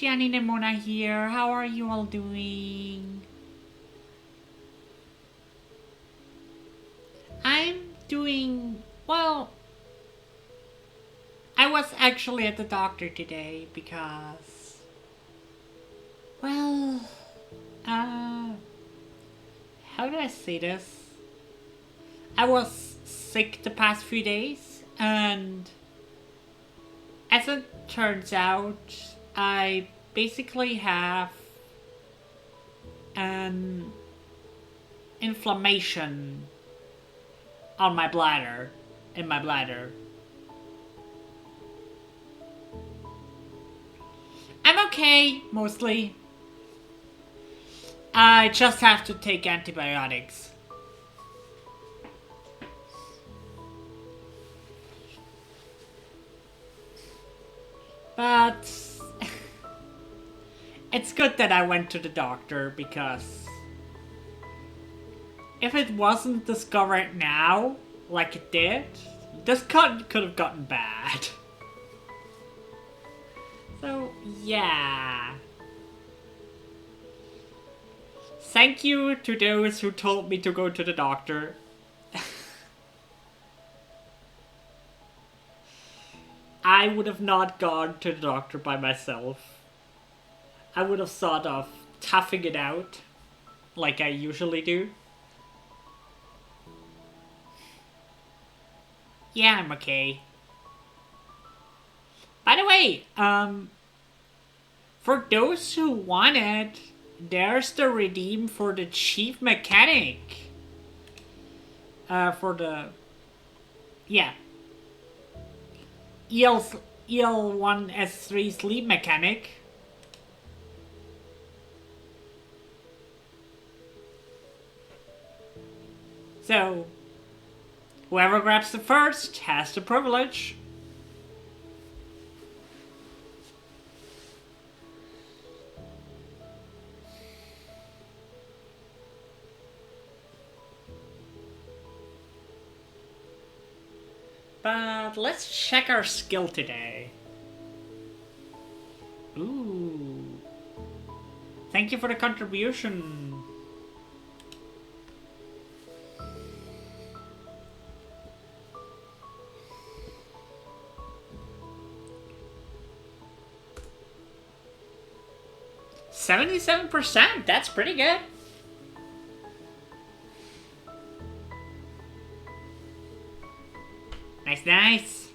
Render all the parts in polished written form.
Gianni Nemona here. How are you all doing? I'm doing well. I was actually at the doctor today because, well, uh, how do I say this? I was sick the past few days, and as it turns out, I basically have an inflammation on my bladder, in my bladder. I'm okay, mostly. I just have to take antibiotics. But it's good that I went to the doctor because if it wasn't discovered now, like it did, this could have gotten bad. So, yeah. Thank you to those who told me to go to the doctor. I would have not gone to the doctor by myself. I would have thought of toughing it out, like I usually do. Yeah, I'm okay. By the way, for those who want it, there's the redeem for the chief mechanic. For the, yeah, EL1S3 sleep mechanic. So, whoever grabs the first has the privilege. But let's check our skill today. Ooh. Thank you for the contribution. $77%, that's pretty good. Nice, nice.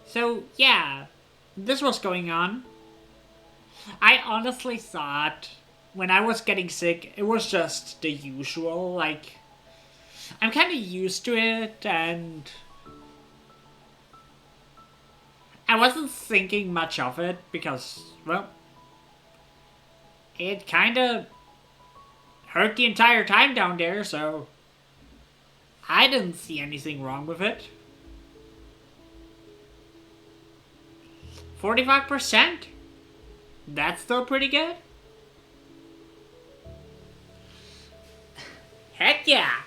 So, yeah, this was going on. I honestly thought when I was getting sick, it was just the usual. Like, I'm kind of used to it, and I wasn't thinking much of it because, well, it kind of hurt the entire time down there, so I didn't see anything wrong with it. 45%? That's still pretty good. Heck yeah!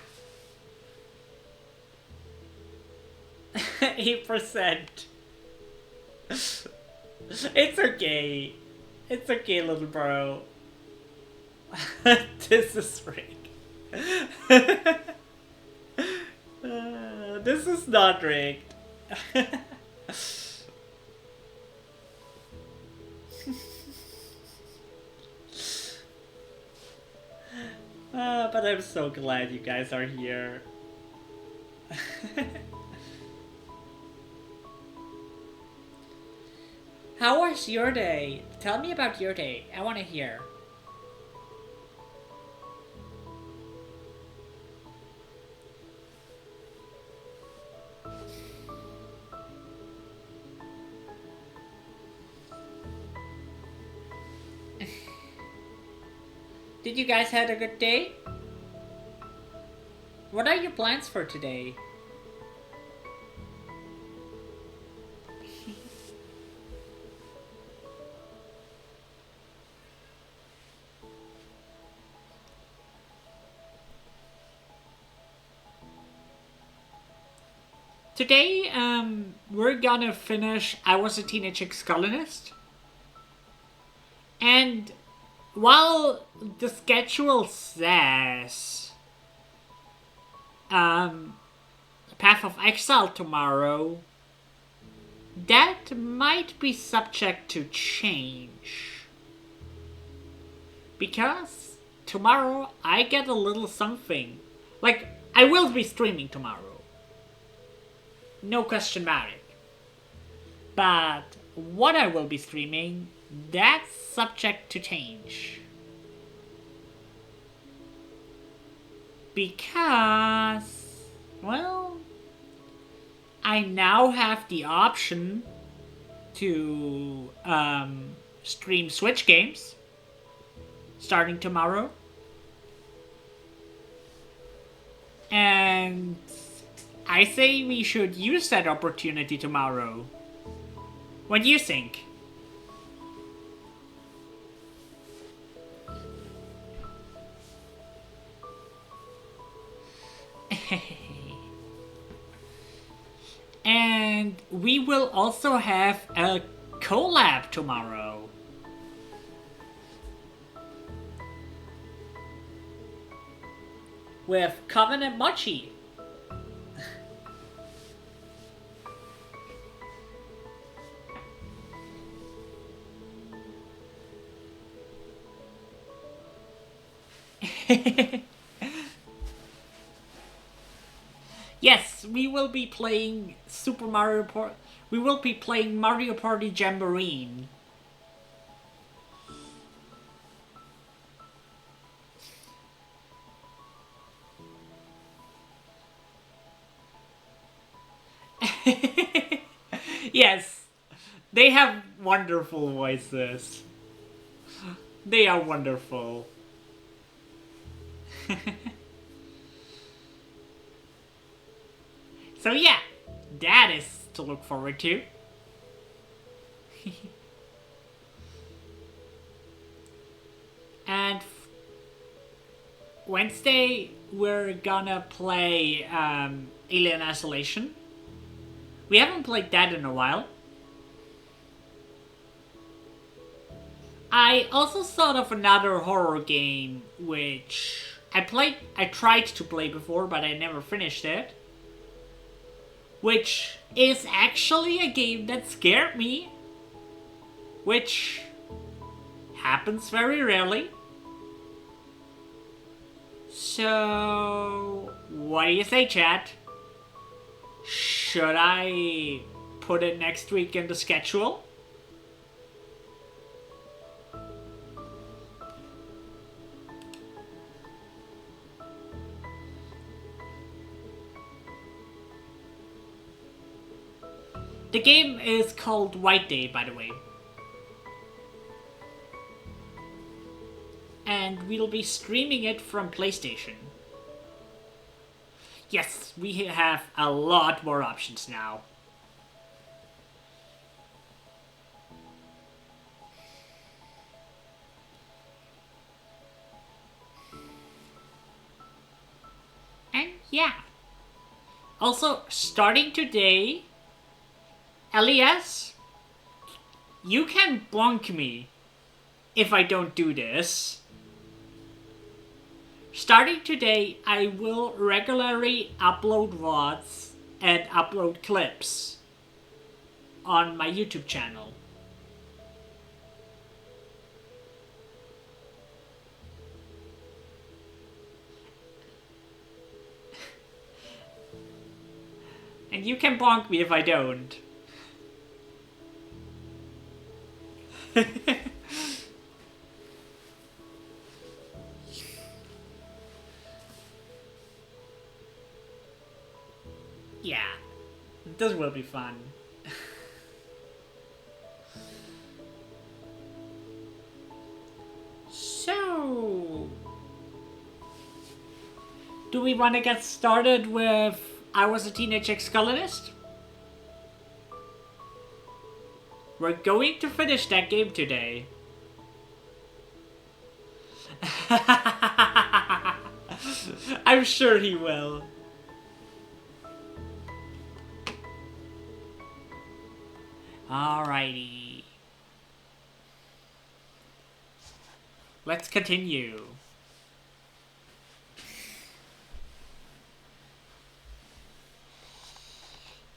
8%. It's okay. It's okay, little bro. This is rigged. This is not rigged. But I'm so glad you guys are here. How was your day? Tell me about your day. I want to hear. Did you guys have a good day? What are your plans for today? Today, we're gonna finish I Was a Teenage Exocolonist. And while the schedule says Path of Exile tomorrow, that might be subject to change. Because tomorrow I get a little something. Like, I will be streaming tomorrow. No question about it. But what I will be streaming, that's subject to change. Because, well, I now have the option to stream Switch games starting tomorrow. And I say we should use that opportunity tomorrow. What do you think? And we will also have a collab tomorrow. With Covenant Mochi. Yes, we will be playing Super Mario Party. We will be playing Mario Party Jamboree. Yes, they have wonderful voices. They are wonderful. So yeah, that is to look forward to. And Wednesday we're gonna play Alien Isolation. We haven't played that in a while. I also thought of another horror game which I tried to play before, but I never finished it. Which is actually a game that scared me. Which happens very rarely. So, what do you say, chat? Should I put it next week in the schedule? The game is called White Day, by the way. And we'll be streaming it from PlayStation. Yes, we have a lot more options now. And yeah. Also, starting today, Elias, you can bonk me if I don't do this. Starting today, I will regularly upload VODs and upload clips on my YouTube channel. And you can bonk me if I don't. Yeah, this will be fun. So, do we want to get started with I Was a Teenage Exocolonist? We're going to finish that game today. I'm sure he will. Alrighty. Let's continue.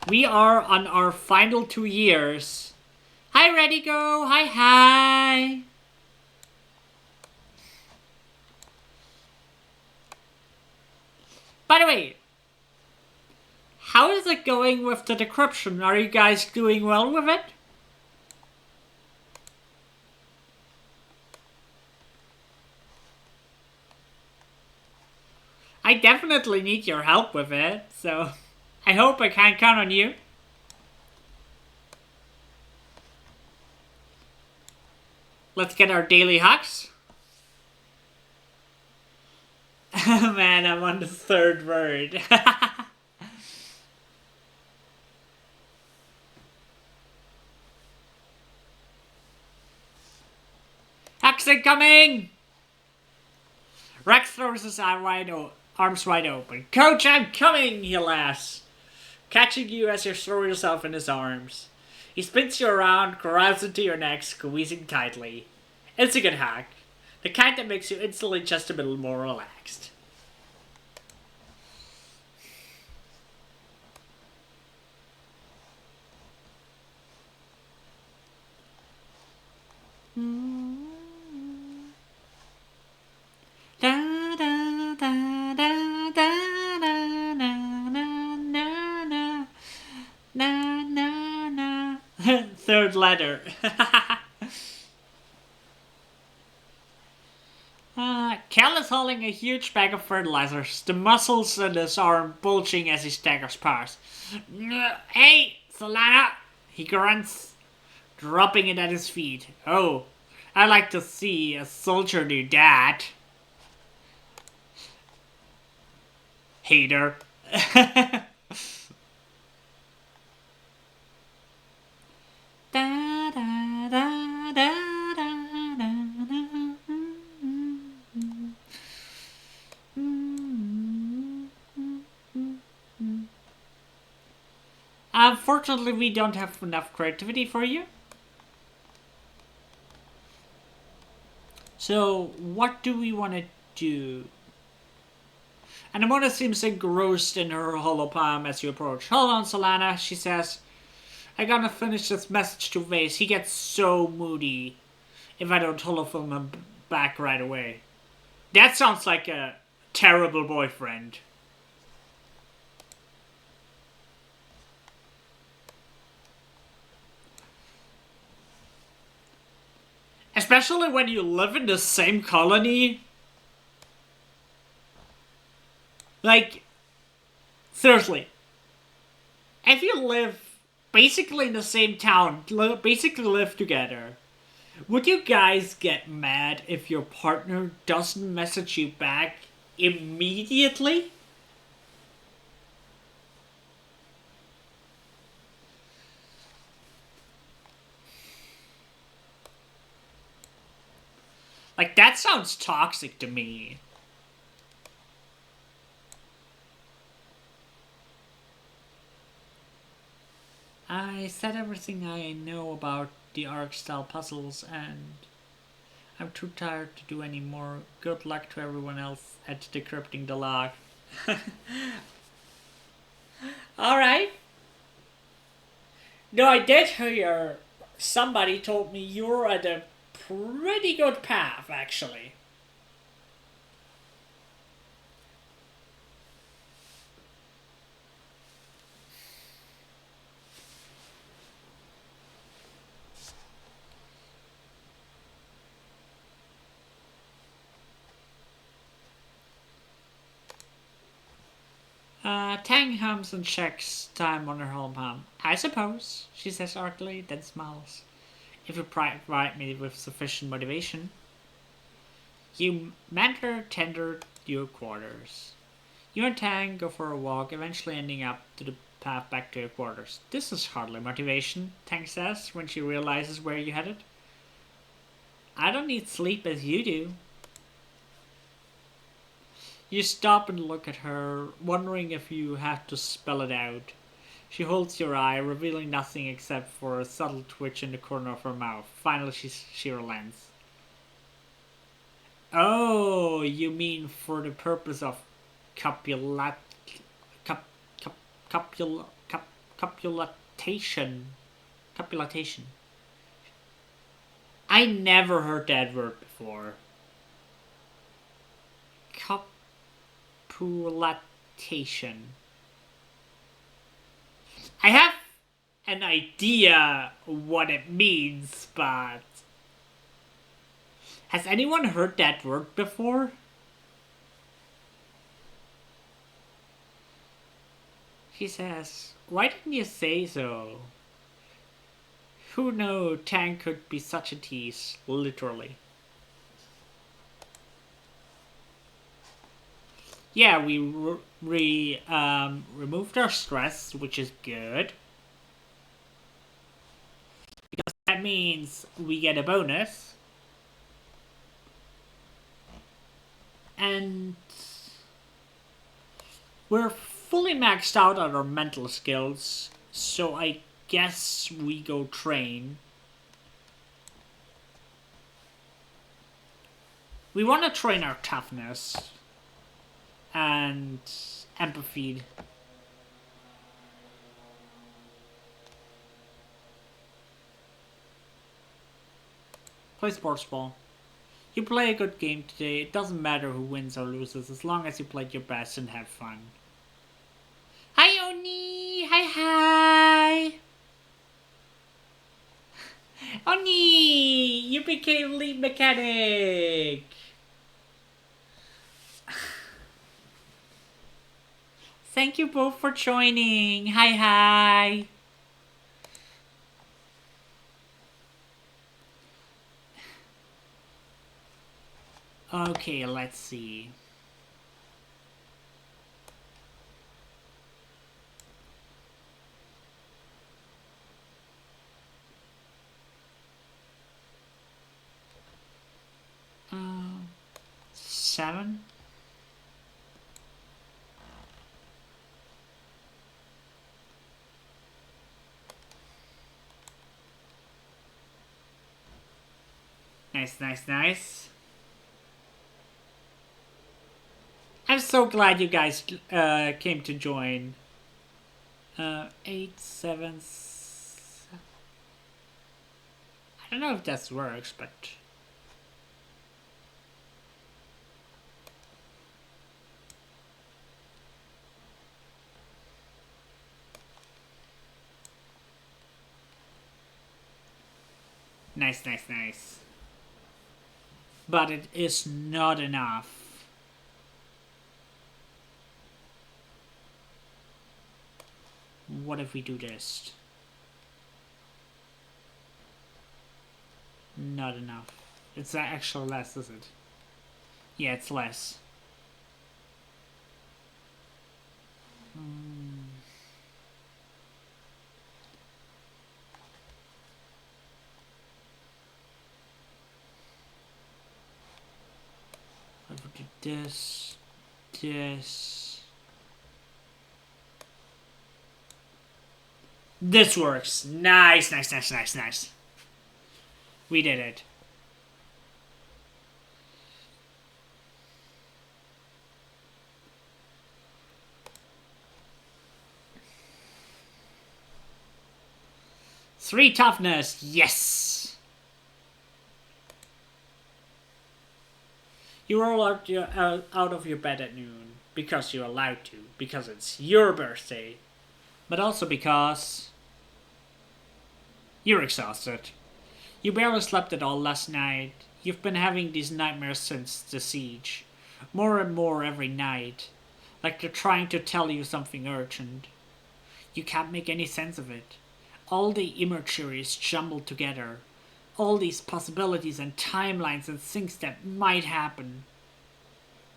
We are on our final 2 years. Hi, Ready Go. Hi, hi. By the way, how is it going with the decryption? Are you guys doing well with it? I definitely need your help with it, so I hope I can count on you. Let's get our daily hacks. Man, I'm on the 3rd word. Hacks incoming! Rex throws his arms wide open. Coach, I'm coming, he laughs, catching you as you throw yourself in his arms. He spins you around, grabs into your neck, squeezing tightly. It's a good hack. The kind that makes you instantly just a little more relaxed. Third letter. Cal is holding a huge bag of fertilizers, the muscles in his arm bulging as he staggers past. Hey, Solana! He grunts, dropping it at his feet. Oh, I'd like to see a soldier do that. Hater. Unfortunately, we don't have enough creativity for you. So, what do we want to do? And Amona seems engrossed in her hollow palm as you approach. Hold on, Solana, she says. I gotta finish this message to Vase. He gets so moody if I don't holofilm him back right away. That sounds like a terrible boyfriend. Especially when you live in the same colony. Like, seriously. If you live basically in the same town, basically live together, would you guys get mad if your partner doesn't message you back immediately? Like, that sounds toxic to me. I said everything I know about the ARC-style puzzles, and I'm too tired to do any more. Good luck to everyone else at decrypting the log. Alright. No, I did hear somebody told me you're at a pretty good path, actually. Tang hums and checks time on her home palm. I suppose, she says artfully, then smiles. If you provide me with sufficient motivation. You mentor tender your quarters. You and Tang go for a walk, eventually ending up to the path back to your quarters. This is hardly motivation, Tang says when she realizes where you headed. I don't need sleep as you do. You stop and look at her, wondering if you have to spell it out. She holds your eye, revealing nothing except for a subtle twitch in the corner of her mouth. Finally, she relents. Oh, you mean for the purpose of copulat, cup, cup, copulatation, copulatation. I never heard that word before. Copulatation. I have an idea what it means, but has anyone heard that word before? She says, why didn't you say so? Who knew Tang could be such a tease, literally. Yeah, we removed our stress, which is good. Because that means we get a bonus. And we're fully maxed out on our mental skills, so I guess we go train. We want to train our toughness and empathy. Play sports ball. You play a good game today. It doesn't matter who wins or loses as long as you played your best and have fun. Hi, Oni! Hi! Oni! You became lead mechanic! Thank you both for joining. Hi! Okay, let's see. Uh, 7? Nice. I'm so glad you guys came to join. 8, 7. I don't know if that works, but nice. But it is not enough. What if we do this? Not enough. It's actually less, is it? Yeah, it's less. I would do this. This works. Nice. We did it. Three toughness. Yes. You roll out of your bed at noon because you're allowed to, because it's your birthday, but also because you're exhausted. You barely slept at all last night. You've been having these nightmares since the siege. More and more every night. Like they're trying to tell you something urgent. You can't make any sense of it. All the imagery is jumbled together. All these possibilities and timelines and things that might happen.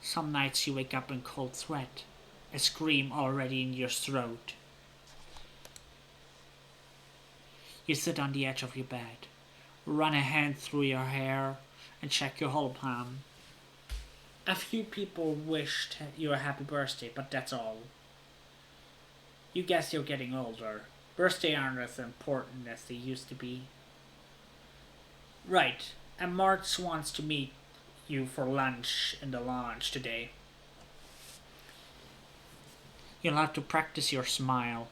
Some nights you wake up in cold sweat. A scream already in your throat. You sit on the edge of your bed. Run a hand through your hair and check your whole palm. A few people wished you a happy birthday, but that's all. You guess you're getting older. Birthdays aren't as important as they used to be. Right, and Marx wants to meet you for lunch in the lounge today. You'll have to practice your smile.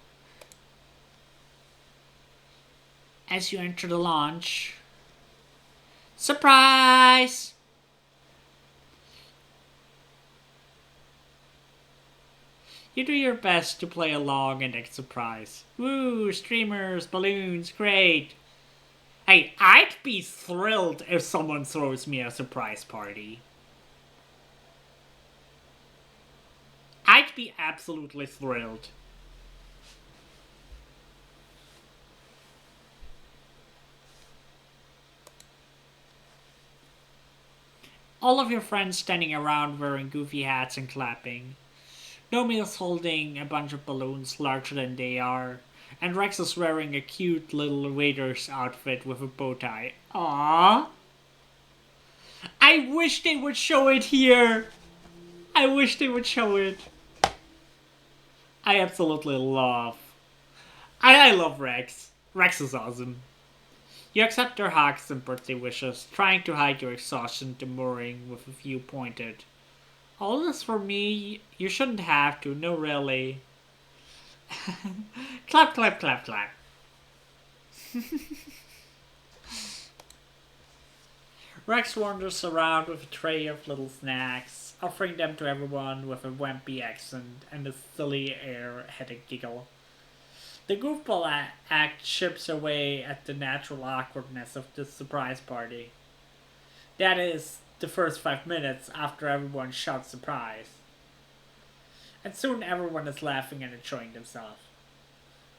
As you enter the lounge, surprise! You do your best to play along and act surprised. Woo, streamers, balloons, great. Hey, I'd be thrilled if someone throws me a surprise party. I'd be absolutely thrilled. All of your friends standing around wearing goofy hats and clapping. Nomi is holding a bunch of balloons larger than they are, and Rex is wearing a cute little waiter's outfit with a bow tie. Aww. I wish they would show it here. I wish they would show it. I absolutely love. I love Rex. Rex is awesome. You accept their hugs and birthday wishes, trying to hide your exhaustion demurring with a few pointed. All this for me? You shouldn't have to, no really. Clap, clap, clap, clap. Rex wanders around with a tray of little snacks, offering them to everyone with a wimpy accent and a silly air-headed giggle. The goofball act chips away at the natural awkwardness of this surprise party. That is, the first 5 minutes after everyone shouts surprise. And soon everyone is laughing and enjoying themselves.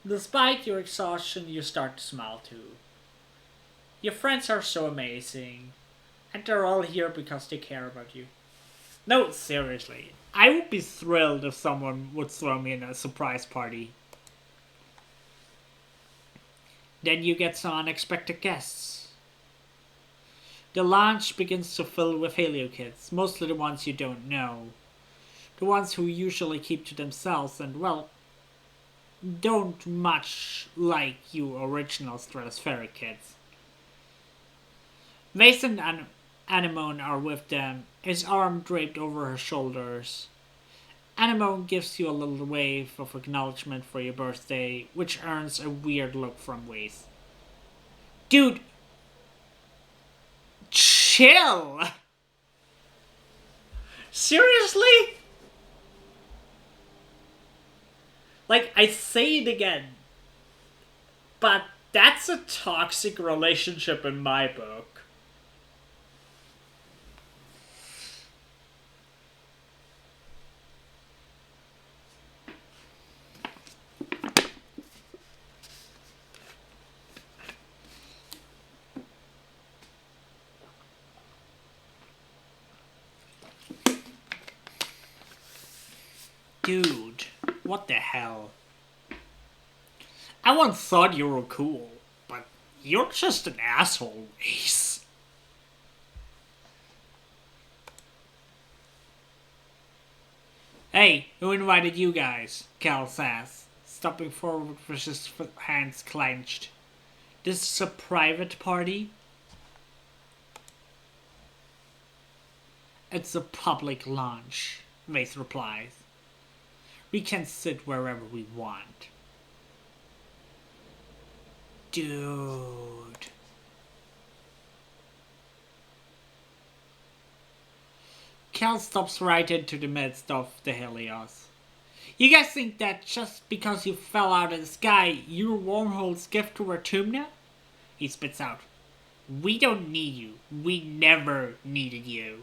Despite your exhaustion, you start to smile too. Your friends are so amazing, and they're all here because they care about you. No, seriously, I would be thrilled if someone would throw me in a surprise party. Then you get some unexpected guests. The lounge begins to fill with Halio kids, mostly the ones you don't know. The ones who usually keep to themselves and, well, don't much like you original stratospheric kids. Mason and Anemone are with them, his arm draped over her shoulders. Anemone gives you a little wave of acknowledgement for your birthday, which earns a weird look from Waze. Dude! Chill! Seriously? Like, I say it again, but that's a toxic relationship in my book. Dude, what the hell? I once thought you were cool, but you're just an asshole, Ace. Hey, who invited you guys? Cal says, stepping forward with his hands clenched. This is a private party? It's a public lunch, Vase replies. We can sit wherever we want. Dude. Cal stops right into the midst of the Helios. You guys think that just because you fell out of the sky, you're Wormhole's gift to our tomb now? He spits out. We don't need you. We never needed you.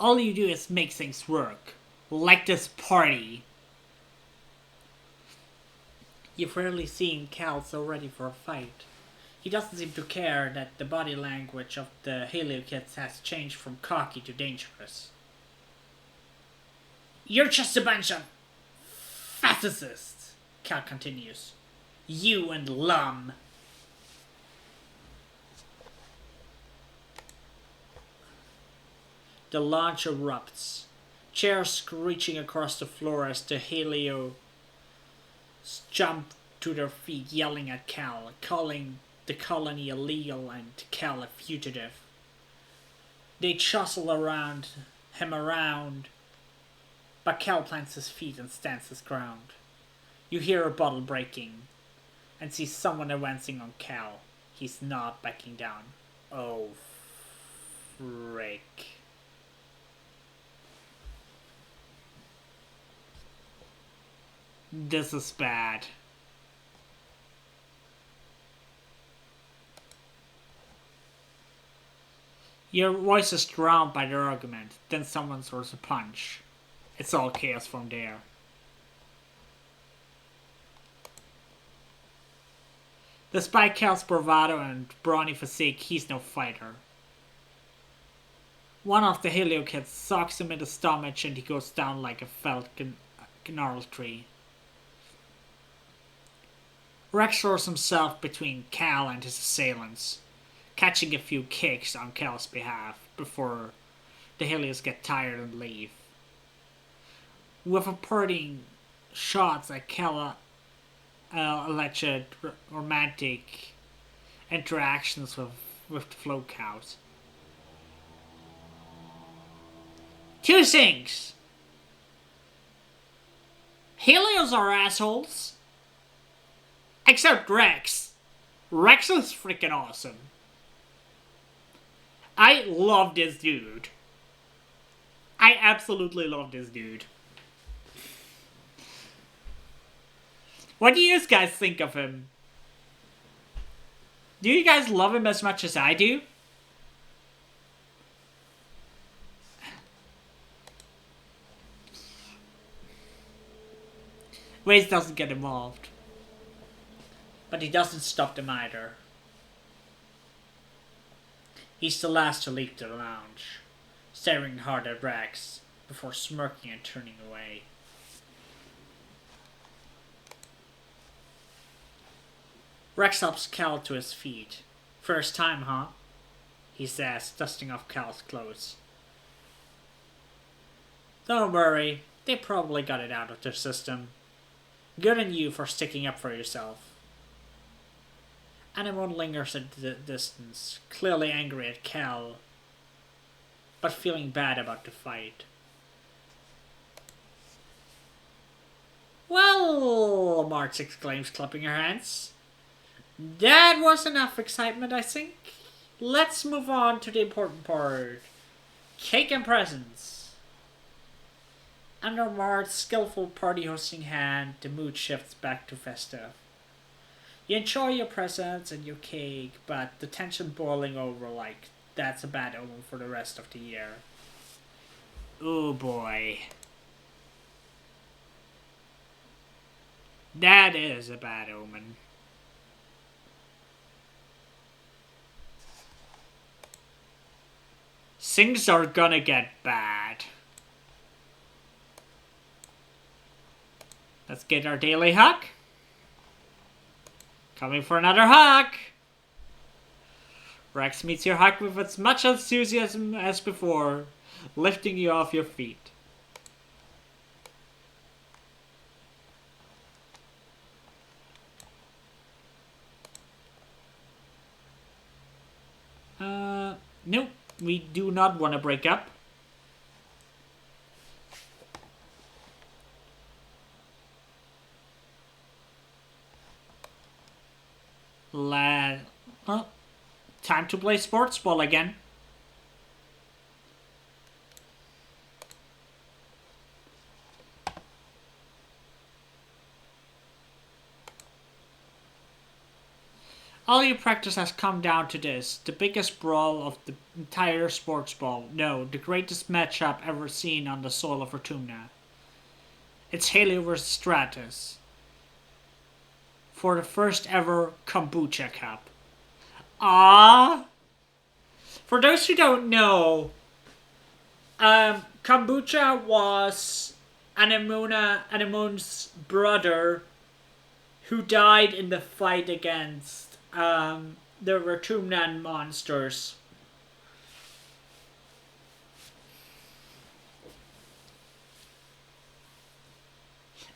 All you do is make things work. Like this party. You've rarely seen Cal so ready for a fight. He doesn't seem to care that the body language of the Halio kids has changed from cocky to dangerous. You're just a bunch of fascists, Cal continues. You and Lum. The launch erupts. Chairs screeching across the floor as the Halio jump to their feet, yelling at Cal, calling the colony illegal and Cal a fugitive. They jostle him around, but Cal plants his feet and stands his ground. You hear a bottle breaking and see someone advancing on Cal. He's not backing down. Oh, frick. This is bad. Your voice is drowned by their argument, then someone throws a punch. It's all chaos from there. Despite Cal's bravado and brawny physique, he's no fighter. One of the Helio kids socks him in the stomach and he goes down like a felled gnarled tree. Rex throws himself between Cal and his assailants, catching a few kicks on Cal's behalf before the Helios get tired and leave. With a parting shots at Cal alleged romantic interactions with the flow cows. Two things. Helios are assholes. Except Rex. Rex is freaking awesome. I love this dude. I absolutely love this dude. What do you guys think of him? Do you guys love him as much as I do? Waze doesn't get involved. But he doesn't stop them either. He's the last to leave the lounge, staring hard at Rex before smirking and turning away. Rex helps Cal to his feet. First time, huh? He says, dusting off Cal's clothes. Don't worry, they probably got it out of their system. Good on you for sticking up for yourself. Anyone lingers at the distance, clearly angry at Cal, but feeling bad about the fight. Well, Marge exclaims, clapping her hands. That was enough excitement, I think. Let's move on to the important part. Cake and presents. Under Marge's skillful party hosting hand, the mood shifts back to festive. You enjoy your presents and your cake, but the tension boiling over like that's a bad omen for the rest of the year. Oh boy. That is a bad omen. Things are gonna get bad. Let's get our daily hug. Coming for another hug. Rex meets your hug with as much enthusiasm as before, lifting you off your feet. Nope, we do not want to break up. Time to play sports ball again. All your practice has come down to this, the biggest brawl of the entire sports ball. No, the greatest matchup ever seen on the soil of Fortuna. It's Haley vs. Stratus. For the first ever Kombucha Cup. For those who don't know, Kombucha was Anemone's brother who died in the fight against the Rotumnan monsters.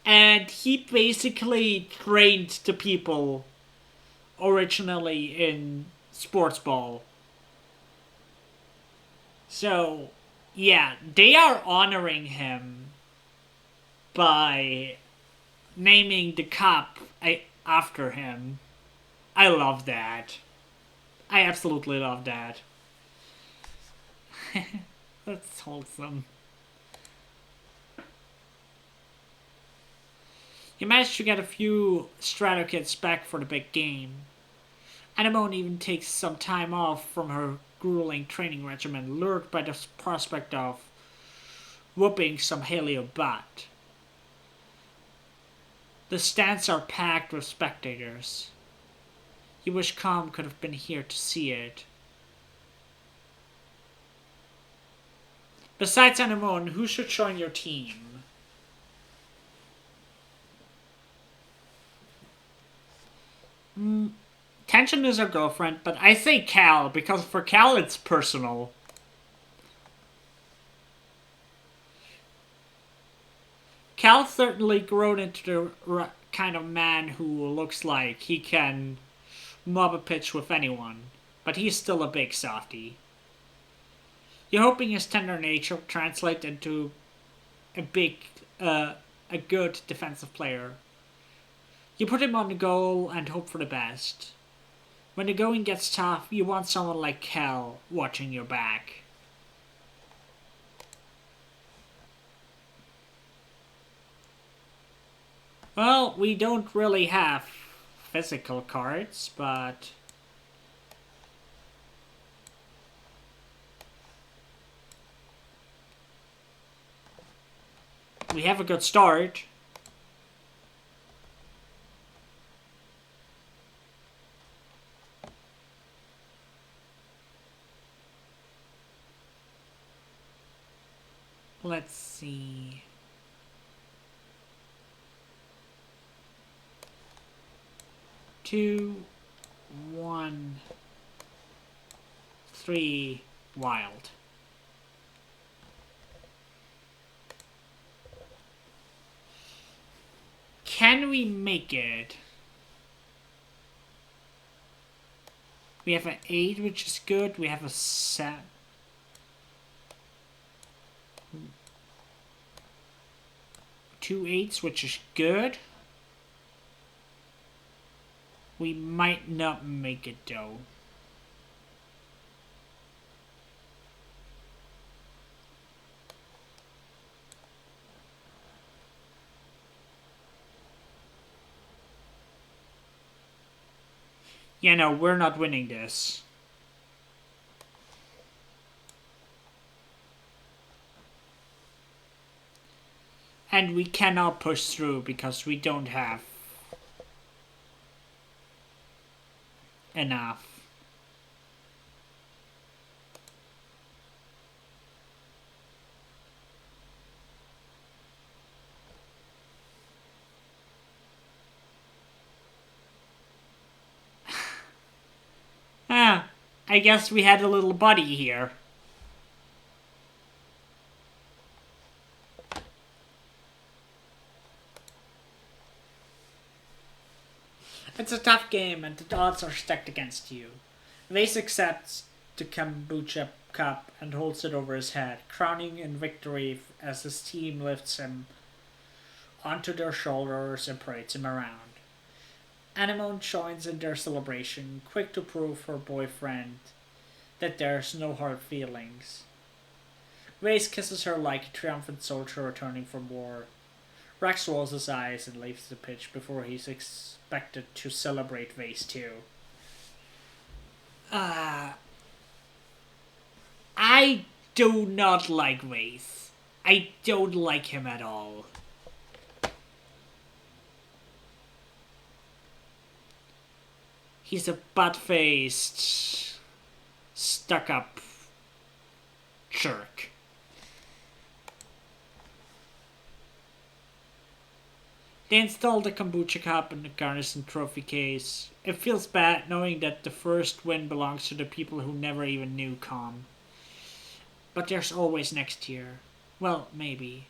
And he basically trained the people originally in sports ball. So, yeah, they are honoring him by naming the cup after him. I love that. I absolutely love that. That's wholesome. He managed to get a few Strato kids back for the big game. Anemone even takes some time off from her grueling training regimen, lured by the prospect of whooping some Helio butt. The stands are packed with spectators. You wish Calm could have been here to see it. Besides Anemone, who should join your team? Tension is her girlfriend, but I say Cal because for Cal it's personal. Cal's certainly grown into the kind of man who looks like he can mob a pitch with anyone, but he's still a big softy. You're hoping his tender nature will translate into a good defensive player. You put him on the goal and hope for the best. When the going gets tough, you want someone like Cal watching your back. Well, we don't really have physical cards, but we have a good start. Let's see. Two, 1, 3, wild. Can we make it? We have an 8, which is good. We have a 7. Two 8s, which is good. We might not make it though. Yeah, no, we're not winning this. And we cannot push through because we don't have enough. I guess we had a little buddy here. It's a tough game and the odds are stacked against you. Vase accepts the kombucha cup and holds it over his head, crowning in victory as his team lifts him onto their shoulders and parades him around. Anemone joins in their celebration, quick to prove her boyfriend that there's no hard feelings. Vase kisses her like a triumphant soldier returning from war. Rex rolls his eyes and leaves the pitch before he's expected to celebrate Vase too. I do not like Vase. I don't like him at all. He's a butt-faced, stuck-up jerk. They install the kombucha cup in the Garrison trophy case. It feels bad knowing that the first win belongs to the people who never even knew Calm. But there's always next year. Well, maybe.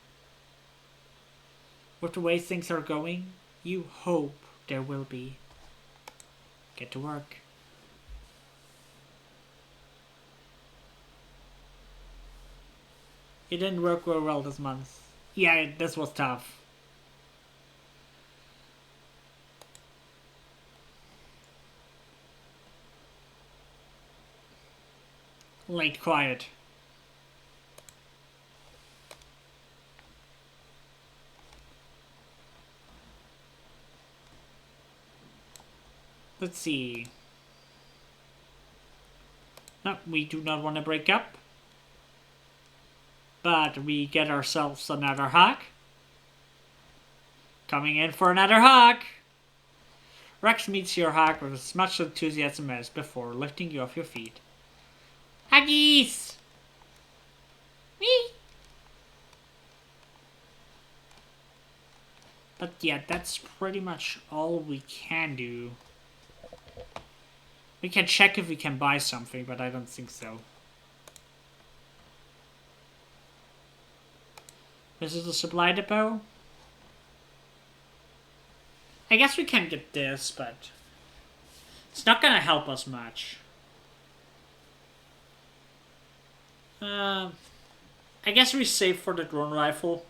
With the way things are going, you hope there will be. Get to work. It didn't work very well this month. Yeah, this was tough. Late quiet. Let's see. No, we do not want to break up. But we get ourselves another hack. Coming in for another hack. Rex meets your hack with as much enthusiasm as before, lifting you off your feet. Huggies! Whee! But yeah, that's pretty much all we can do. We can check if we can buy something, but I don't think so. This is the supply depot. I guess we can get this, but it's not gonna help us much. I guess we save for the drone rifle.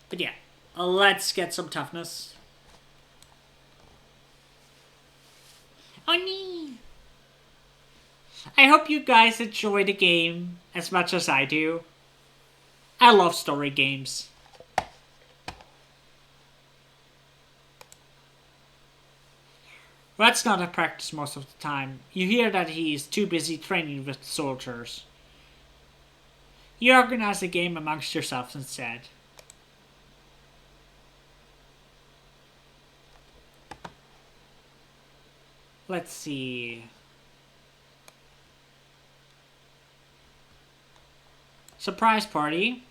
But yeah, let's get some toughness. Oh nee! I hope you guys enjoy the game as much as I do. I love story games. Red's not at practice most of the time. You hear that he is too busy training with soldiers. You organize a game amongst yourselves instead. Let's see. Surprise party.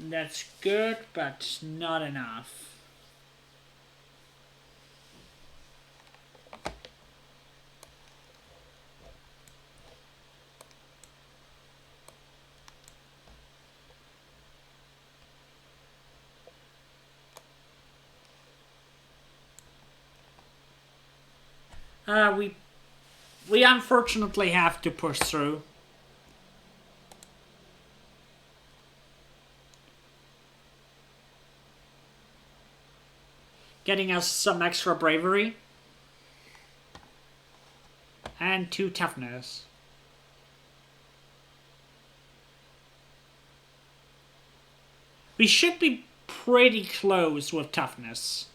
That's good, but not enough. We unfortunately have to push through. Getting us some extra bravery. And 2 toughness. We should be pretty close with toughness.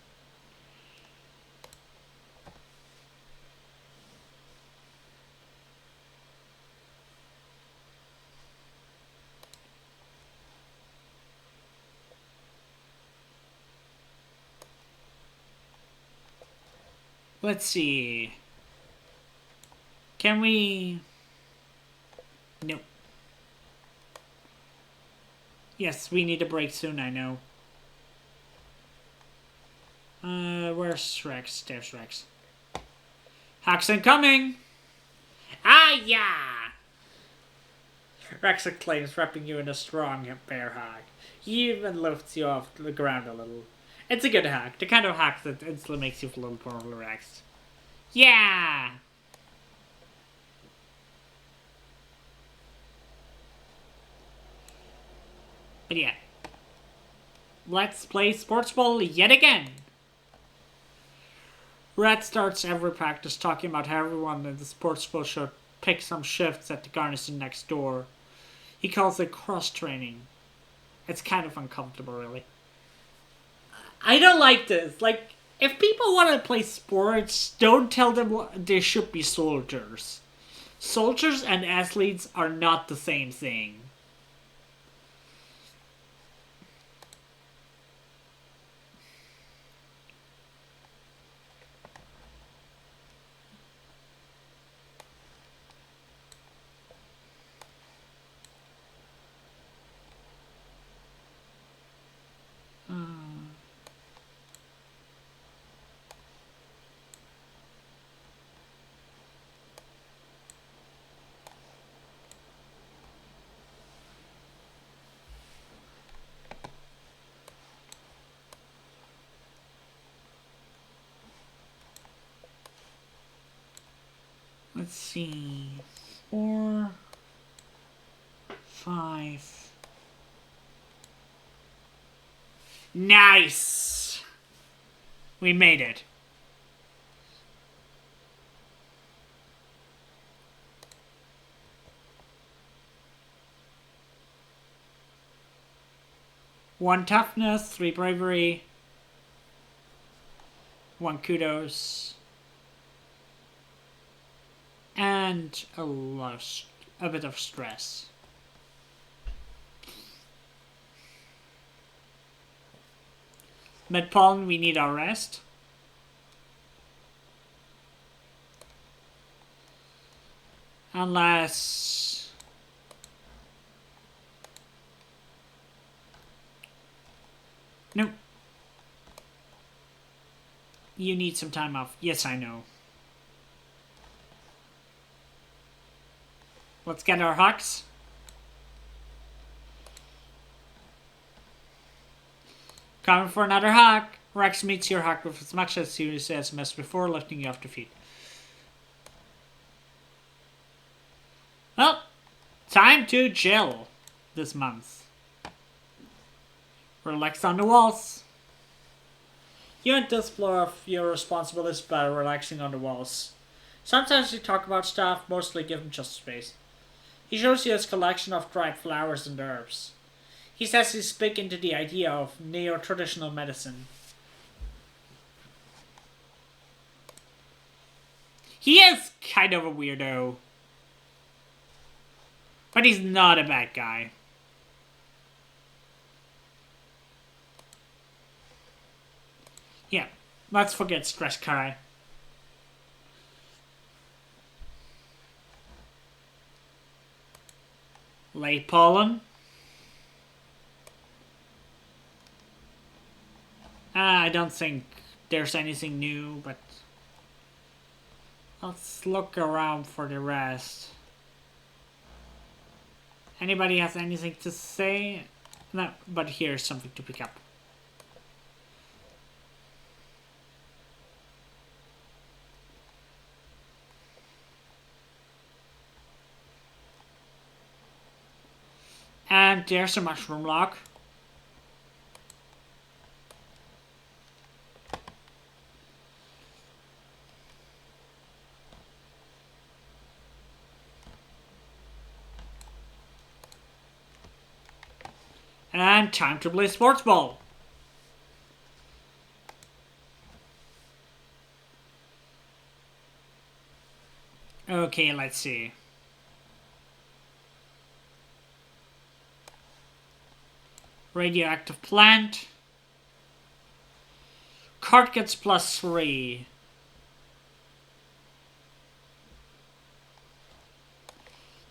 Let's see. Can we... Nope. Yes, we need a break soon, I know. Where's Rex? There's Rex. Hacks incoming! Ah, yeah! Rex exclaims, wrapping you in a strong bear hack. He even lifts you off the ground a little. It's a good hack. The kind of hack that instantly makes you feel a little more relaxed. Yeah! But yeah. Let's play sports ball yet again. Red starts every practice talking about how everyone in the sports school should pick some shifts at the garrison next door. He calls it cross-training. It's kind of uncomfortable, really. I don't like this. Like, if people want to play sports, don't tell them they should be soldiers. Soldiers and athletes are not the same thing. Let's see. 4, 5. Nice! We made it. One toughness, 3 bravery, 1 kudos, and a bit of stress. Mid-pollen, we need our rest. Unless... Nope. You need some time off. Yes, I know. Let's get our hucks. Coming for another huck. Rex meets your huck with as much as serious as before, lifting you off the feet. Well, time to chill this month. Relax on the walls. You and this explore of your responsibilities by relaxing on the walls. Sometimes you talk about stuff, mostly give him just space. He shows you his collection of dried flowers and herbs. He says he's big into the idea of neo-traditional medicine. He is kind of a weirdo. But he's not a bad guy. Yeah, let's forget stress, Kai. Late pollen. I don't think there's anything new, but let's look around for the rest. Anybody has anything to say? No, but here's something to pick up. And there's a mushroom log. And time to play sports ball. Okay, let's see. Radioactive plant. Card gets +3.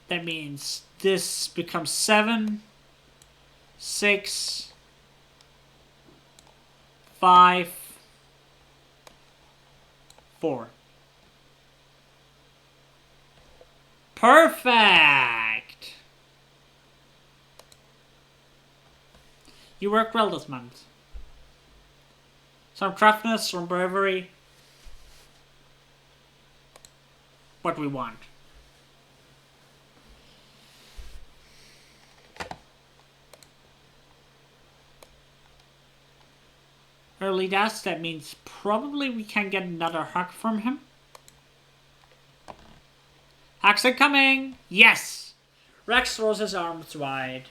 That means this becomes 7, 6, 5, 4. Perfect! You worked well this month. Some toughness, some bravery. What we want. really does. That means probably we can get another hug from him. Hugs are coming! Yes! Rex throws his arms wide.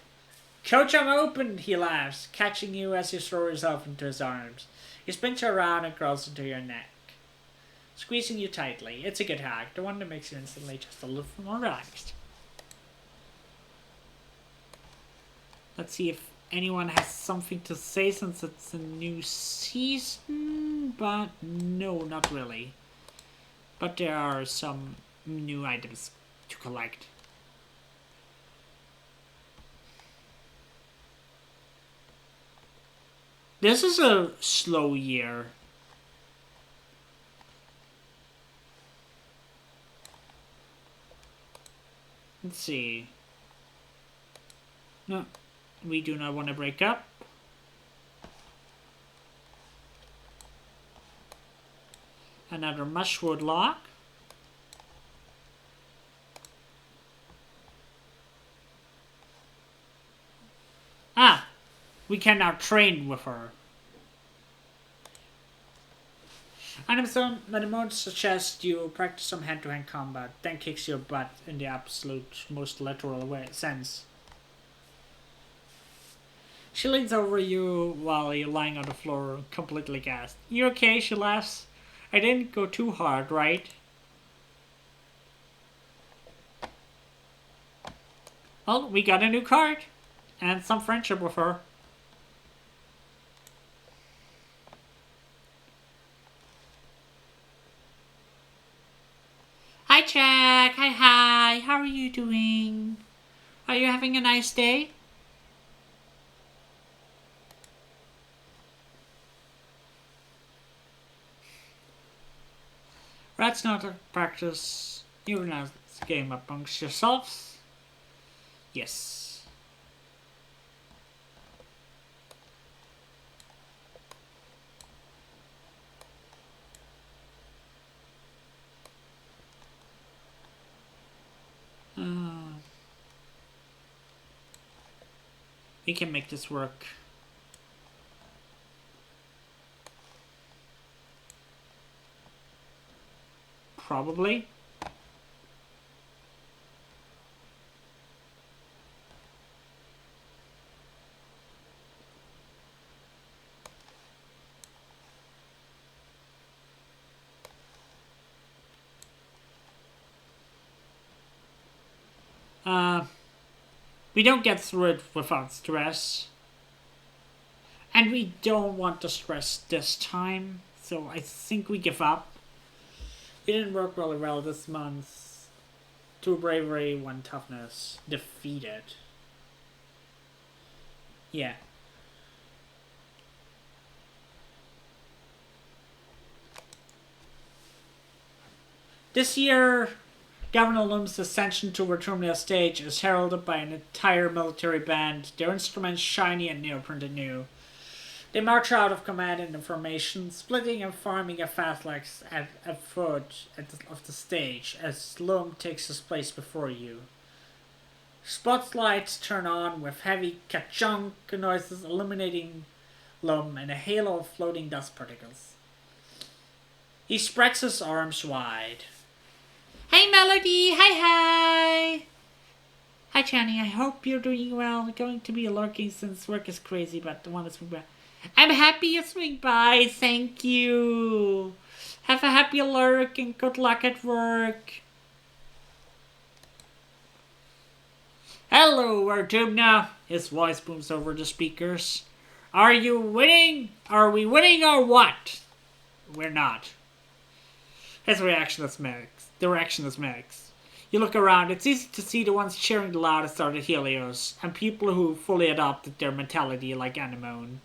Coach, I'm open, he laughs, catching you as you throw yourself into his arms. He spins you around and crawls into your neck, squeezing you tightly. It's a good hug, the one that makes you instantly just a little more relaxed. Let's see if anyone has something to say since it's a new season, but no, not really. But there are some new items to collect. This is a slow year. Let's see. No, we do not want to break up. Another mushwood lock. Ah, we can now train with her. Manamon suggests you practice some hand-to-hand combat, then kicks your butt in the absolute most literal sense. She leans over you while you're lying on the floor, completely gassed. You okay? She laughs. I didn't go too hard, right? Well, we got a new card. And some friendship with her. Hi, Jack. Hi. How are you doing? Are you having a nice day? That's not a practice. You organize this game amongst yourselves. Yes. We can make this work. Probably. We don't get through it without stress. And we don't want the stress this time, so I think we give up. It didn't work really well this month. 2 bravery, 1 toughness. Defeated. Yeah. This year, Governor Lum's ascension to Vertumnia stage is heralded by an entire military band, their instruments shiny and near-printed new. They march out of command in the formation, splitting and forming a phalanx at foot of the stage as Lum takes his place before you. Spotlights turn on with heavy ka-chunk noises illuminating Lum and a halo of floating dust particles. He spreads his arms wide. Hey Melody, hi. Hi Channy, I hope you're doing well. I'm going to be lurking since work is crazy, but the one that's swing by. I'm happy you swing by, thank you. Have a happy lurk and good luck at work. Hello, Artumna. His voice booms over the speakers. Are you winning? Are we winning or what? We're not. His reaction is mixed. The reaction is mixed. You look around, it's easy to see the ones cheering the loudest are the Helios, and people who fully adopted their mentality like Anemone.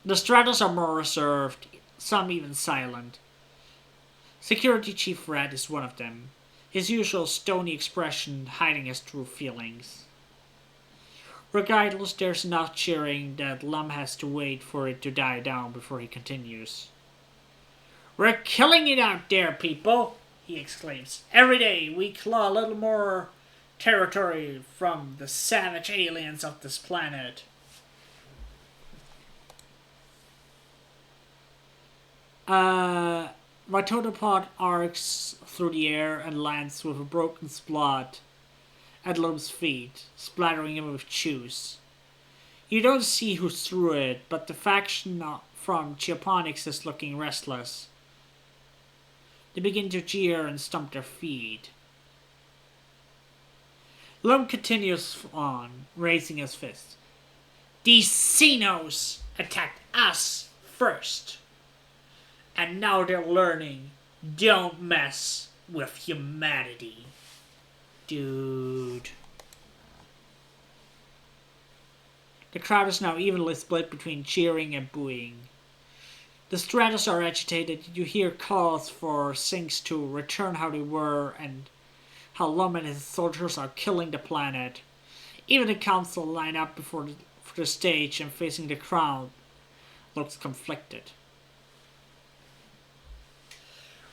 The Stratos are more reserved, some even silent. Security Chief Red is one of them, his usual stony expression hiding his true feelings. Regardless, there's enough cheering that Lum has to wait for it to die down before he continues. We're killing it out there, people, he exclaims. Every day we claw a little more territory from the savage aliens of this planet. My totem pod arcs through the air and lands with a broken splat at Lum's feet, splattering him with chews. You don't see who threw it, but the faction from Geoponics is looking restless. They begin to jeer and stomp their feet. Lum continues on, raising his fist. These Xenos attacked us first. And now they're learning, don't mess with humanity. Dude. The crowd is now evenly split between cheering and booing. The Stratos are agitated. You hear calls for things to return how they were and how Lum and his soldiers are killing the planet. Even the council line up for the stage and facing the crowd looks conflicted.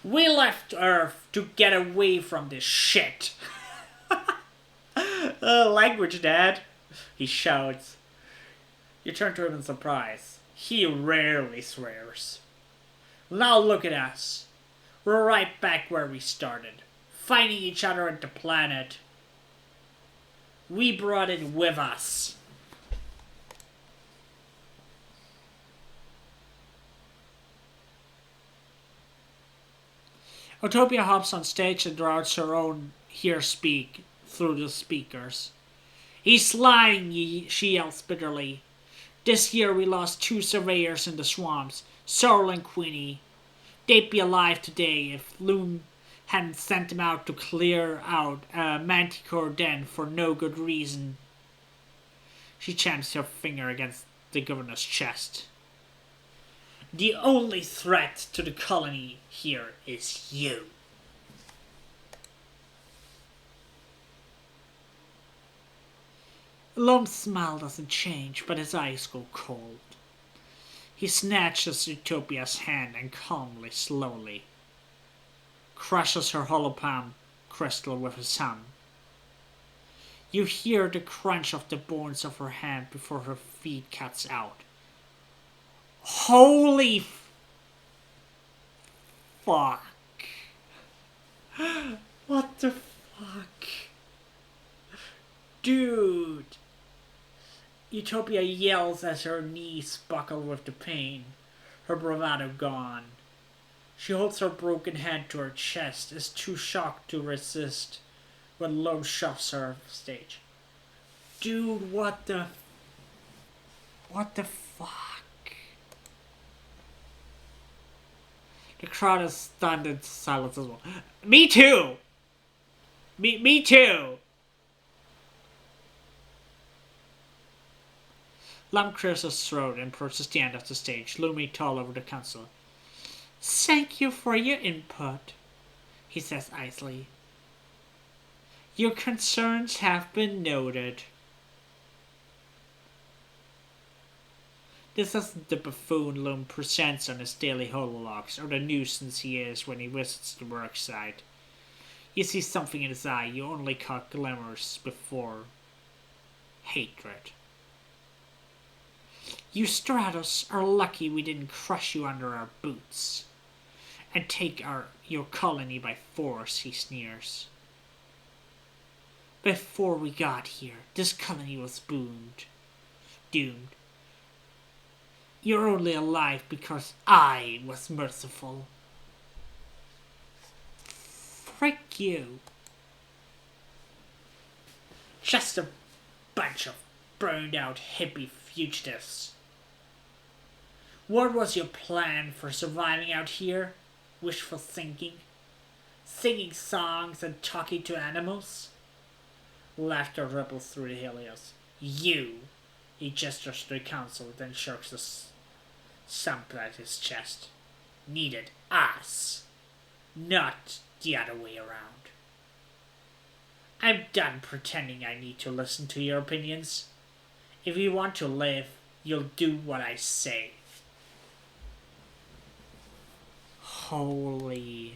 We left Earth to get away from this shit. Language, Dad, he shouts. You turn to him in surprise. He rarely swears. Now look at us. We're right back where we started, fighting each other at the planet. We brought it with us. Utopia hops on stage and routes her own here speak through the speakers. He's lying, she yells bitterly. This year we lost 2 surveyors in the swamps, Sorrel and Queenie. They'd be alive today if Loom hadn't sent them out to clear out a manticore den for no good reason. She jams her finger against the governor's chest. The only threat to the colony here is you. Lum's smile doesn't change, but his eyes go cold. He snatches Utopia's hand and calmly, slowly crushes her hollow palm crystal with his thumb. You hear the crunch of the bones of her hand before her feet cuts out. Holy fuck. What the fuck? Dude. Utopia yells as her knees buckle with the pain, her bravado gone. She holds her broken hand to her chest, is too shocked to resist when Lum shoves her off stage. Dude, what the fuck? The crowd is stunned into silence as well. Me too! Me too! Lum clears his throat and approaches the end of the stage, looming tall over the council. Thank you for your input, he says icily. Your concerns have been noted. This isn't the buffoon Loom presents on his daily holologs, or the nuisance he is when he visits the worksite. You see something in his eye you only caught glimmers before. Hatred. You Stratos are lucky we didn't crush you under our boots and take your colony by force, he sneers. Before we got here, this colony was doomed. You're only alive because I was merciful. Frick you. Just a bunch of burned out hippie fugitives. What was your plan for surviving out here? Wishful thinking? Singing songs and talking to animals? Laughter ripples through the helios. You! He gestures to the council, then shirks his thumb at his chest. Needed us, not the other way around. I'm done pretending I need to listen to your opinions. If you want to live, you'll do what I say. Holy.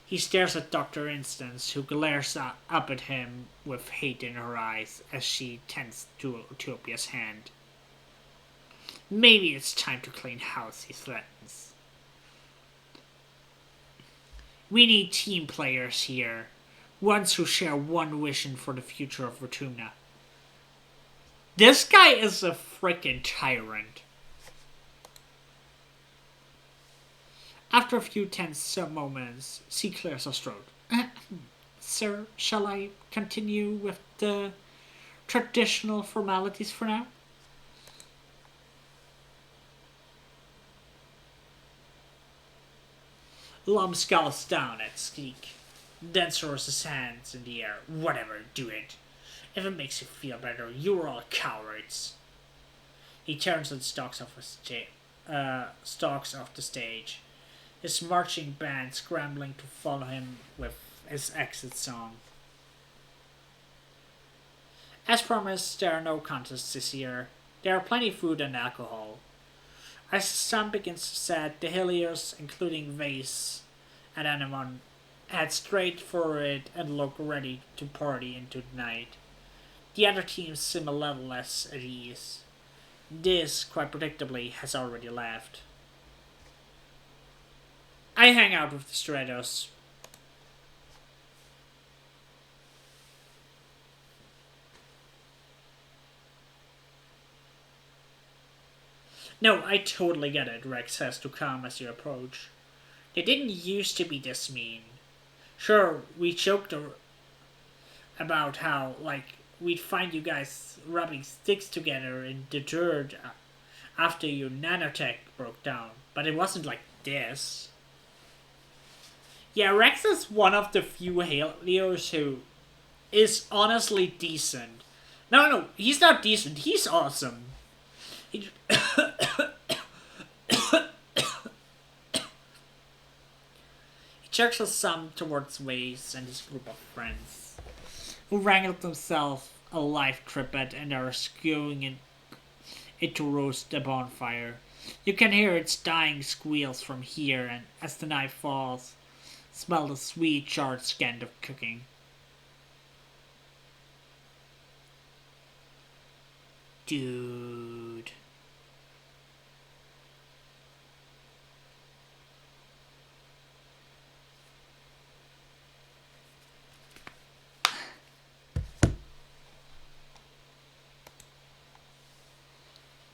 He stares at Dr. Instance, who glares up at him with hate in her eyes as she tends to Utopia's hand. Maybe it's time to clean house, he threatens. We need team players here. Ones who share one vision for the future of Fortuna. This guy is a freaking tyrant. After a few tense moments, she clears her throat. Sir, shall I continue with the traditional formalities for now? Lum scowls down at Skeek, then throws his hands in the air. Whatever, do it. If it makes you feel better, you're all cowards. He turns and stalks off the stage, his marching band scrambling to follow him with his exit song. As promised, there are no contests this year. There are plenty of food and alcohol. As the sun begins to set, the Helios, including Vase and Anemon, head straight for it and look ready to party into the night. The other teams seem a little less at ease. This, quite predictably, has already left. I hang out with the Stratos. No, I totally get it, Rex says to Calm as you approach. They didn't used to be this mean. Sure, we joked about how, we'd find you guys rubbing sticks together in the dirt after your nanotech broke down, but it wasn't like this. Yeah, Rex is one of the few Helios who is honestly decent. No, he's not decent, he's awesome. He jerks his thumb towards Waze and his group of friends, who wrangled themselves a life triplet and are skewing it to roast the bonfire. You can hear its dying squeals from here, and as the night falls, smell the sweet charred scent of cooking. Dude.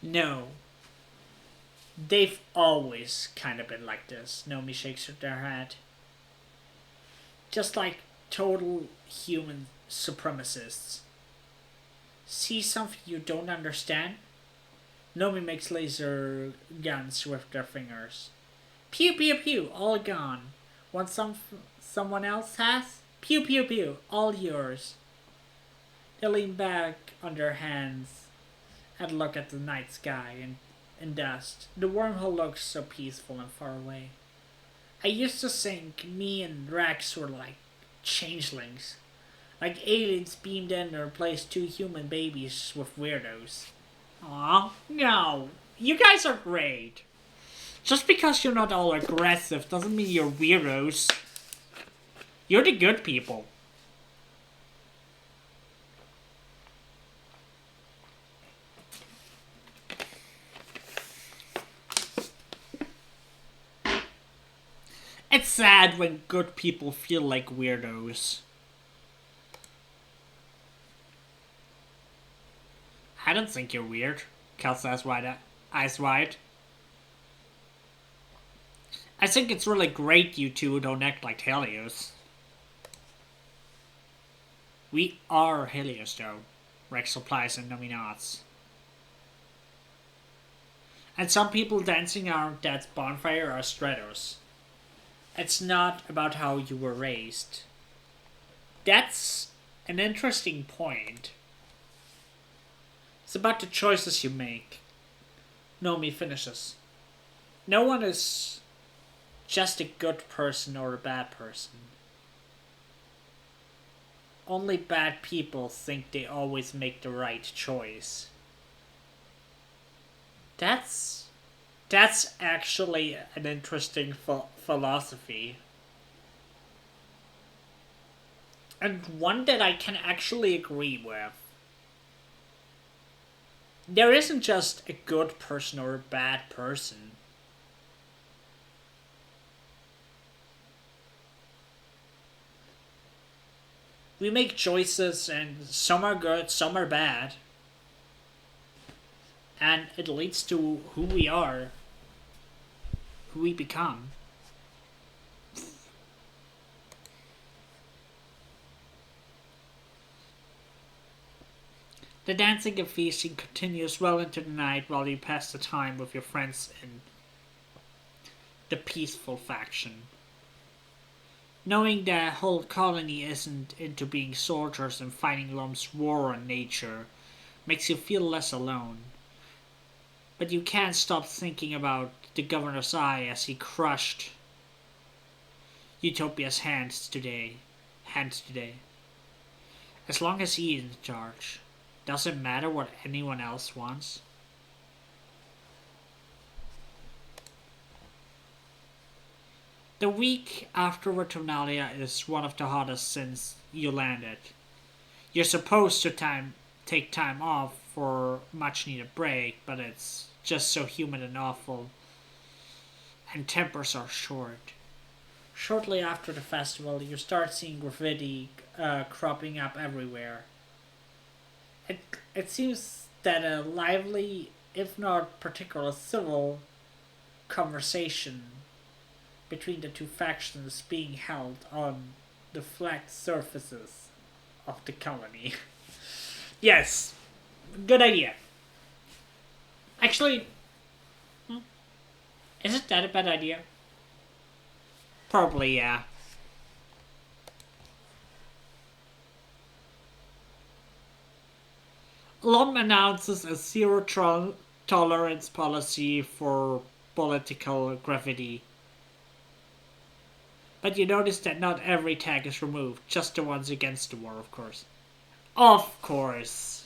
No. They've always kind of been like this. Nomi shakes their head. Just like total human supremacists. See something you don't understand? Nomi makes laser guns with their fingers. Pew pew pew, all gone. Want someone else has? Pew pew pew, all yours. They lean back on their hands and look at the night sky and dust. The wormhole looks so peaceful and far away. I used to think me and Rex were like changelings. Like aliens beamed in and replaced two human babies with weirdos. Aw, no. You guys are great. Just because you're not all aggressive doesn't mean you're weirdos. You're the good people. It's sad when good people feel like weirdos. I don't think you're weird, Cal says eyes wide. I think it's really great you two don't act like Helios. We are Helios, though, Rex replies and Nomi nods. And some people dancing around that bonfire are Stratos. It's not about how you were raised. That's an interesting point. It's about the choices you make. Nomi finishes. No one is just a good person or a bad person. Only bad people think they always make the right choice. That's actually an interesting philosophy. And one that I can actually agree with. There isn't just a good person or a bad person. We make choices, and some are good, some are bad. And it leads to who we are, who we become. The dancing and feasting continues well into the night while you pass the time with your friends in the peaceful faction. Knowing the whole colony isn't into being soldiers and fighting Lum's war on nature makes you feel less alone. But you can't stop thinking about the governor's eye as he crushed Utopia's hands today. As long as he is in charge, doesn't matter what anyone else wants. The week after Returnalia is one of the hottest since you landed. You're supposed to take time off for much needed break, but it's just so humid and awful, and tempers are short. Shortly after the festival, you start seeing graffiti cropping up everywhere. It seems that a lively, if not particularly civil, conversation between the two factions being held on the flat surfaces of the colony. Yes, good idea. Actually, isn't that a bad idea? Probably, yeah. Lom announces a zero tolerance policy for political graffiti. But you notice that not every tag is removed, just the ones against the war, of course. Of course.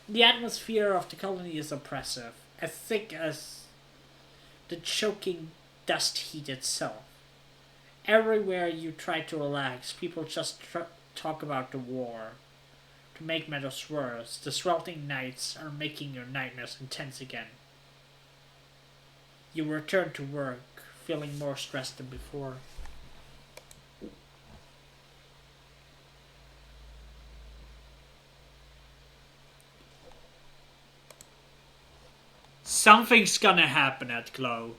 The atmosphere of the colony is oppressive, as thick as the choking dust heat itself. Everywhere you try to relax, people just talk about the war. To make matters worse, the sweltering nights are making your nightmares intense again. You return to work, feeling more stressed than before. Something's gonna happen at Glow.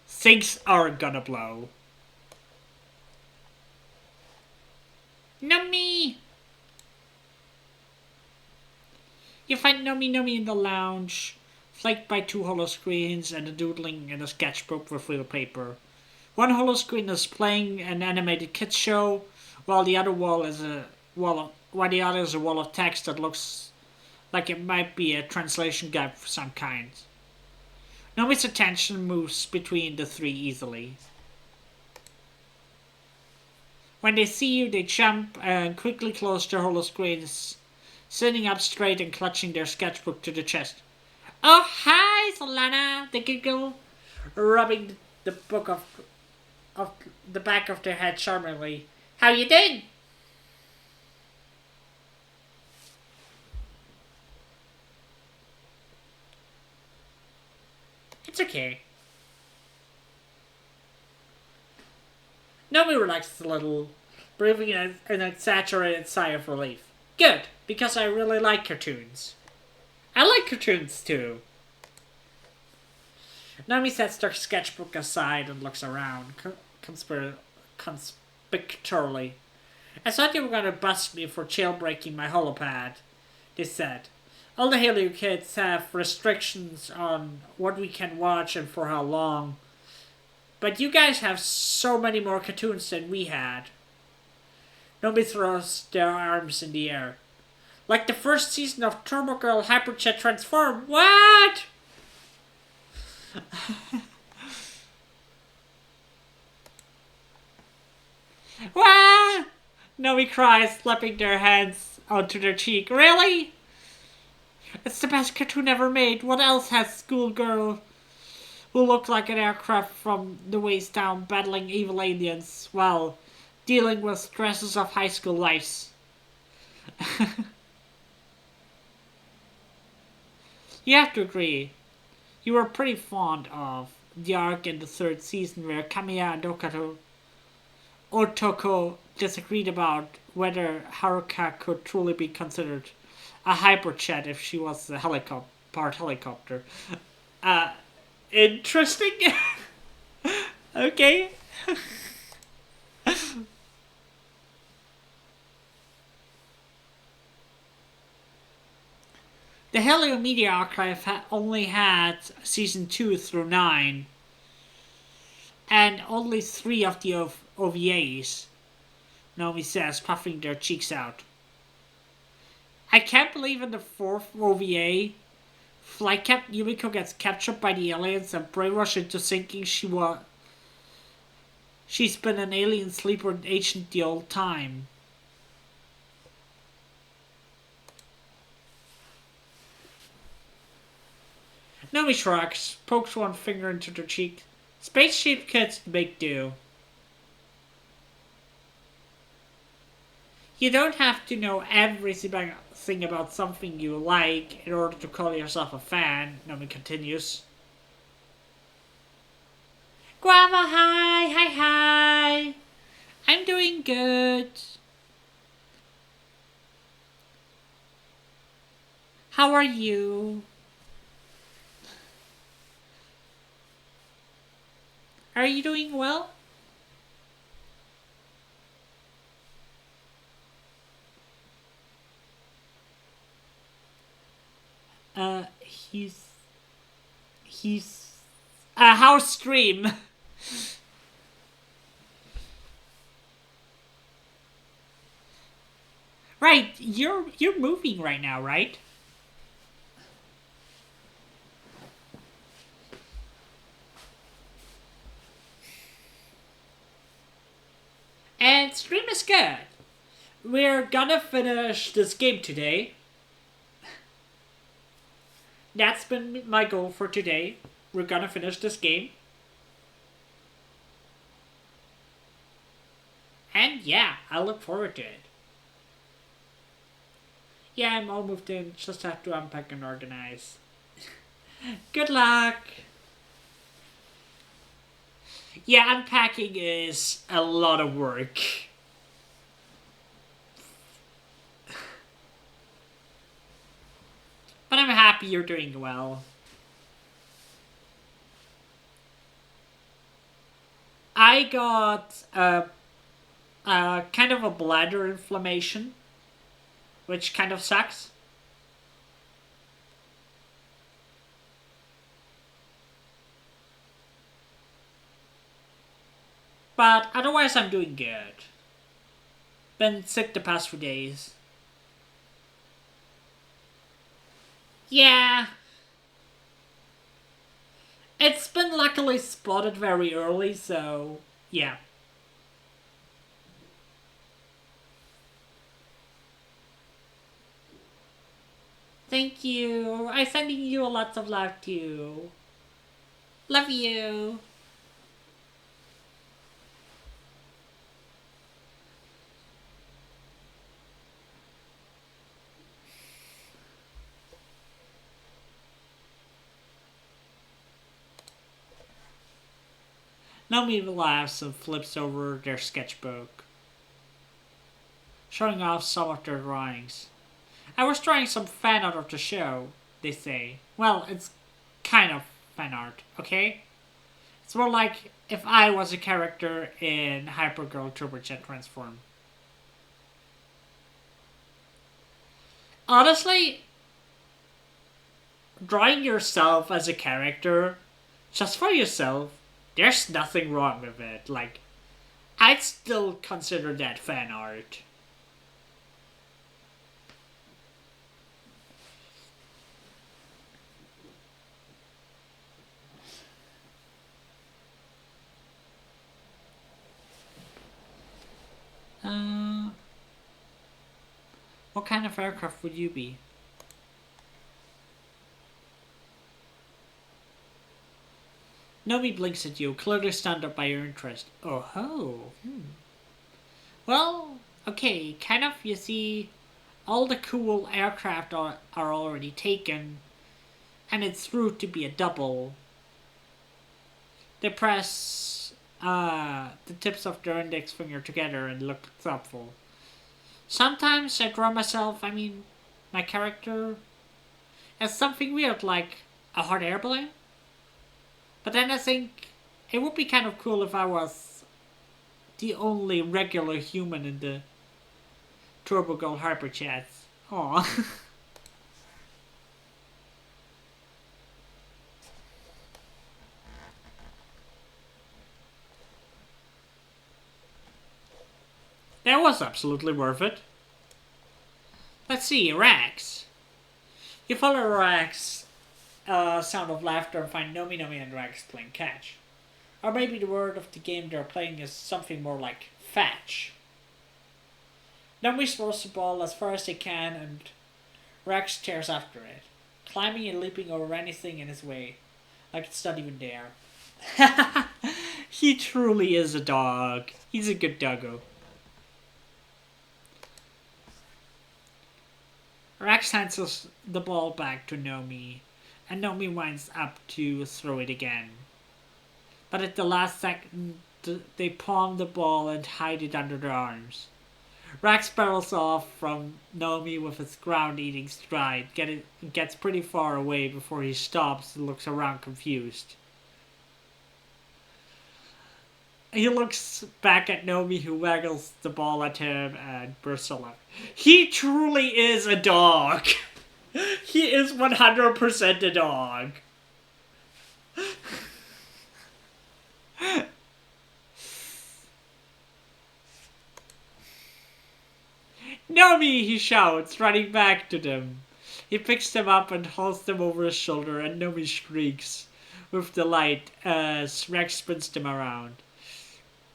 Things are gonna blow. Nomi! You find Nomi in the lounge, flanked by two holoscreens and a doodling in a sketchbook with real paper. One holoscreen is playing an animated kids show, while the other is a wall of text that looks like it might be a translation guide of some kind. Nomi's attention moves between the three easily. When they see you, they jump and quickly close their holoscreens, sitting up straight and clutching their sketchbook to the chest. Oh, hi, Solana, they giggle, rubbing the book of the back of their head charmingly. How you doing? It's okay. Nomi relaxes a little, breathing an exaggerated sigh of relief. Good, because I really like cartoons. I like cartoons too. Nomi sets their sketchbook aside and looks around, conspiratorially. I thought you were going to bust me for jailbreaking my holopad, they said. All the Helio kids have restrictions on what we can watch and for how long. But you guys have so many more cartoons than we had. Nobody throws their arms in the air. Like the first season of Turbo Girl Hyperjet Transform. What? What? Nomi cries, slapping their hands onto their cheek. Really? It's the best cartoon ever made. What else has schoolgirl who look like an aircraft from the waist down battling evil aliens while dealing with stresses of high school life? You have to agree. You were pretty fond of the arc in the third season where Kamiya and Otoko disagreed about whether Haruka could truly be considered a hyperjet if she was a part helicopter. Uh, Interesting. Okay. The Helio Media Archive only had season 2 through 9, and only 3 of the OVAs, Naomi says, puffing their cheeks out. I can't believe in the 4th OVA, Flight Captain Yumiko gets captured by the aliens and brainwashed into thinking she's been an alien sleeper agent the whole time. Naomi shrugs, pokes one finger into her cheek. Spaceship kids make do. You don't have to know everything about something you like in order to call yourself a fan, Naomi continues. Guava, hi. I'm doing good. How are you? Are you doing well? He's a house stream. Right, you're moving right now, right? And stream is good. We're gonna finish this game today. That's been my goal for today. We're gonna finish this game. And yeah, I look forward to it. Yeah, I'm all moved in. Just have to unpack and organize. Good luck! Yeah, unpacking is a lot of work. But I'm happy you're doing well. I got kind of a bladder inflammation, which kind of sucks. But otherwise, I'm doing good. Been sick the past few days. Yeah. It's been luckily spotted very early, so yeah. Thank you. I'm sending you a lot of love too. Love you. Naomi laughs and flips over their sketchbook, showing off some of their drawings. I was drawing some fan art of the show, they say. Well, it's kind of fan art, okay? It's more like if I was a character in Hypergirl Turbojet Transform. Honestly, drawing yourself as a character, just for yourself, there's nothing wrong with it. Like, I'd still consider that fan art. What kind of aircraft would you be? Nomi blinks at you, clearly stunned up by your interest. Oh ho. Well, okay, kind of, you see, all the cool aircraft are already taken. and it's rude to be a double. They press the tips of their index finger together and look thoughtful. Sometimes I draw myself, my character, as something weird like a hot air balloon. But then I think it would be kind of cool if I was the only regular human in the Turbo Gold Hyper Chats. Aww. That was absolutely worth it. Let's see, Rex. You follow Rex, sound of laughter, and find Nomi Nomi and Rex playing catch. Or maybe the word of the game they're playing is something more like fetch. Nomi throws the ball as far as they can, and Rex tears after it, climbing and leaping over anything in his way, like it's not even there. He truly is a dog. He's a good doggo. Rex hands the ball back to Nomi, and Nomi winds up to throw it again. But at the last second, they palm the ball and hide it under their arms. Rex barrels off from Nomi with his ground-eating stride, gets pretty far away before he stops and looks around confused. He looks back at Nomi, who waggles the ball at him, and bursts a laugh. He truly is a dog. He is 100% a dog. Nomi, he shouts, running back to them. He picks them up and hauls them over his shoulder, and Nomi shrieks with delight as Rex spins them around.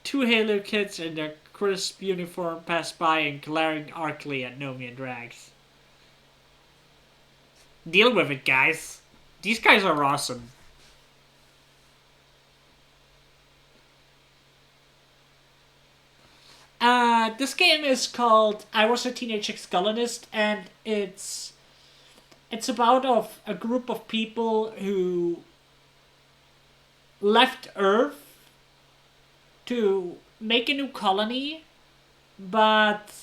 Two Halo kids in their crisp uniform pass by and glaring arcly at Nomi and Rex. Deal with it, guys. These guys are awesome. This game is called I Was a Teenage Exocolonist, and it's about a group of people who left Earth to make a new colony, but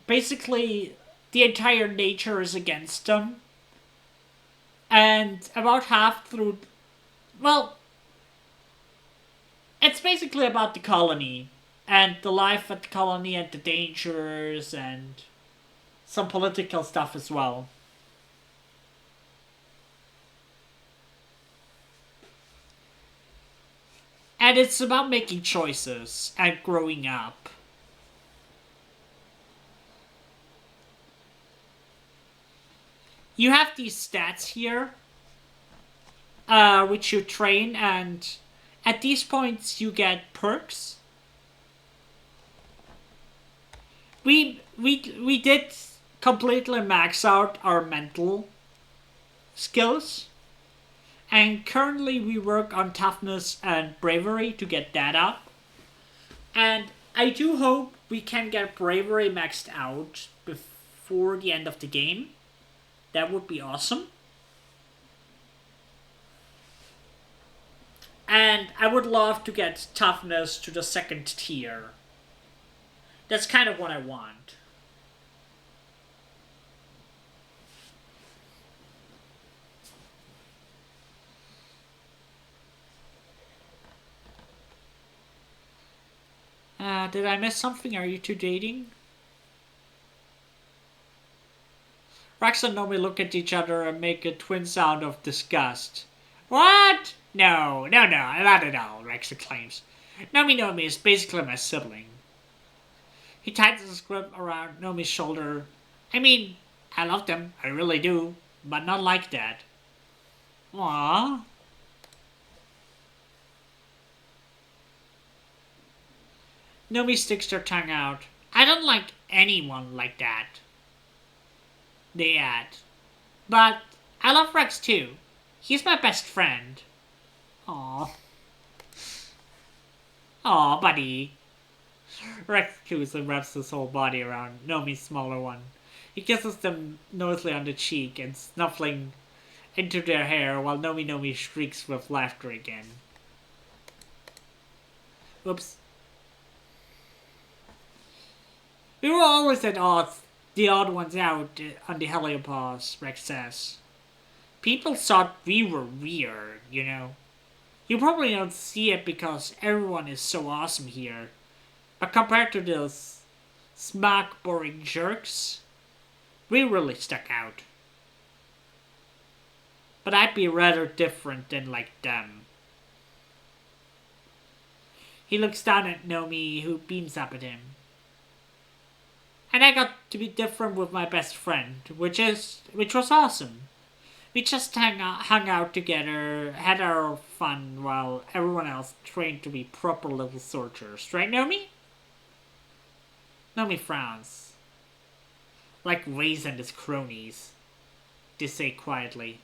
basically the entire nature is against them. And about half through, it's basically about the colony and the life at the colony and the dangers and some political stuff as well. And it's about making choices and growing up. You have these stats here, which you train, and at these points you get perks. We did completely max out our mental skills. And currently we work on toughness and bravery to get that up. And I do hope we can get bravery maxed out before the end of the game. That would be awesome. And I would love to get toughness to the second tier. That's kind of what I want. Did I miss something? Are you two dating? Rex and Nomi look at each other and make a twin sound of disgust. What? No, not at all, Rex exclaims. Nomi is basically my sibling. He tightens his grip around Nomi's shoulder. I love them, I really do, but not like that. Aww. Nomi sticks their tongue out. I don't like anyone like that. They add. But I love Rex too. He's my best friend. Aww. Aw, buddy. Rex coos and wraps his whole body around Nomi's smaller one. He kisses them noisily on the cheek and snuffling into their hair while Nomi shrieks with laughter again. Oops. We were always at odds, the odd ones out on the heliopause, Rex says. People thought we were weird, you know. You probably don't see it because everyone is so awesome here. But compared to those smack boring jerks, we really stuck out. But I'd be rather different than like them. He looks down at Nomi, who beams up at him. And I got to be different with my best friend, which was awesome. We just hung out together, had our fun while everyone else trained to be proper little soldiers. Right, Nomi? Nomi frowns. Like Waze and his cronies, they say quietly.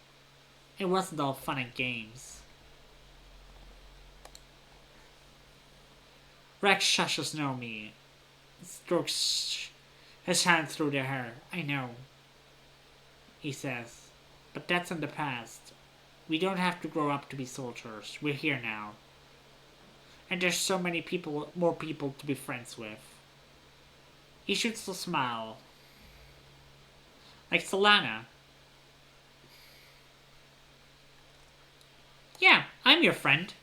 It wasn't all fun and games. Rex shushes Nomi, strokes his hand through their hair. I know, he says, but that's in the past. We don't have to grow up to be soldiers. We're here now. And there's so many more people to be friends with. He shoots a smile. Like Solana. Yeah, I'm your friend.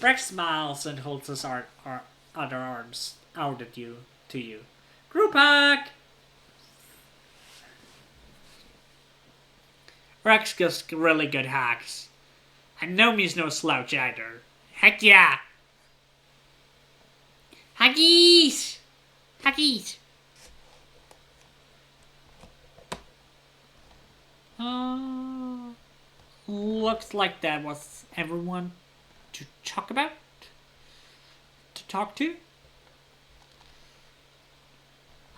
Rex smiles and holds his other arms out at you, to you. Group hug! Rex gives really good hugs. And Nomi's no slouch either. Heck yeah! Huggies! Huggies! Looks like that was everyone to talk about? To talk to?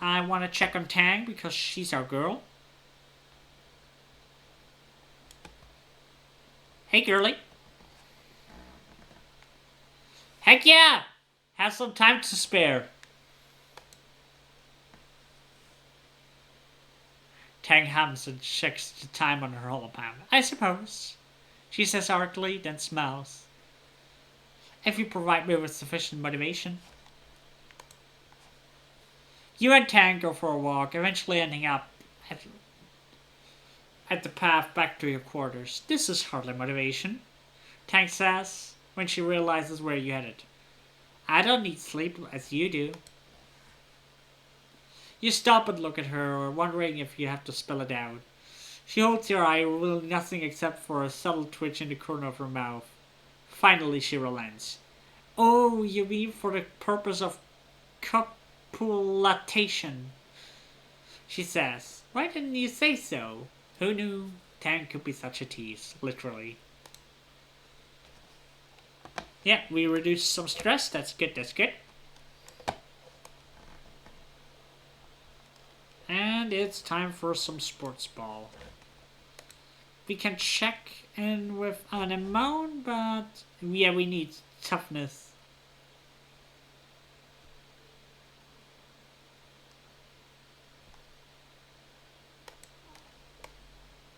I want to check on Tang because she's our girl. Hey, girlie. Heck yeah! Have some time to spare. Tang hums and checks the time on her hologram. I suppose. She says artfully, then smiles. If you provide me with sufficient motivation. You and Tang go for a walk, eventually ending up at the path back to your quarters. This is hardly motivation, Tang says, when she realizes where you're headed. I don't need sleep as you do. You stop and look at her, wondering if you have to spell it out. She holds your eye, revealing nothing except for a subtle twitch in the corner of her mouth. Finally, she relents. Oh, you mean for the purpose of copulation, she says. Why didn't you say so? Who knew Tang could be such a tease, literally. Yeah, we reduced some stress. That's good, that's good. And it's time for some sports ball. We can check in with Anemone, but yeah, we need toughness.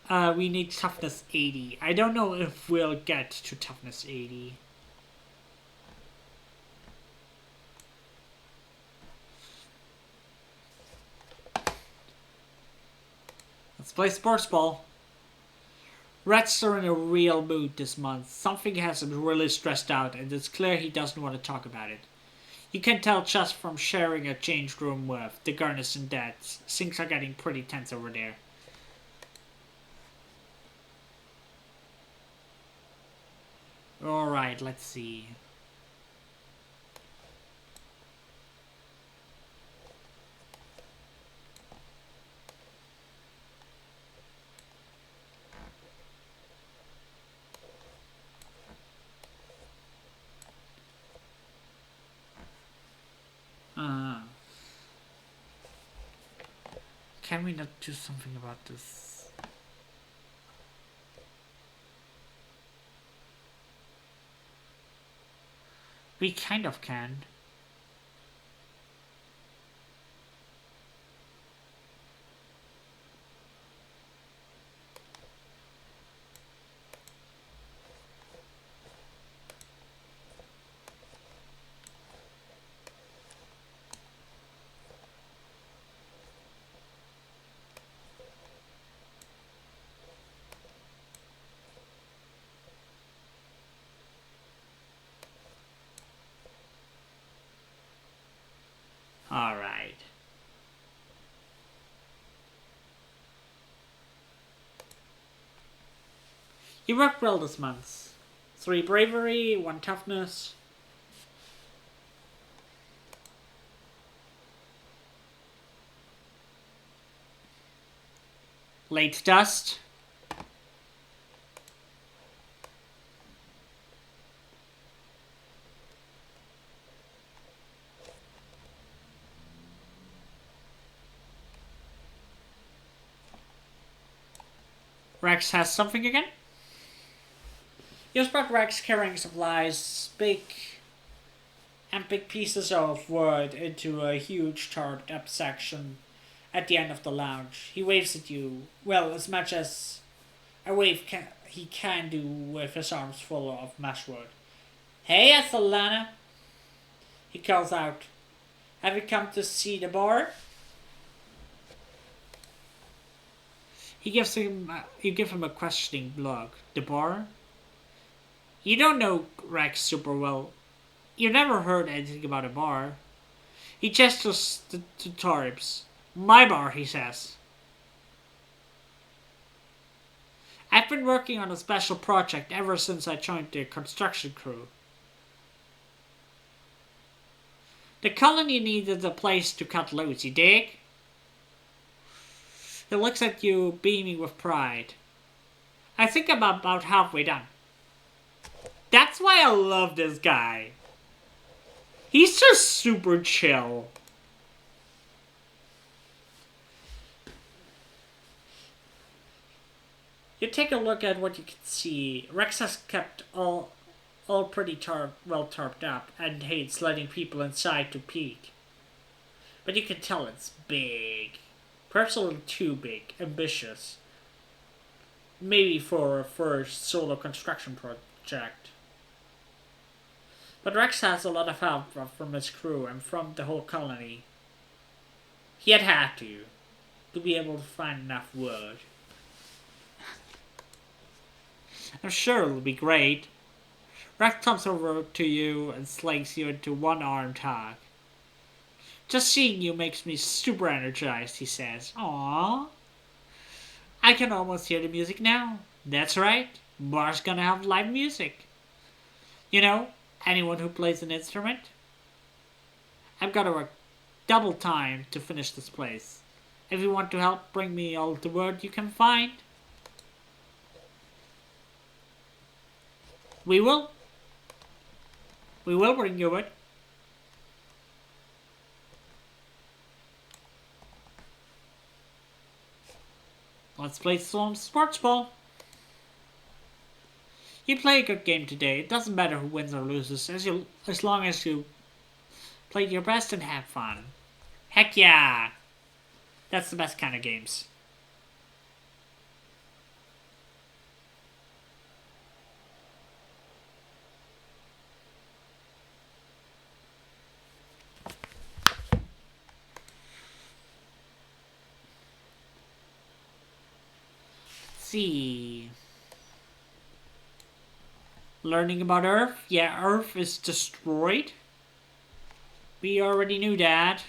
We need toughness 80. I don't know if we'll get to toughness 80. Let's play sports ball. Rats are in a real mood this month. Something has him really stressed out, and it's clear he doesn't want to talk about it. You can tell just from sharing a change room with the garrison that things are getting pretty tense over there. Alright, let's see. Can we not do something about this? We kind of can. Alright. You worked well this month. 3 bravery, 1 toughness. Late dust. Rex has something again. You spot Rex carrying supplies, big pieces of wood into a huge tarped up section at the end of the lounge. He waves at you, well, as much as a wave he can do with his arms full of meshwood. Hey, Athelana, he calls out. Have you come to see the bar? You give him a questioning look. The bar? You don't know Rex super well. You never heard anything about a bar. He gestures to Torps. My bar, he says. I've been working on a special project ever since I joined the construction crew. The colony needed a place to cut loose, you dig? He looks at you, beaming with pride. I think I'm about halfway done. That's why I love this guy. He's just super chill. You take a look at what you can see. Rex has kept all pretty well tarped up and hates letting people inside to peek. But you can tell it's big. Perhaps a little too big, ambitious. Maybe for a first solo construction project. But Rex has a lot of help from his crew and from the whole colony. He had to be able to find enough wood. I'm sure it'll be great. Rex comes over to you and slings you into one-armed hug. Just seeing you makes me super energized, he says. Aww. I can almost hear the music now. That's right. Bar's gonna have live music. You know, anyone who plays an instrument? I've got to work double time to finish this place. If you want to help bring me all the wood you can find. We will. We will bring you it. Let's play some sports ball. You play a good game today. It doesn't matter who wins or loses, as long as you play your best and have fun. Heck yeah! That's the best kind of games. See. Learning about Earth? Yeah, Earth is destroyed. We already knew that.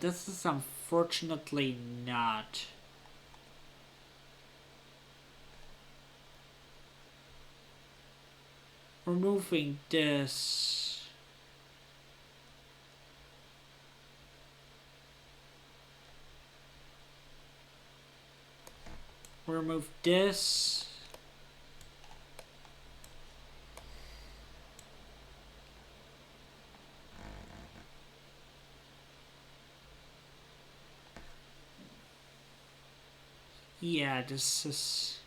This is unfortunately not. Removing this. Remove this. Yeah, this is...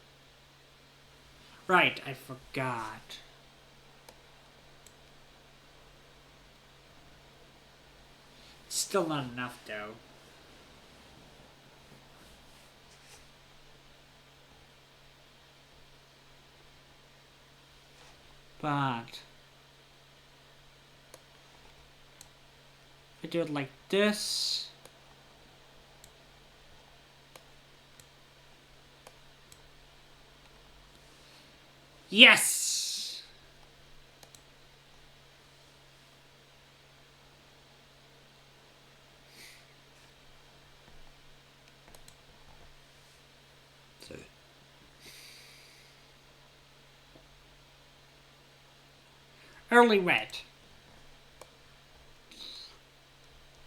Right, I forgot. Still not enough, though. But... if I do it like this... Yes! So, early red.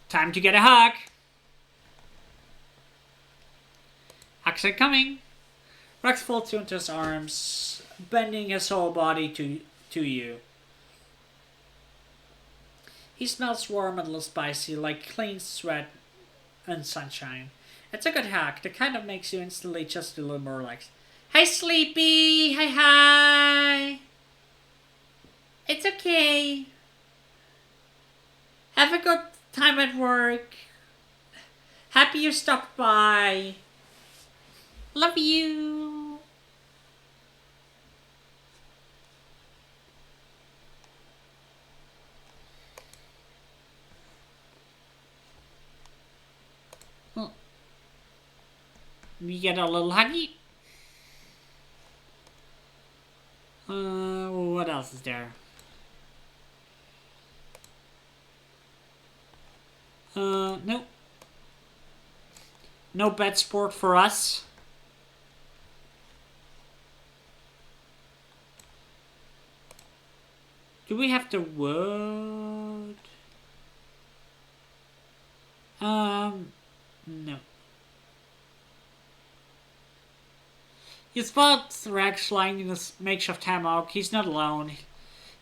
Time to get a hug. Hugs are coming. Rex folds you into his arms, bending his whole body to you. He smells warm and a little spicy, like clean sweat and sunshine. It's a good hug, the kind that makes you instantly just a little more relaxed. Hi, Sleepy! Hi, hi! It's okay. Have a good time at work. Happy you stopped by. Love you. We get a little huggy. What else is there? No. No bed sport for us. Do we have the wood? No. You spot Rex lying in a makeshift hammock. He's not alone. He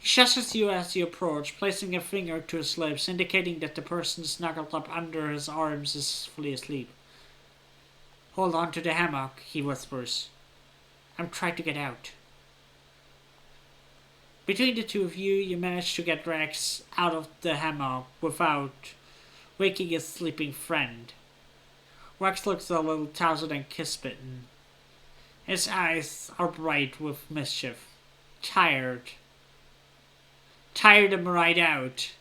shushes you as you approach, placing a finger to his lips, indicating that the person snuggled up under his arms is fully asleep. Hold on to the hammock, he whispers. I'm trying to get out. Between the two of you, you manage to get Rex out of the hammock without waking his sleeping friend. Rex looks a little tousled and kiss-bitten. His eyes are bright with mischief. Tired. Tired him right out.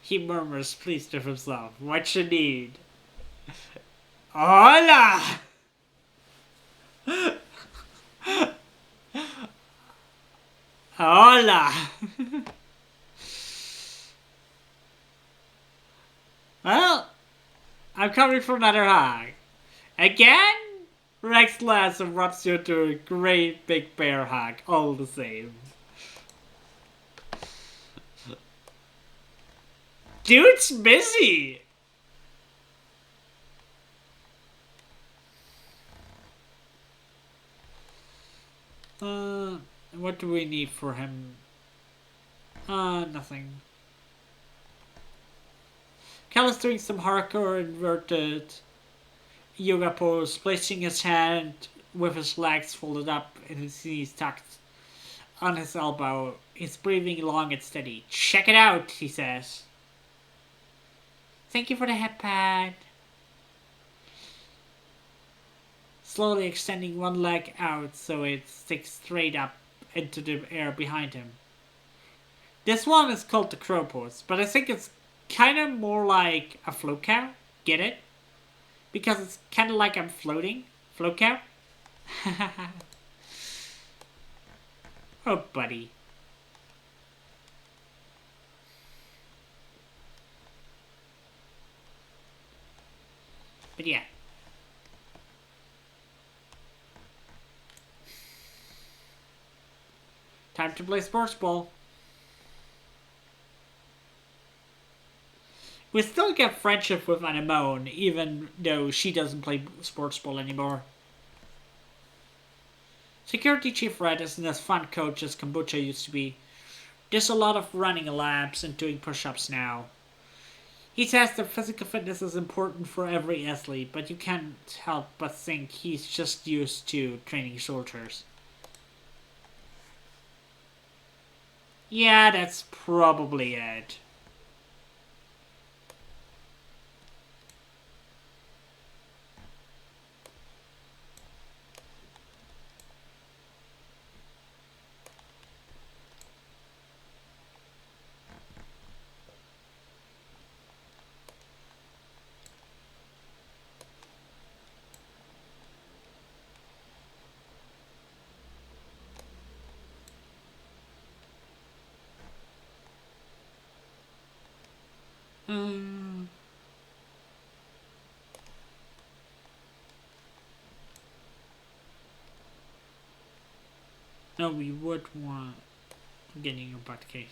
He murmurs, pleased with himself. What you need? Hola! Hola! Well, I'm coming for another hug. Again? Rex laughs and rubs you into a great big bear hug, all the same. Dude's busy! What do we need for him? Nothing. Cal is doing some hardcore inverted yoga pose, placing his hand with his legs folded up and his knees tucked on his elbow. He's breathing long and steady. Check it out, he says. Thank you for the head pad. Slowly extending one leg out so it sticks straight up into the air behind him. This one is called the crow pose, but I think it's kind of more like a float cow. Get it? Because it's kind of like I'm floating. Float cow? Oh, buddy. But yeah. Time to play sports ball. We still get friendship with Anemone, even though she doesn't play sports ball anymore. Security Chief Red isn't as fun coach as Kombucha used to be. There's a lot of running laps and doing push-ups now. He says that physical fitness is important for every athlete, but you can't help but think he's just used to training soldiers. Yeah, that's probably it. No, we would want getting your butt case.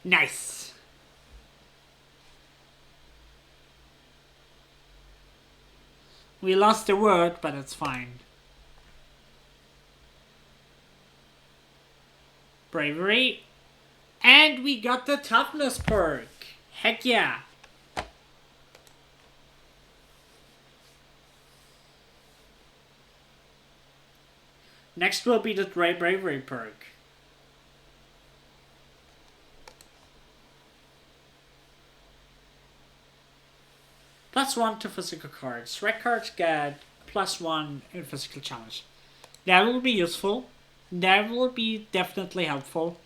Nice. We lost the word, but it's fine. Bravery. And we got the toughness perk. Heck yeah. Next will be the bravery perk. +1 to physical cards. Red cards get +1 in physical challenge. That will be useful. That will be definitely helpful.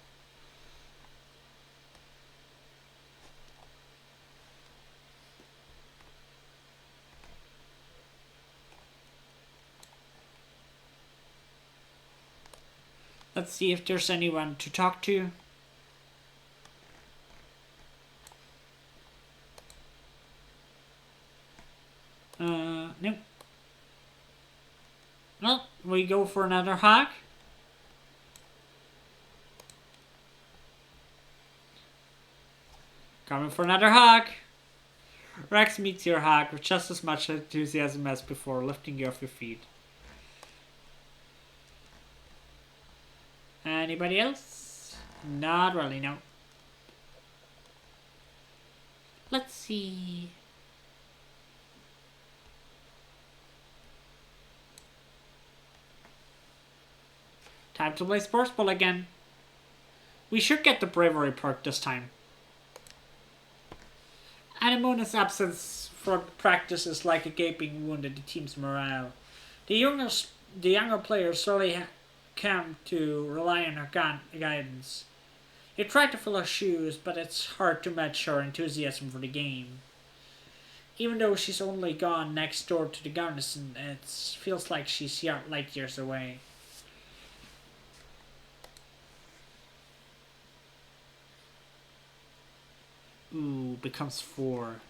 Let's see if there's anyone to talk to. Nope. Well, we go for another hug. Coming for another hug. Rex meets your hug with just as much enthusiasm as before, lifting you off your feet. Anybody else? Not really, no. Let's see. Time to play sports ball again. We should get the bravery perk this time. Anemona's absence from practice is like a gaping wound in the team's morale. The younger players slowly come to rely on her guidance. You try to fill her shoes, but it's hard to match her enthusiasm for the game. Even though she's only gone next door to the garrison, it feels like she's light years away. Ooh, becomes 4.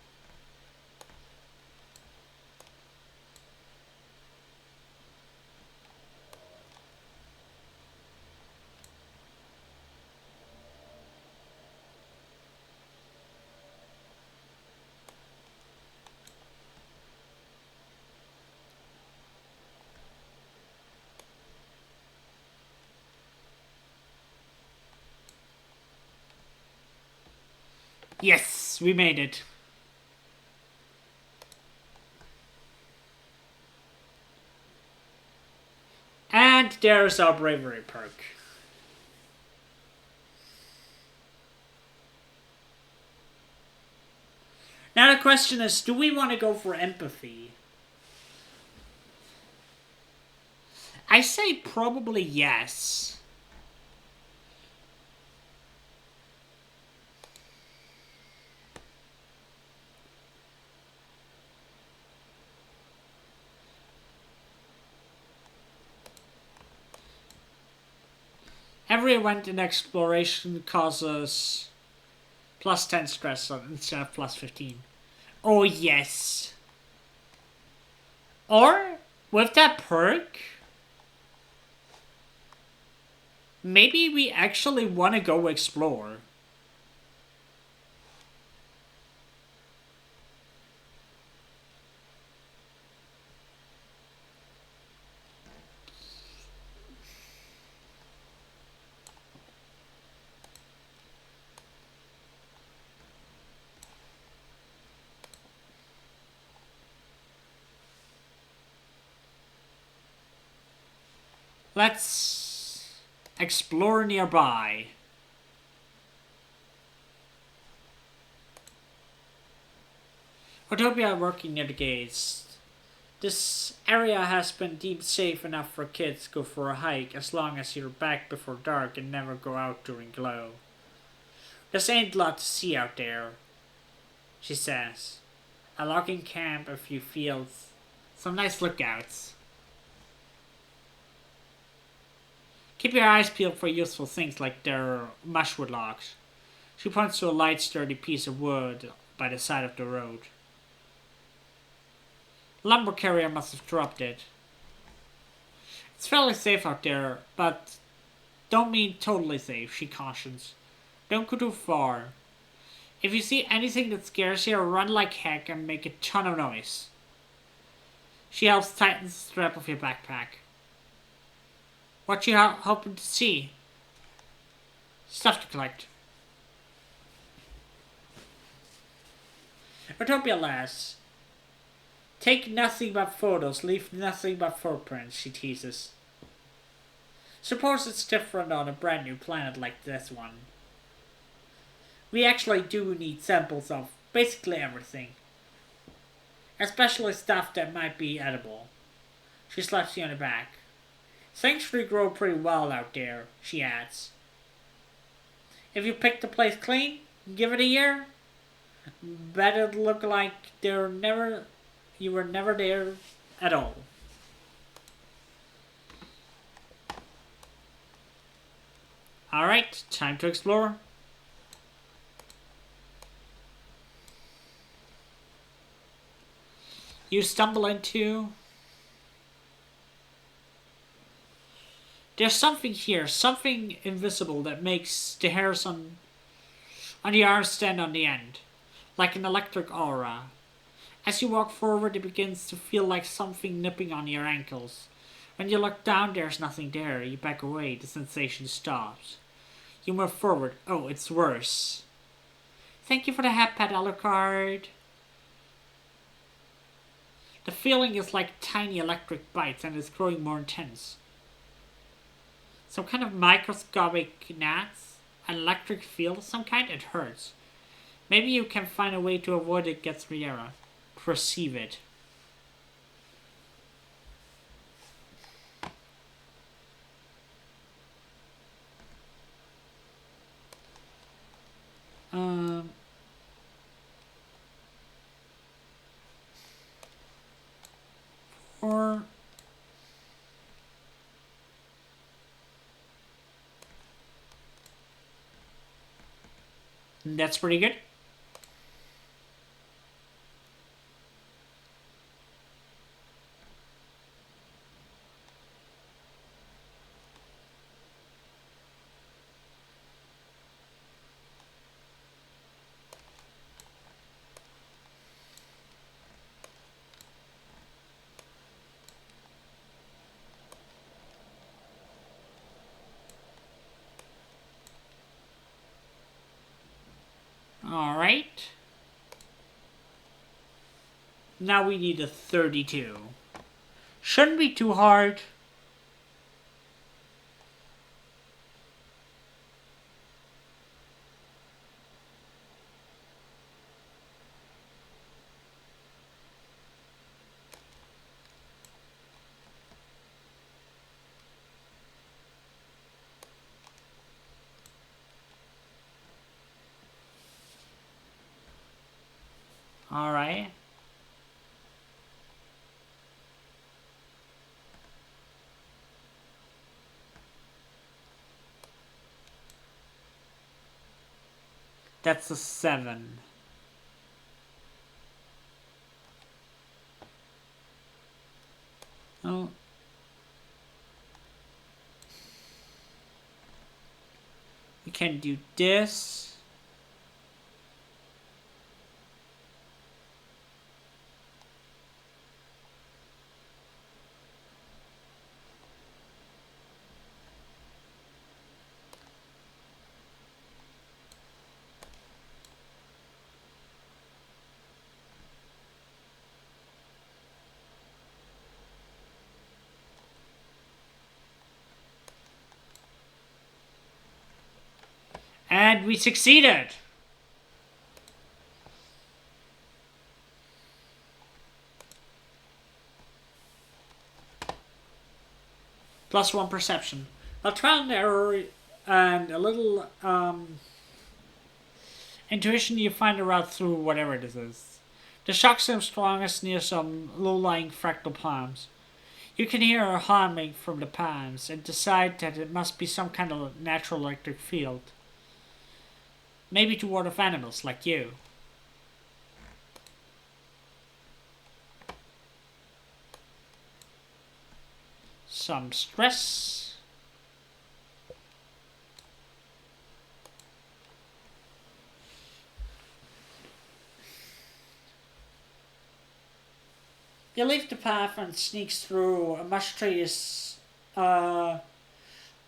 Yes, we made it. And there's our bravery perk. Now the question is, do we want to go for empathy? I say probably yes. Every event in exploration causes +10 stress instead of +15. Oh yes. Or, with that perk, maybe we actually want to go explore. Let's explore nearby. Autopia working near the gates. This area has been deemed safe enough for kids to go for a hike as long as you're back before dark and never go out during glow. This ain't a lot to see out there, she says. A logging camp, a few fields, some nice lookouts. Keep your eyes peeled for useful things like their mushwood logs. She points to a light, sturdy piece of wood by the side of the road. The lumber carrier must have dropped it. It's fairly safe out there, but don't mean totally safe, she cautions. Don't go too far. If you see anything that scares you, run like heck and make a ton of noise. She helps tighten the strap of your backpack. What you hoping to see? Stuff to collect. Utopia lass. Take nothing but photos, leave nothing but footprints, she teases. Suppose it's different on a brand new planet like this one. We actually do need samples of basically everything. Especially stuff that might be edible. She slaps you on the back. Things really grow pretty well out there, she adds. If you pick the place clean, give it a year, bet it'll look like you were never there at all. Alright, time to explore. You stumble into... There's something here, something invisible that makes the hairs on the arms stand on the end, like an electric aura. As you walk forward, it begins to feel like something nipping on your ankles. When you look down, there's nothing there. You back away, the sensation stops. You move forward. Oh, it's worse. Thank you for the half pad Alucard. The feeling is like tiny electric bites and it's growing more intense. Some kind of microscopic gnats? An electric field of some kind? It hurts. Maybe you can find a way to avoid it gets Riera. Perceive it. Or that's pretty good. Alright. Now we need a 32. Shouldn't be too hard. Alright. That's a 7. Oh. We can do this. And we succeeded! +1 perception. A trial and error and a little Intuition, you find a route through whatever this is. The shock seems strongest near some low-lying fractal palms. You can hear a humming from the palms and decide that it must be some kind of natural electric field. Maybe to ward off animals like you. Some stress. You leave the path and sneaks through a mush trees of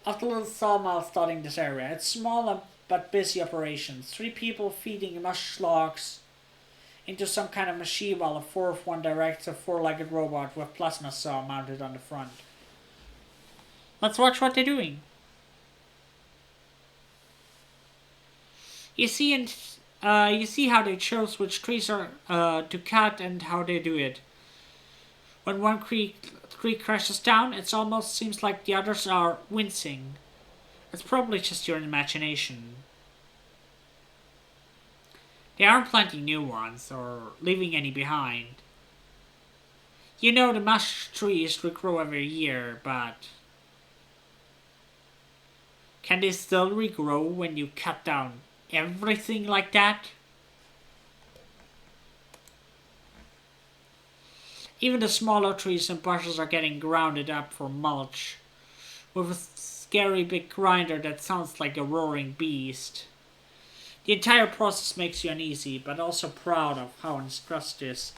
the little sawmill dotting this area. It's small but busy operations. 3 people feeding mush logs into some kind of machine while a fourth one directs a 4-legged robot with plasma saw mounted on the front. Let's watch what they're doing. You see how they chose which trees are to cut and how they do it. When one tree crashes down, it almost seems like the others are wincing. It's probably just your imagination. They aren't planting new ones or leaving any behind. You know the mush trees regrow every year, but can they still regrow when you cut down everything like that? Even the smaller trees and bushes are getting grounded up for mulch, with a scary big grinder that sounds like a roaring beast. The entire process makes you uneasy, but also proud of how industrious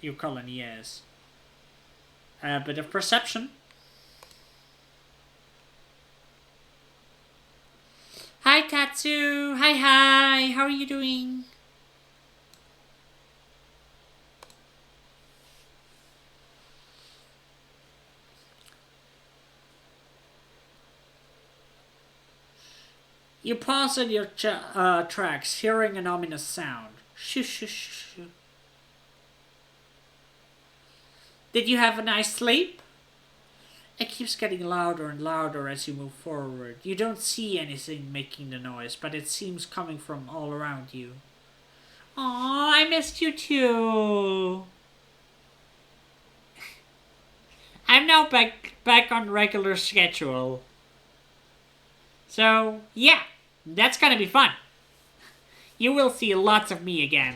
your colony is. A bit of perception. Hi Tatsu! Hi! How are you doing? You pause at your tracks, hearing an ominous sound. Shh. Did you have a nice sleep? It keeps getting louder and louder as you move forward. You don't see anything making the noise, but it seems coming from all around you. Aw, I missed you too. I'm now back on regular schedule. So, yeah, that's gonna be fun. You will see lots of me again.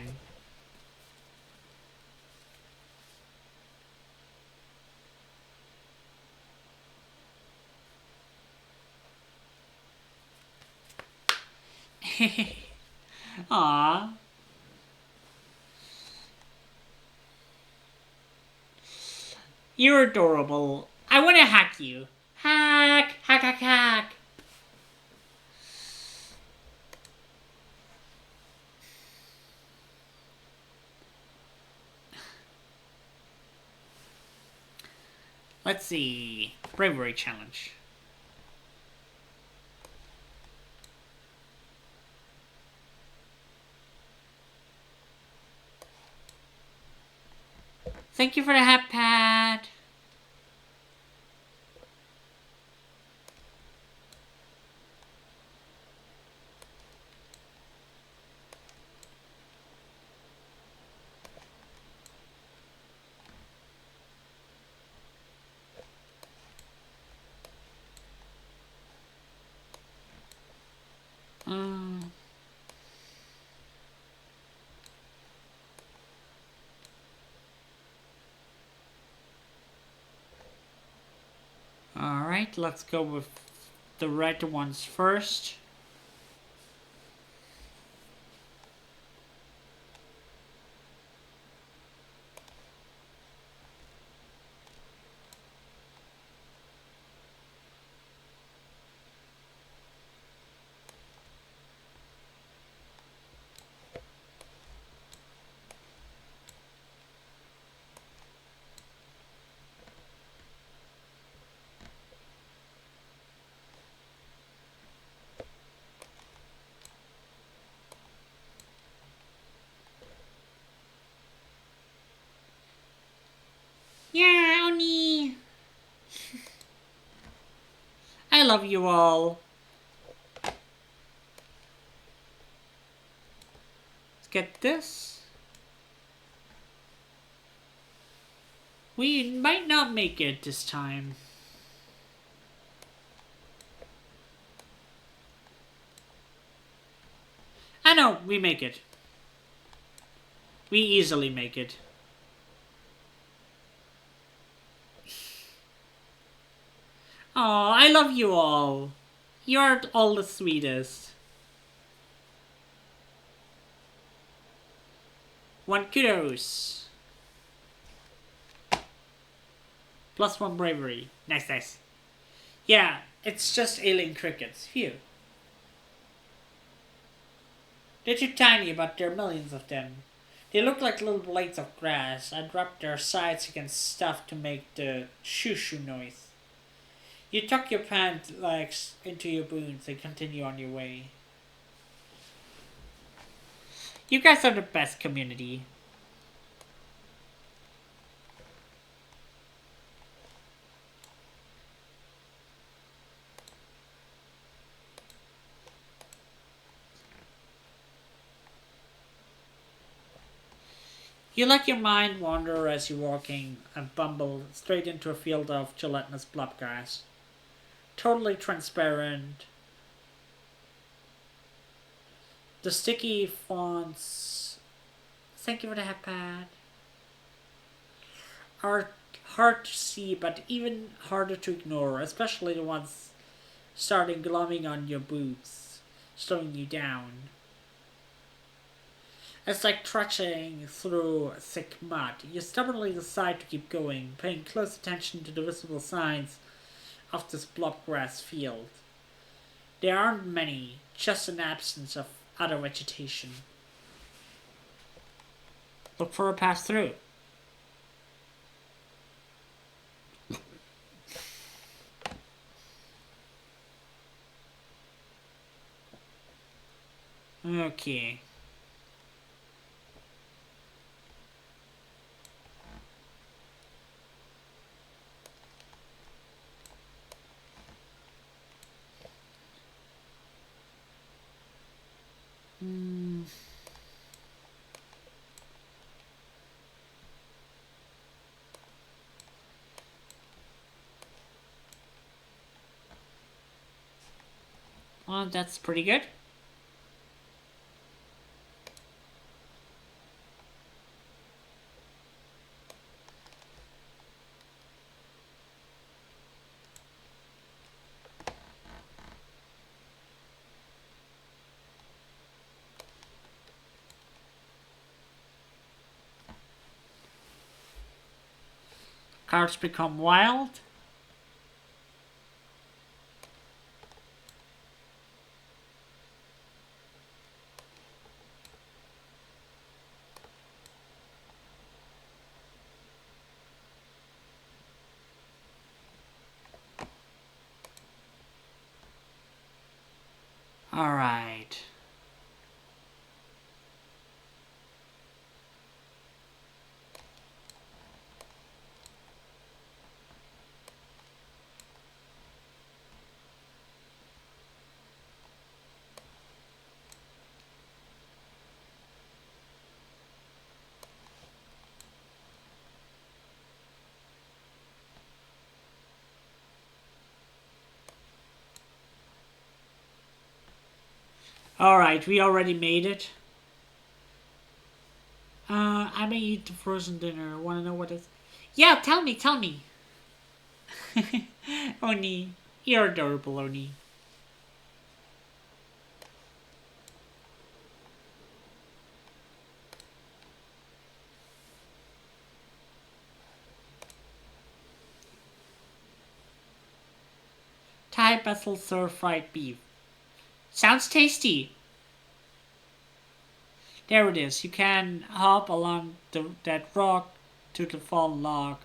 Aww. You're adorable. I want to hack you. Hack. Let's see. Bravery challenge. Thank you for the hat pad. Alright, let's go with the red ones first. Yeah, Oni. I love you all. get this. We might not make it this time. I know, we make it. We easily make it. Oh, I love you all. You're all the sweetest. One kudos. +1 bravery. Nice, nice. Yeah, it's just alien crickets. Phew. They're too tiny, but there are millions of them. They look like little blades of grass and rub their sides against stuff to make the shoo-shoo noise. You tuck your pant legs into your boots and continue on your way. You guys are the best community. You let your mind wander as you're walking and bumble straight into a field of gelatinous blobgrass. Totally transparent. The sticky fonts, thank you for the iPad, are hard to see but even harder to ignore, especially the ones starting glomming on your boots, slowing you down. It's like trudging through thick mud. You stubbornly decide to keep going, paying close attention to the visible signs of this blobgrass field. There aren't many, just an absence of other vegetation. Look for a pass through. Okay. Well, that's pretty good. Cards become wild. All right. Alright, we already made it. I may eat the frozen dinner. Wanna know what it's... Yeah, tell me, tell me. Oni, you're adorable, Oni. Thai basil stir-fried beef. Sounds tasty. There it is. You can hop along that rock to the fallen log,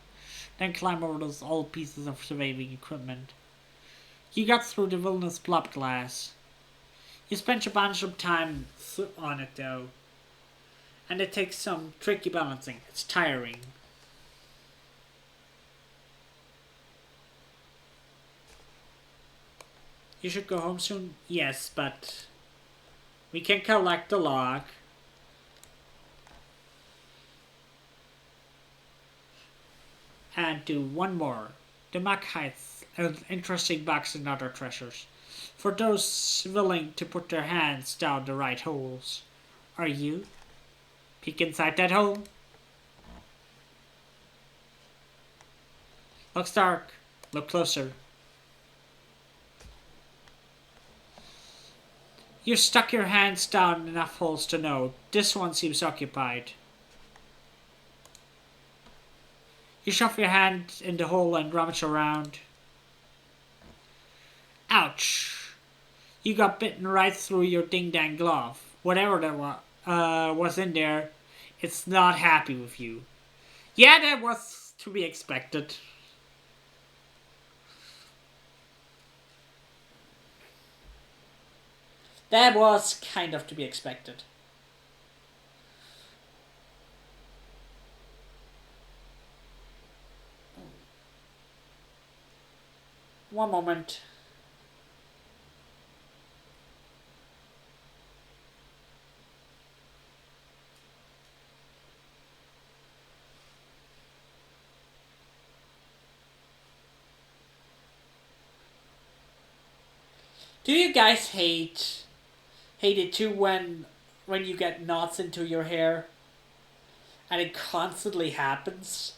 then climb over those old pieces of surveying equipment. You got through the villainous blob glass. You spent a bunch of time on it though, and it takes some tricky balancing. It's tiring. You should go home soon? Yes, but we can collect the log. and do one more. The map hides an interesting box and other treasures. For those willing to put their hands down the right holes. Are you? Peek inside that hole. Looks dark. Look closer. You stuck your hands down enough holes to know. This one seems occupied. You shove your hand in the hole and rummage around. Ouch! You got bitten right through your ding-dang glove. Whatever that was in there, it's not happy with you. Yeah, that was to be expected. That was kind of to be expected. One moment. Do you guys hate it too when you get knots into your hair and it constantly happens?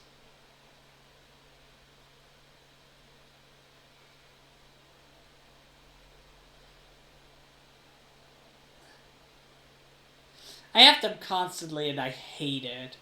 I have them constantly and I hate it.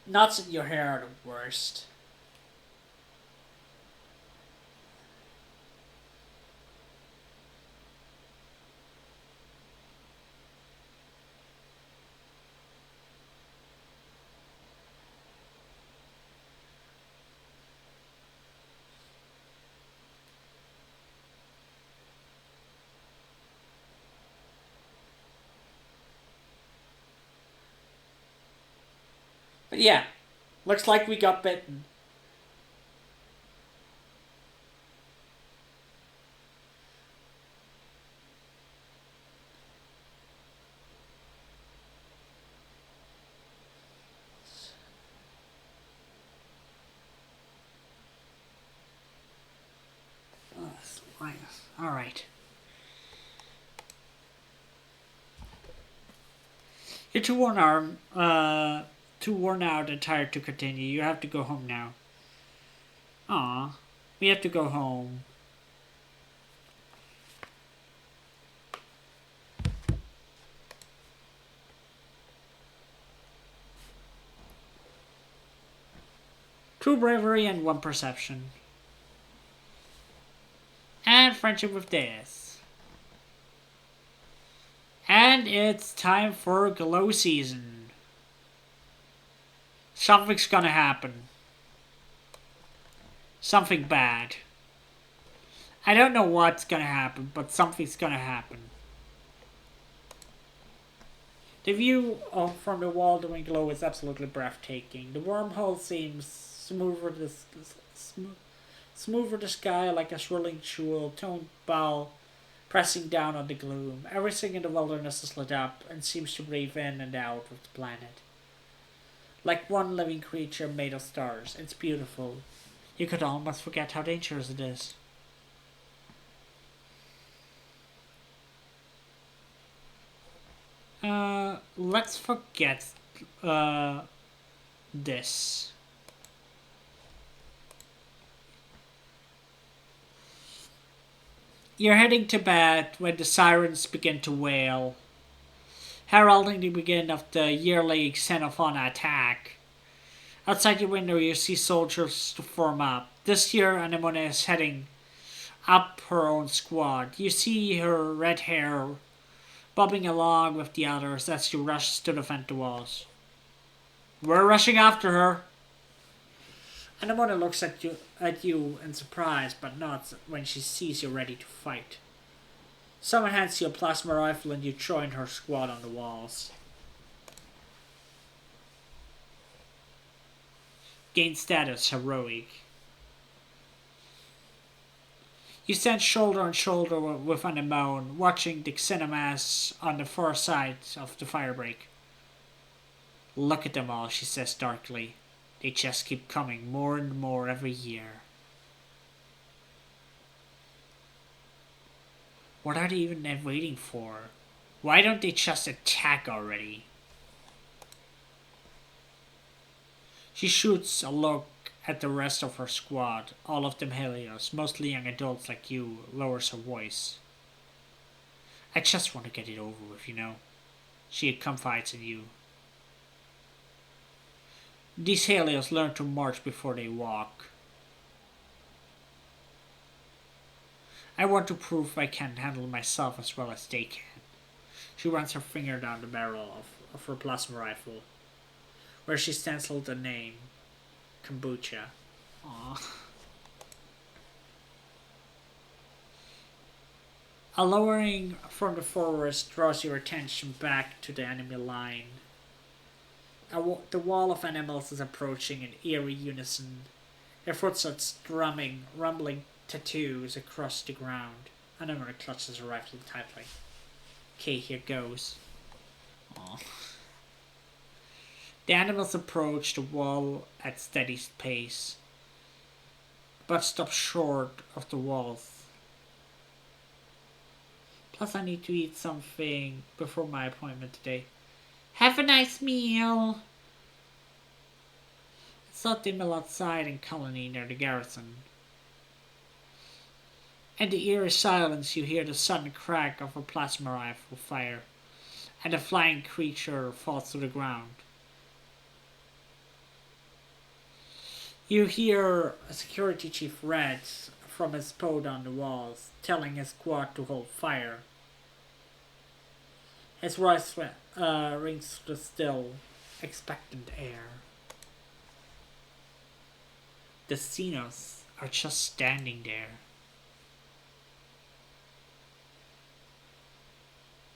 Knots in your hair are the worst. But yeah, looks like we got bitten. Alright. You're too worn out and tired to continue. You have to go home now. Aw, we have to go home. True bravery and one perception. And friendship with Deus. And it's time for glow season. Something's gonna happen. Something bad. I don't know what's gonna happen, but something's gonna happen. The view from the wall during glow is absolutely breathtaking. The wormhole seems smoother the sky like a swirling jewel-toned bowl pressing down on the gloom. Everything in the wilderness is lit up and seems to breathe in and out of the planet. Like one living creature made of stars. It's beautiful. You could almost forget how dangerous it is. Let's forget this. You're heading to bed when the sirens begin to wail, heralding the beginning of the yearly Xenophon attack. Outside your window, you see soldiers form up. This year, Anemone is heading up her own squad. You see her red hair bobbing along with the others as you rush to defend the walls. We're rushing after her. Anemone looks at you in surprise, but nods when she sees you ready to fight. Someone hands you a plasma rifle and you join her squad on the walls. gain status heroic. You stand shoulder on shoulder with Anemone, watching the Xenomass on the far side of the firebreak. Look at them all, she says darkly. They just keep coming more and more every year. What are they even waiting for? Why don't they just attack already? She shoots a look at the rest of her squad, all of them Helios, mostly young adults like you, lowers her voice. I just want to get it over with, you know. She confides in you. These Helios learn to march before they walk. I want to prove I can handle myself as well as they can. She runs her finger down the barrel of her plasma rifle, where she stenciled the name, Kombucha. Aww. A lowering from the forest draws your attention back to the enemy line. The wall of animals is approaching in eerie unison. Their footsteps drumming, rumbling tattoos across the ground. Anamura clutches her rifle tightly. Okay, here goes. Aww. The animals approach the wall at steady pace, but stop short of the walls. Plus, I need to eat something before my appointment today. Have a nice meal! It's not the mill outside in Colony near the garrison. In the eerie silence, you hear the sudden crack of a plasma rifle fire, and a flying creature falls to the ground. You hear a security chief Red from his pod on the walls, telling his squad to hold fire. His voice rings through the still, expectant air. The Xenos are just standing there.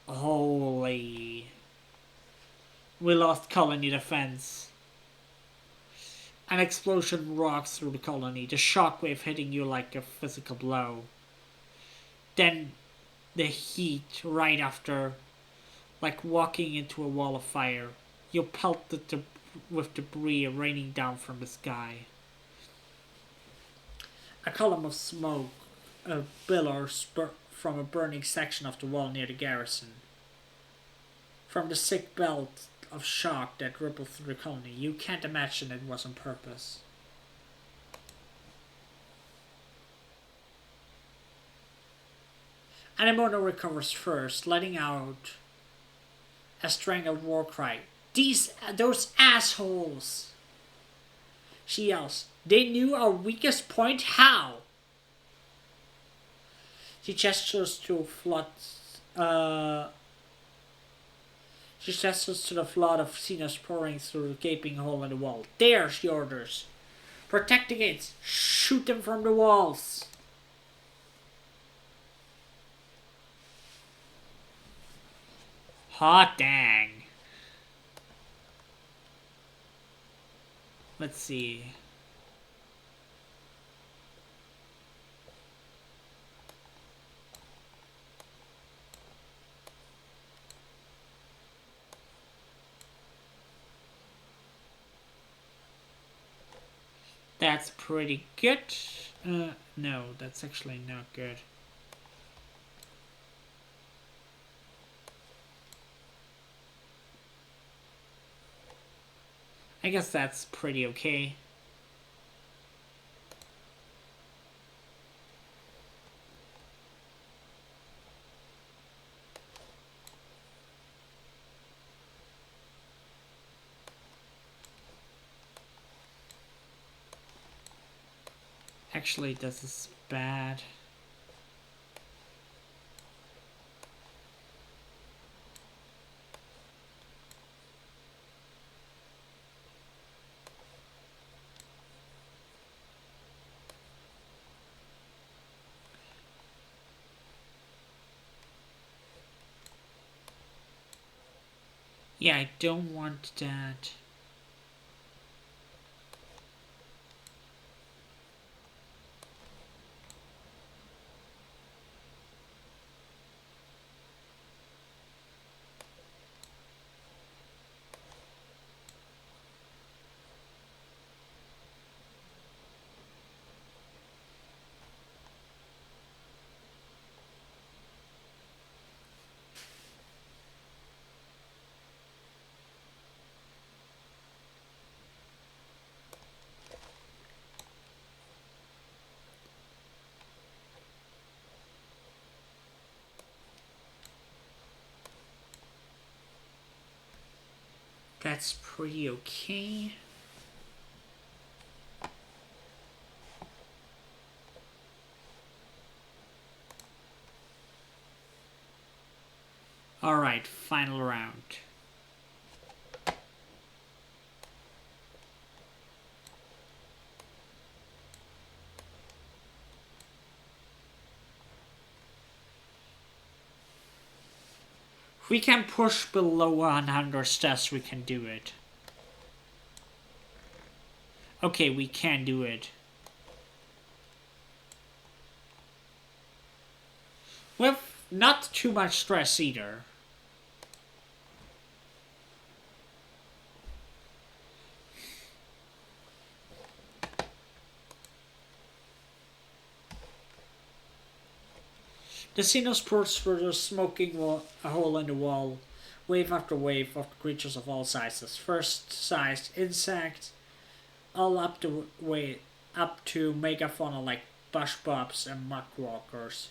Holy. We lost colony defense. An explosion rocks through the colony, the shockwave hitting you like a physical blow. Then the heat right after, like walking into a wall of fire. You're pelted with debris raining down from the sky. A column of smoke billows from a burning section of the wall near the garrison. From the sick belt of shock that rippled through the colony, you can't imagine it was on purpose. Anemone recovers first, letting out a strangled war cry. Those assholes! She yells. They knew our weakest point? How? She gestures to flood. She gestures to the flood of Xenos pouring through the gaping hole in the wall. There, she orders. Protect the gates. Shoot them from the walls. Hot dang. Let's see. That's pretty good. No, that's actually not good. I guess that's pretty okay. Actually, this is bad. Yeah, I don't want that. That's pretty okay. Alright, final round. If we can push below 100 stats, we can do it. Okay, we can do it. With not too much stress either. The scene of sports were just smoking a hole in the wall, wave after wave of creatures of all sizes. First sized insects, all up the way up to megafauna like bush bobs and muckwalkers.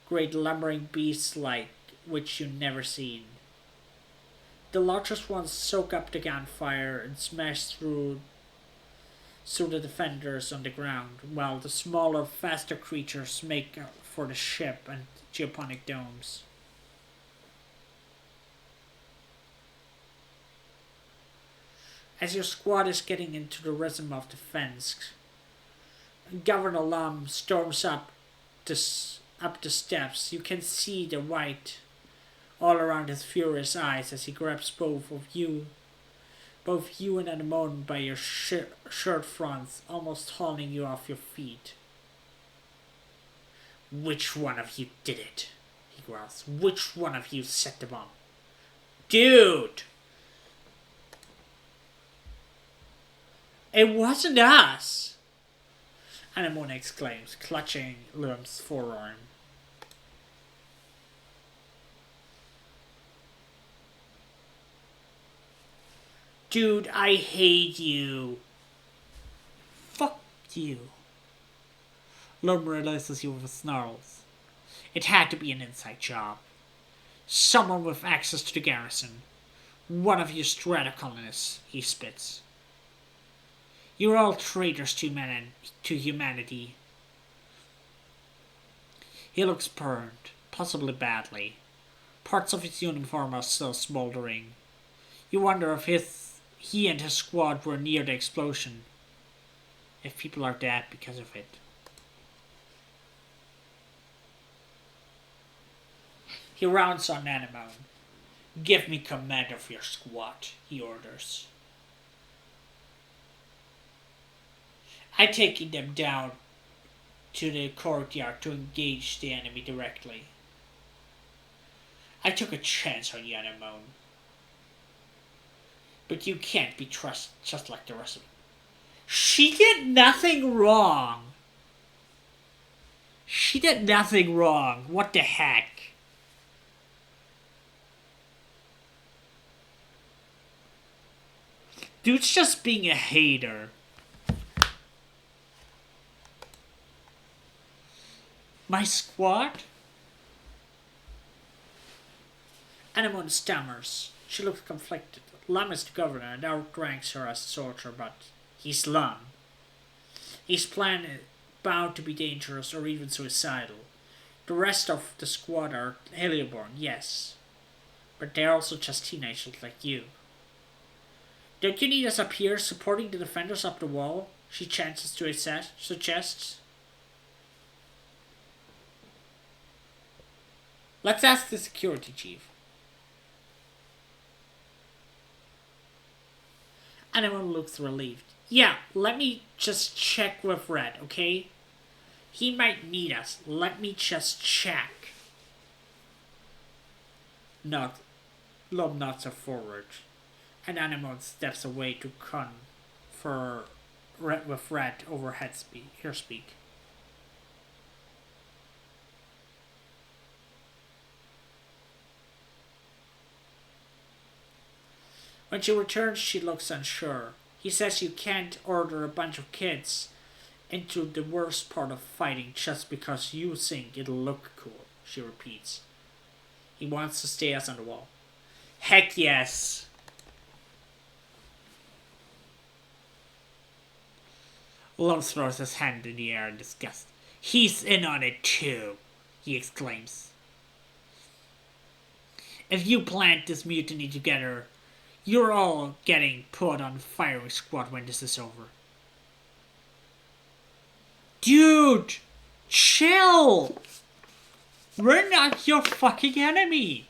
Great lumbering beasts like which you never seen. The largest ones soak up the gunfire and smash through the defenders on the ground, while the smaller, faster creatures make for the ship and geoponic domes. As your squad is getting into the rhythm of defense, Governor Lum storms up the steps. You can see the white all around his furious eyes as he grabs both you and Anemone by your shirt fronts, almost hauling you off your feet. Which one of you did it? He growls. Which one of you set the bomb? Dude! It wasn't us! Anemone exclaims, clutching Lum's forearm. Dude, I hate you. Fuck you. Lum realizes you with snarls. It had to be an inside job. Someone with access to the garrison. One of you stratocolonists, he spits. You're all traitors to humanity. He looks burned, possibly badly. Parts of his uniform are still smoldering. You wonder if he and his squad were near the explosion. If people are dead because of it. He rounds on Anemone. Give me command of your squad, he orders. I'm taking them down to the courtyard to engage the enemy directly. I took a chance on you, Anemone. But you can't be trusted just like the rest of them. She did nothing wrong. She did nothing wrong. What the heck? Dude's just being a hater. My squad? Anemone stammers. She looks conflicted. Lum is the governor and outranks her as a soldier, but he's Lum. His plan is bound to be dangerous or even suicidal. The rest of the squad are Helioborn, yes. But they're also just teenagers like you. Don't you need us up here supporting the defenders up the wall? She chances to suggests. Let's ask the security chief. Anemone looks relieved. Yeah, let me just check with Red, okay? He might need us. Let me just check. Lum nods her forward, and Anemone steps away to confer with Red over her speak. When she returns, she looks unsure. He says you can't order a bunch of kids into the worst part of fighting just because you think it'll look cool, she repeats. He wants to stay us on the wall. Heck yes! Lum throws his hand in the air in disgust. He's in on it too, he exclaims. If you plant this mutiny together, you're all getting put on firing squad when this is over. Dude! Chill! We're not your fucking enemy!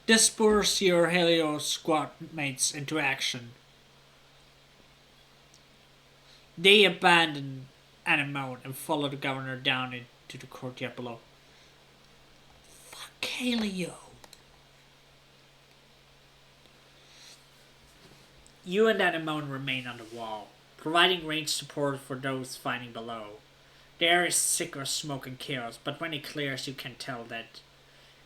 This spurs your Helio squad mates into action. They abandon Anemone and follow the governor down into the courtyard below. Fuck Helio. You and Anemone remain on the wall, providing range support for those fighting below. The air is sick of smoke and chaos, but when it clears you can tell that,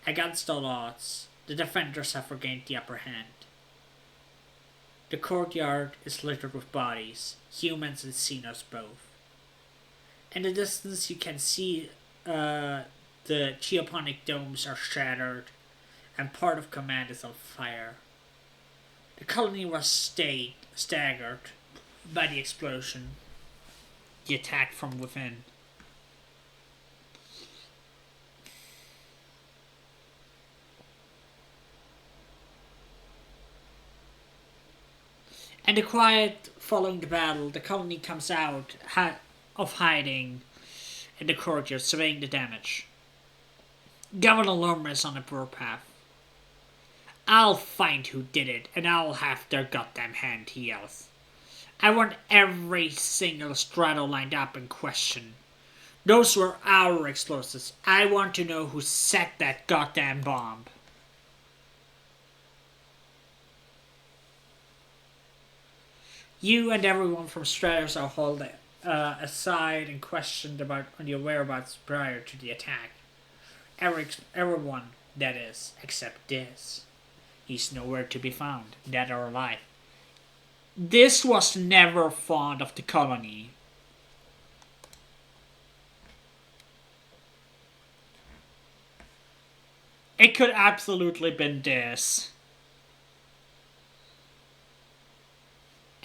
against all odds, the defenders have regained the upper hand. The courtyard is littered with bodies, humans and Xenos both. In the distance you can see the geoponic domes are shattered and part of command is on fire. The colony was staggered by the explosion, the attack from within. And the quiet following the battle, the colony comes out of hiding in the courtyard, surveying the damage. Governor Lormer is on the warpath. I'll find who did it, and I'll have their goddamn hand, he yells. I want every single strato lined up in question. Those were our explosives. I want to know who set that goddamn bomb. You and everyone from Stratos are hauled aside and questioned about your whereabouts prior to the attack. Everyone, that is, except this. He's nowhere to be found, dead or alive. This was never fond of the colony. It could absolutely been this.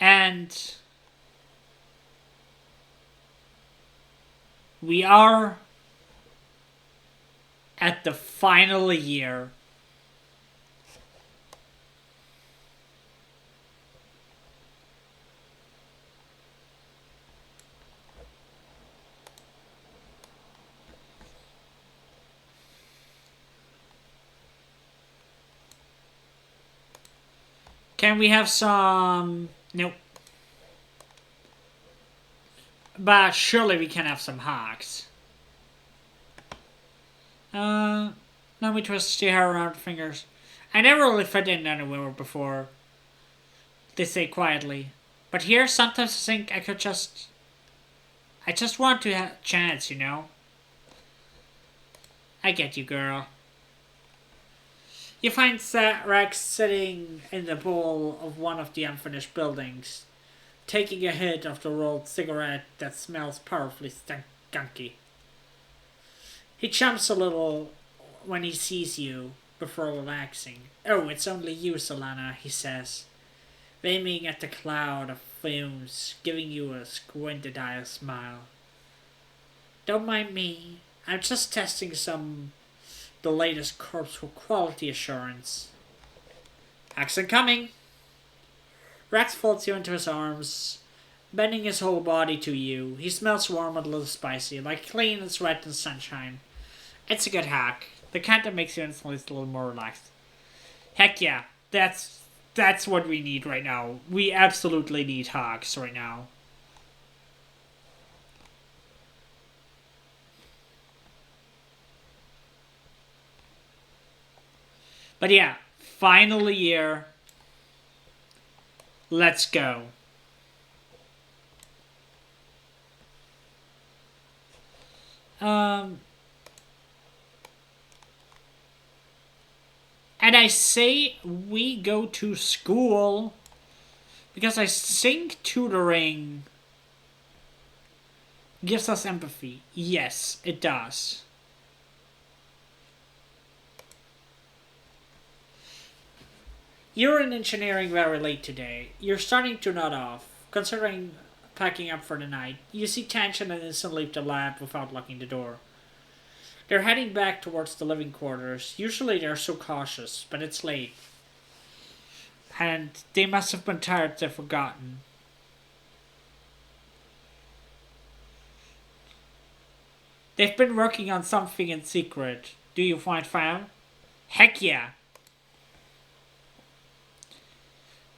And we are at the final year. Can we have some... Nope. But surely we can have some hawks. Let me twist your hair around fingers. I never really fit in anywhere before. They say quietly. But here, sometimes I think I could just... I just want to have a chance, you know? I get you, girl. You find Rex sitting in the bowl of one of the unfinished buildings, taking a hit of the rolled cigarette that smells powerfully skunky. He jumps a little when he sees you before relaxing. Oh, it's only you, Solana, he says, aiming at the cloud of fumes, giving you a squinted-eye smile. Don't mind me. I'm just testing the latest corpse for quality assurance. Action coming! Rex folds you into his arms, bending his whole body to you. He smells warm and a little spicy, like clean and sweat and sunshine. It's a good hack. The kind that makes you instantly a little more relaxed. Heck yeah, that's what we need right now. We absolutely need hawks right now. But yeah, final year. Let's go. And I say we go to school because I think tutoring Gives us empathy. Yes, it does. You're in engineering very late today. You're starting to nod off. Considering packing up for the night, you see tension and instantly leave the lab without locking the door. They're heading back towards the living quarters. Usually they're so cautious, but it's late. And they must have been tired they've forgotten. They've been working on something in secret. Do you find file? Heck yeah!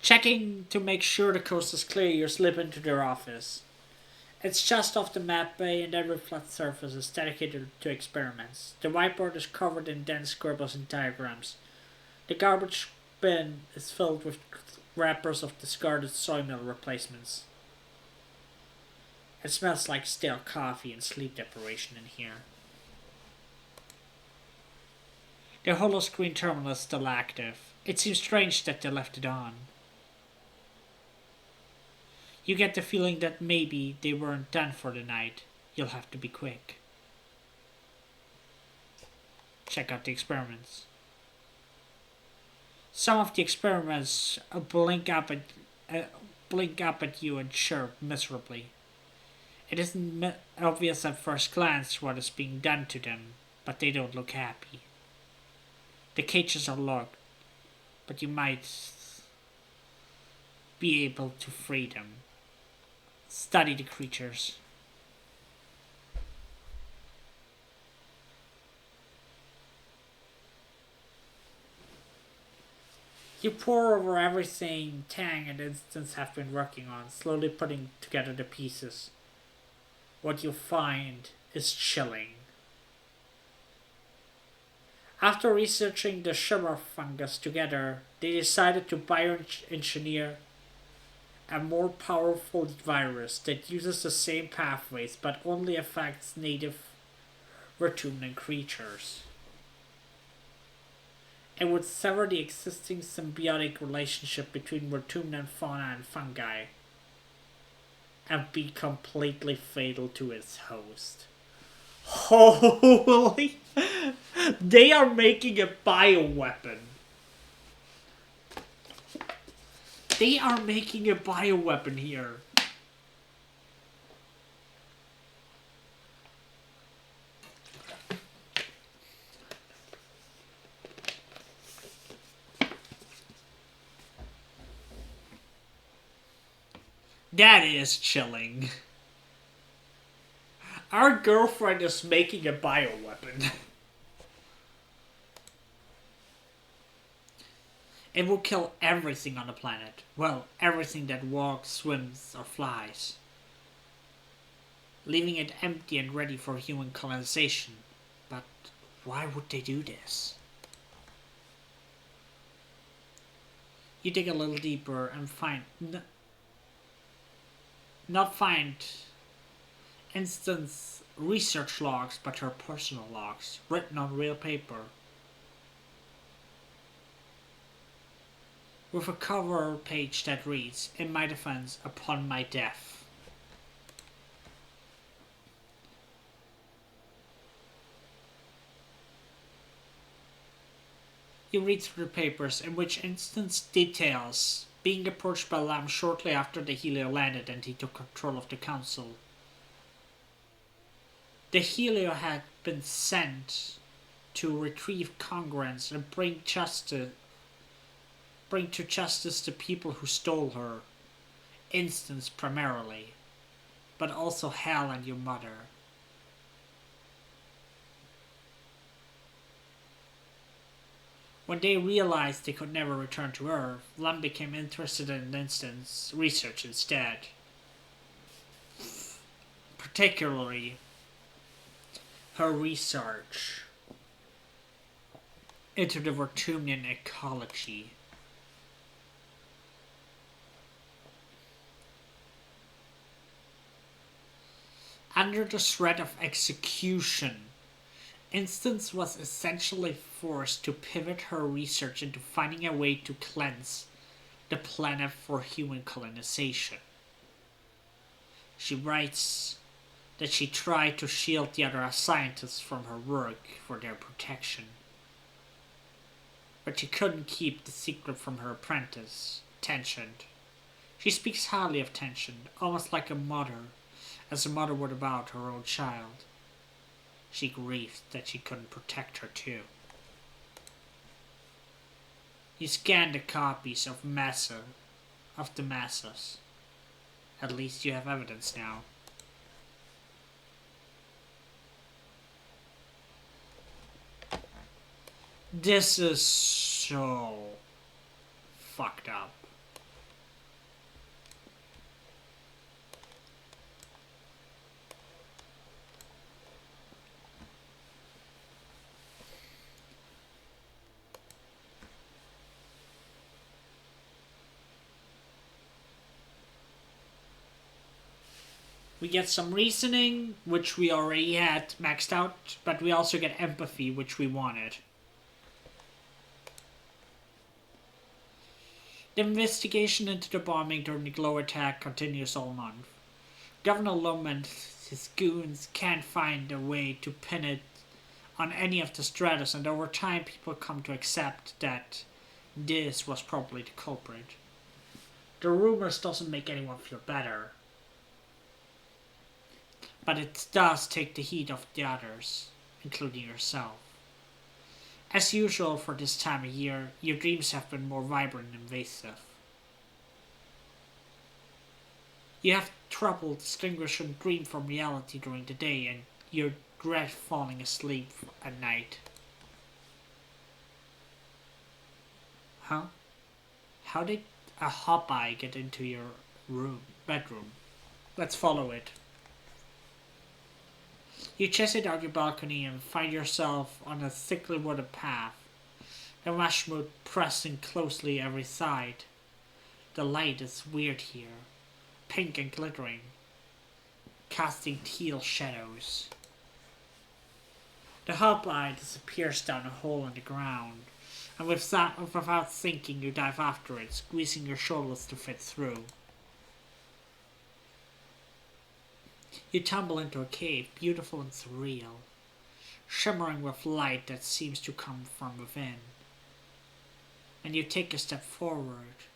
Checking to make sure the coast is clear, you slip into their office. It's just off the map bay and every flat surface is dedicated to experiments. The whiteboard is covered in dense scribbles and diagrams. The garbage bin is filled with wrappers of discarded sawmill replacements. It smells like stale coffee and sleep deprivation in here. The holoscreen terminal is still active. It seems strange that they left it on. You get the feeling that maybe they weren't done for the night. You'll have to be quick. Check out the experiments. Some of the experiments blink up at you and chirp miserably. It isn't obvious at first glance what is being done to them, but they don't look happy. The cages are locked, but you might be able to free them. Study the creatures. You pore over everything Tang and Instance have been working on, slowly putting together the pieces. What you find is chilling. After researching the shimmer fungus together, they decided to bioengineer a more powerful virus that uses the same pathways but only affects native Vertumnan creatures. It would sever the existing symbiotic relationship between Vertumnan fauna and fungi and be completely fatal to its host. Holy! They are making a bioweapon. They are making a bioweapon here. That is chilling. Our girlfriend is making a bioweapon. It will kill everything on the planet. Well, everything that walks, swims, or flies. Leaving it empty and ready for human colonization. But why would they do this? You dig a little deeper and find... not find Instance research logs, but her personal logs, written on real paper. With a cover page that reads, "In my defense, upon my death." You read through the papers, in which Instance details being approached by Lamb shortly after the Helio landed and he took control of the council. The Helio had been sent to retrieve congruence and bring to justice the people who stole her, Instance primarily, but also Hal and your mother. When they realized they could never return to Earth, Lum became interested in Instance research instead. Particularly her research into the Vertumnan ecology. Under the threat of execution, Instance was essentially forced to pivot her research into finding a way to cleanse the planet for human colonization. She writes that she tried to shield the other scientists from her work for their protection. But she couldn't keep the secret from her apprentice, Tensioned. She speaks highly of Tensioned, almost like a mother, as a mother would about her own child. She grieved that she couldn't protect her too. You scanned the copies of the masses. At least you have evidence now. This is so fucked up. We get some reasoning, which we already had maxed out, but we also get empathy, which we wanted. The investigation into the bombing during the Glow attack continues all month. Governor Lum and his goons can't find a way to pin it on any of the Stratus, and over time people come to accept that this was probably the culprit. The rumors doesn't make anyone feel better, but it does take the heat off the others, including yourself. As usual for this time of year, your dreams have been more vibrant and invasive. You have trouble distinguishing dream from reality during the day, and you dread falling asleep at night. Huh? How did a hop-eye get into your bedroom? Let's follow it. You chase it out your balcony and find yourself on a thickly wooded path, the mushroot pressing closely every side. The light is weird here, pink and glittering, casting teal shadows. The hop-eye disappears down a hole in the ground, and without thinking you dive after it, squeezing your shoulders to fit through. You tumble into a cave, beautiful and surreal, shimmering with light that seems to come from within. And you take a step forward.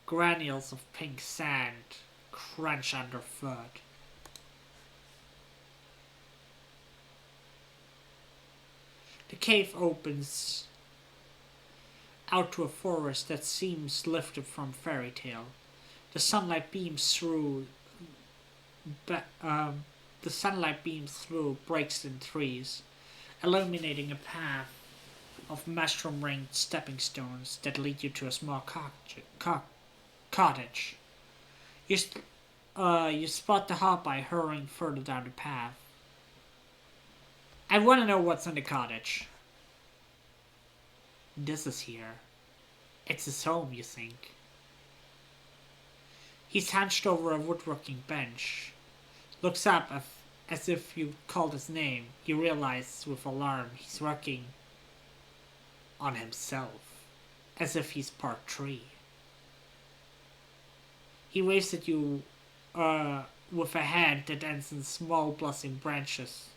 Granules of pink sand crunch underfoot. The cave opens out to a forest that seems lifted from fairy tale. The sunlight beams through, breaks in trees, illuminating a path of mushroom-ringed stepping stones that lead you to a small cottage. You spot the hop-eye hurrying further down the path. I want to know what's in the cottage. This is here. It's his home, you think. He's hunched over a woodworking bench. Looks up as if you called his name. You realize with alarm he's working on himself, as if he's part tree. He waves at you with a hand that ends in small blossoming branches.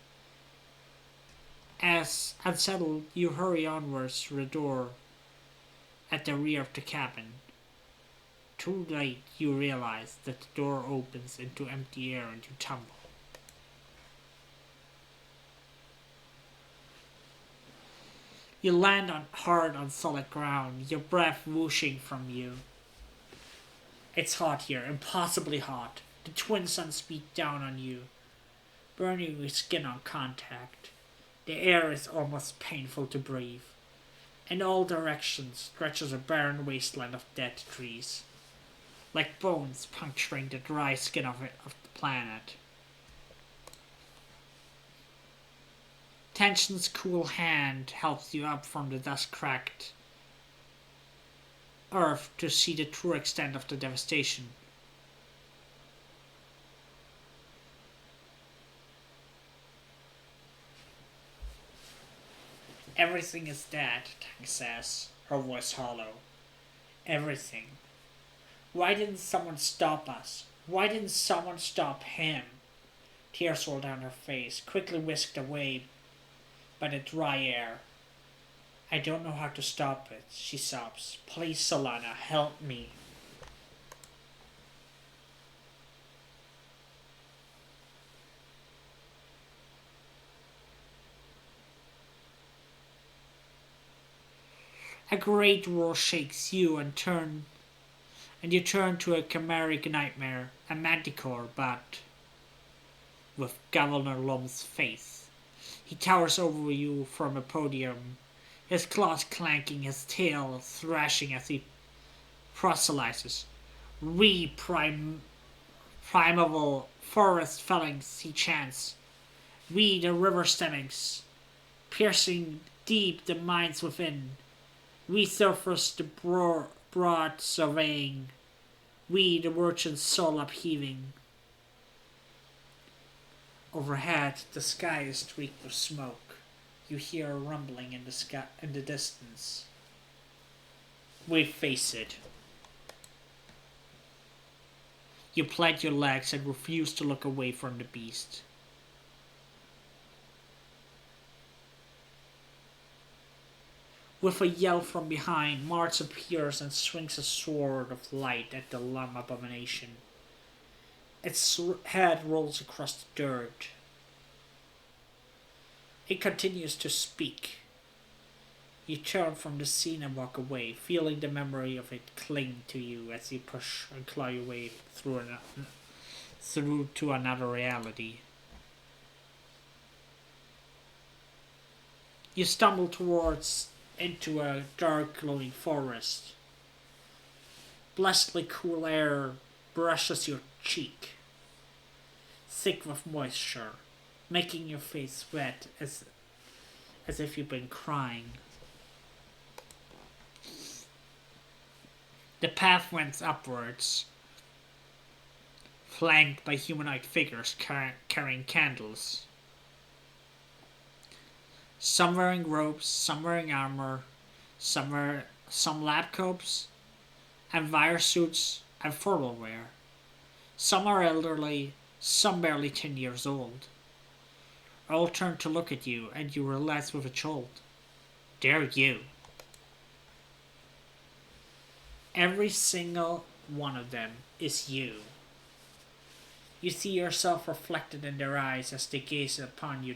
As unsettled, you hurry onwards to the door at the rear of the cabin. Too late, you realize that the door opens into empty air and you tumble. You land hard on solid ground, your breath whooshing from you. It's hot here, impossibly hot. The twin suns beat down on you, burning your skin on contact. The air is almost painful to breathe. In all directions stretches a barren wasteland of dead trees, like bones puncturing the dry skin of the planet. Tension's cool hand helps you up from the dust-cracked earth to see the true extent of the devastation. Everything is dead, Tang says, her voice hollow. Everything. Why didn't someone stop us? Why didn't someone stop him? Tears roll down her face, quickly whisked away by the dry air. I don't know how to stop it, she sobs. Please, Solana, help me. A great roar shakes you and you turn to a chimeric nightmare, a manticore, but with Governor Lum's face. He towers over you from a podium, his claws clanking, his tail thrashing as he proselytizes. Primeval forest fellings, he chants. We, the river stemmings, piercing deep the mines within. We surface the broad surveying. We, the merchant's soul upheaving. Overhead, the sky is streaked with smoke. You hear a rumbling in the distance. We face it. You plant your legs and refuse to look away from the beast. With a yell from behind, Mars appears and swings a sword of light at the lump abomination. Its head rolls across the dirt. It continues to speak. You turn from the scene and walk away, feeling the memory of it cling to you as you push and claw your way through to another reality. You stumble into a dark glowing forest. Blessedly cool air brushes your cheek, thick with moisture, making your face wet as if you've been crying. The path went upwards, flanked by humanoid figures carrying candles. Some wearing robes, some wearing armor, some lab coats, and wire suits and formal wear. Some are elderly, some barely 10 years old. All turn to look at you, and you realize with a jolt, they're you. Every single one of them is you. You see yourself reflected in their eyes as they gaze upon you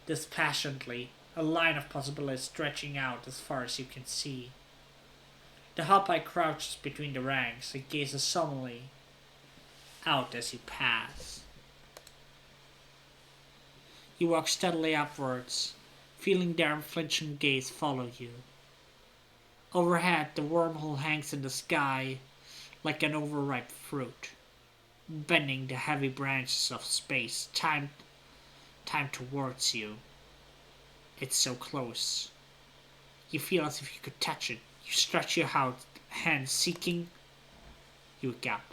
dispassionately, a line of possibilities stretching out as far as you can see. The Hopeye crouches between the ranks and gazes solemnly out as you pass. You walk steadily upwards, feeling their unflinching gaze follow you. Overhead, the wormhole hangs in the sky like an overripe fruit, bending the heavy branches of space, time towards you. It's so close. You feel as if you could touch it. You stretch your hand seeking. You gap.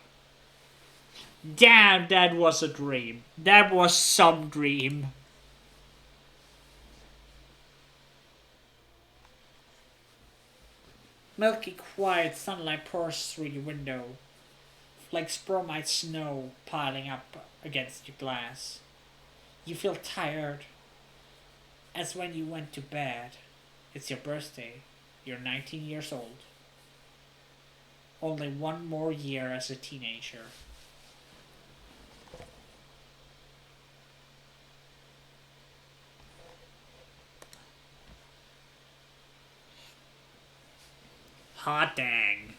Damn, that was a dream. That was some dream. Milky quiet sunlight pours through your window, like bromide snow piling up against your glass. You feel tired, as when you went to bed. It's your birthday. You're 19 years old. Only one more year as a teenager. Hot dang.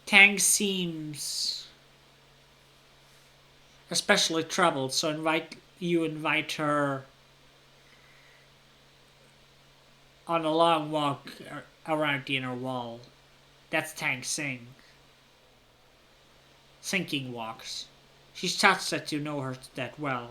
Tang seems especially troubled, so invite her on a long walk around the inner wall. That's Tang Sing. Sinking walks. She's touched that you know her that well.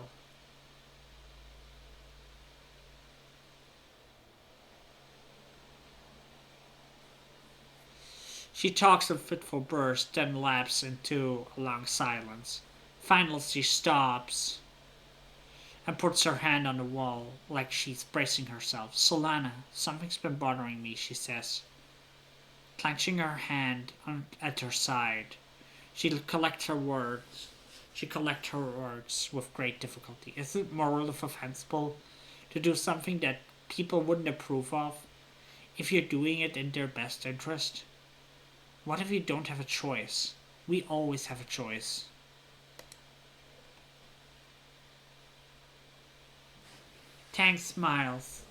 She talks in fitful bursts, then lapses into a long silence. Finally, she stops and puts her hand on the wall like she's bracing herself. Solana, something's been bothering me, she says. Clenching her hand at her side, she collects her words. She collects her words with great difficulty. Is it morally offensible to do something that people wouldn't approve of if you're doing it in their best interest? What if you don't have a choice? We always have a choice. Tang smiles,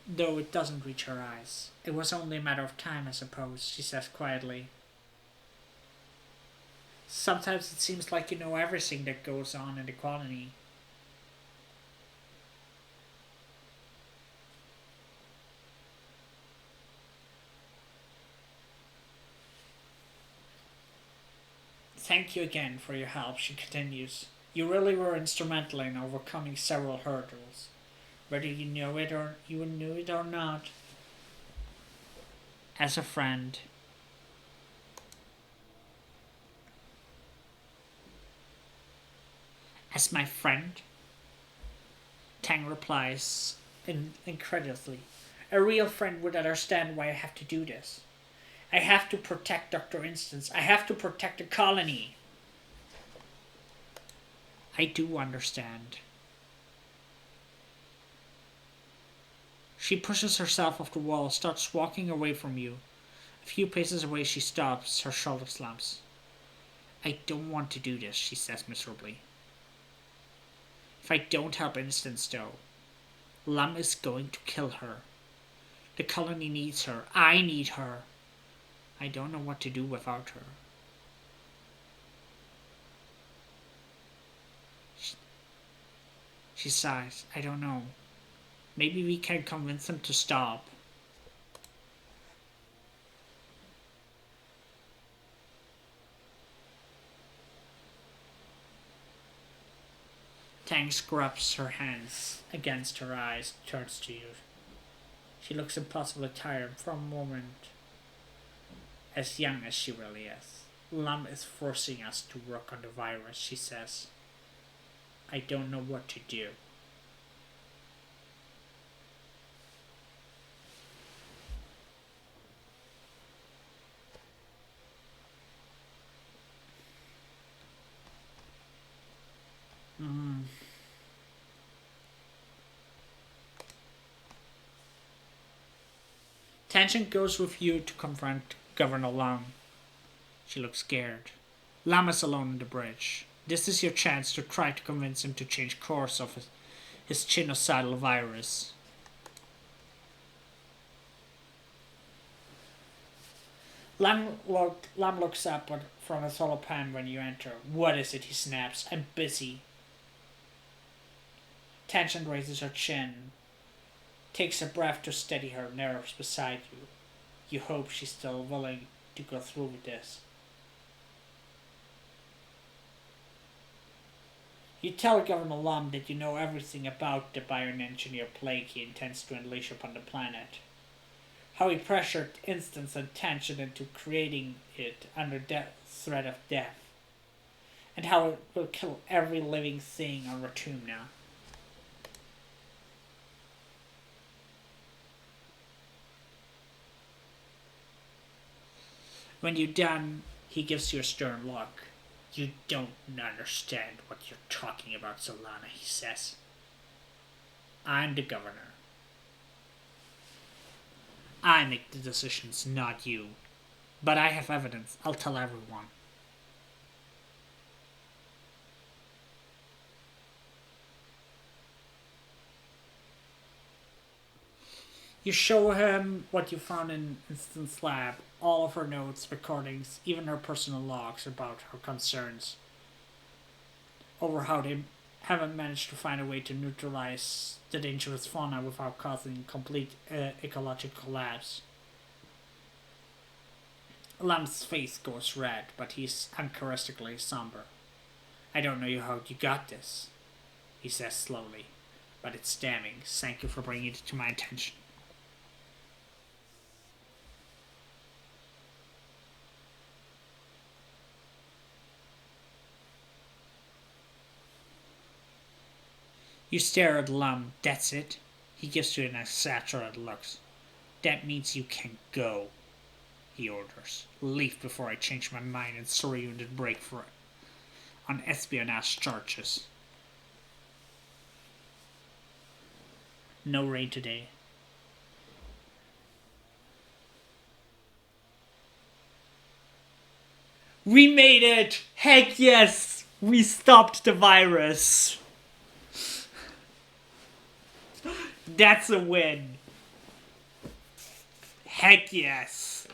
though it doesn't reach her eyes. It was only a matter of time, I suppose, she says quietly. Sometimes it seems like you know everything that goes on in the colony. Thank you again for your help, she continues. You really were instrumental in overcoming several hurdles, whether you knew it or not. As a friend. As my friend? Tang replies incredulously. A real friend would understand why I have to do this. I have to protect Dr. Instance. I have to protect the colony. I do understand. She pushes herself off the wall, starts walking away from you. A few paces away she stops, her shoulder slumps. I don't want to do this, she says miserably. If I don't help Instance, though, Lum is going to kill her. The colony needs her. I need her. I don't know what to do without her. She sighs. I don't know. Maybe we can convince him to stop. Tang scrubs her hands against her eyes, turns to you. She looks impossibly tired for a moment, as young as she really is. Lum is forcing us to work on the virus, she says. I don't know what to do. Tension goes with you to confront Governor Lum. She looks scared. Lum is alone on the bridge. This is your chance to try to convince him to change course of his genocidal virus. Lum looks up from his hollow pan when you enter. What is it? He snaps. I'm busy. Tension raises her chin, takes a breath to steady her nerves beside you. You hope she's still willing to go through with this. You tell Governor Lum that you know everything about the bioengineer plague he intends to unleash upon the planet. How he pressured Instance and Tension into creating it under threat of death. And how it will kill every living thing on Ratumna. When you're done, he gives you a stern look. You don't understand what you're talking about, Solana, he says. I'm the governor. I make the decisions, not you. But I have evidence. I'll tell everyone. You show him what you found in Instance Lab, all of her notes, recordings, even her personal logs about her concerns over how they haven't managed to find a way to neutralize the dangerous fauna without causing complete ecological collapse. Lum's face goes red, but he's uncharacteristically somber. I don't know how you got this, he says slowly, but it's damning. Thank you for bringing it to my attention. You stare at Lum. That's it? He gives you an exaggerated look. That means you can go. he orders. Leave before I change my mind and sorry you didn't break for it on espionage charges. No rain today. We made it! Heck yes! We stopped the virus! That's a win. Heck yes!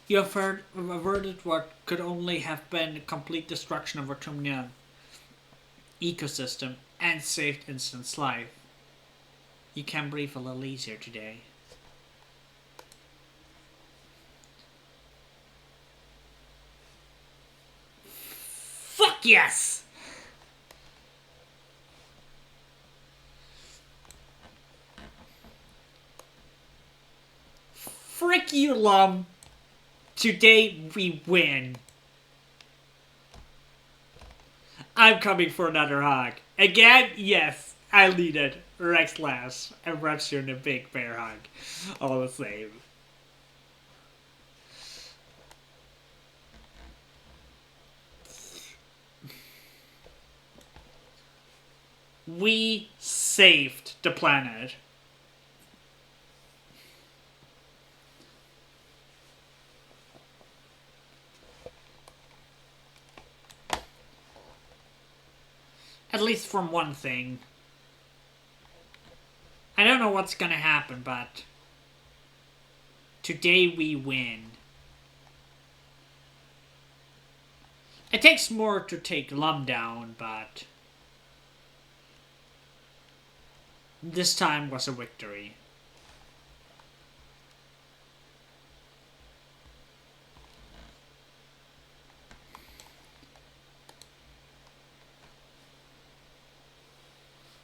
You have averted what could only have been complete destruction of our terminal ecosystem and saved Instant's life. You can breathe a little easier today. Fuck yes! Frick you, Lum! Today we win. I'm coming for another hug. Again? Yes, I lead it. Rex laughs and wraps you in a big bear hug. All the same. We saved the planet. At least from one thing. I don't know what's gonna happen, but today we win. It takes more to take Lum down, but this time was a victory.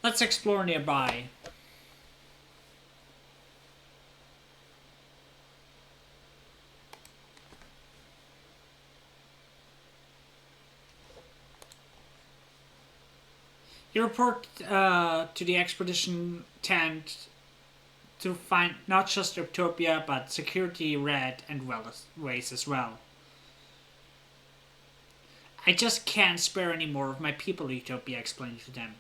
Let's explore nearby. You report to the expedition tent to find not just Utopia, but security red and ways as well. I just can't spare any more of my people, Utopia explained to them.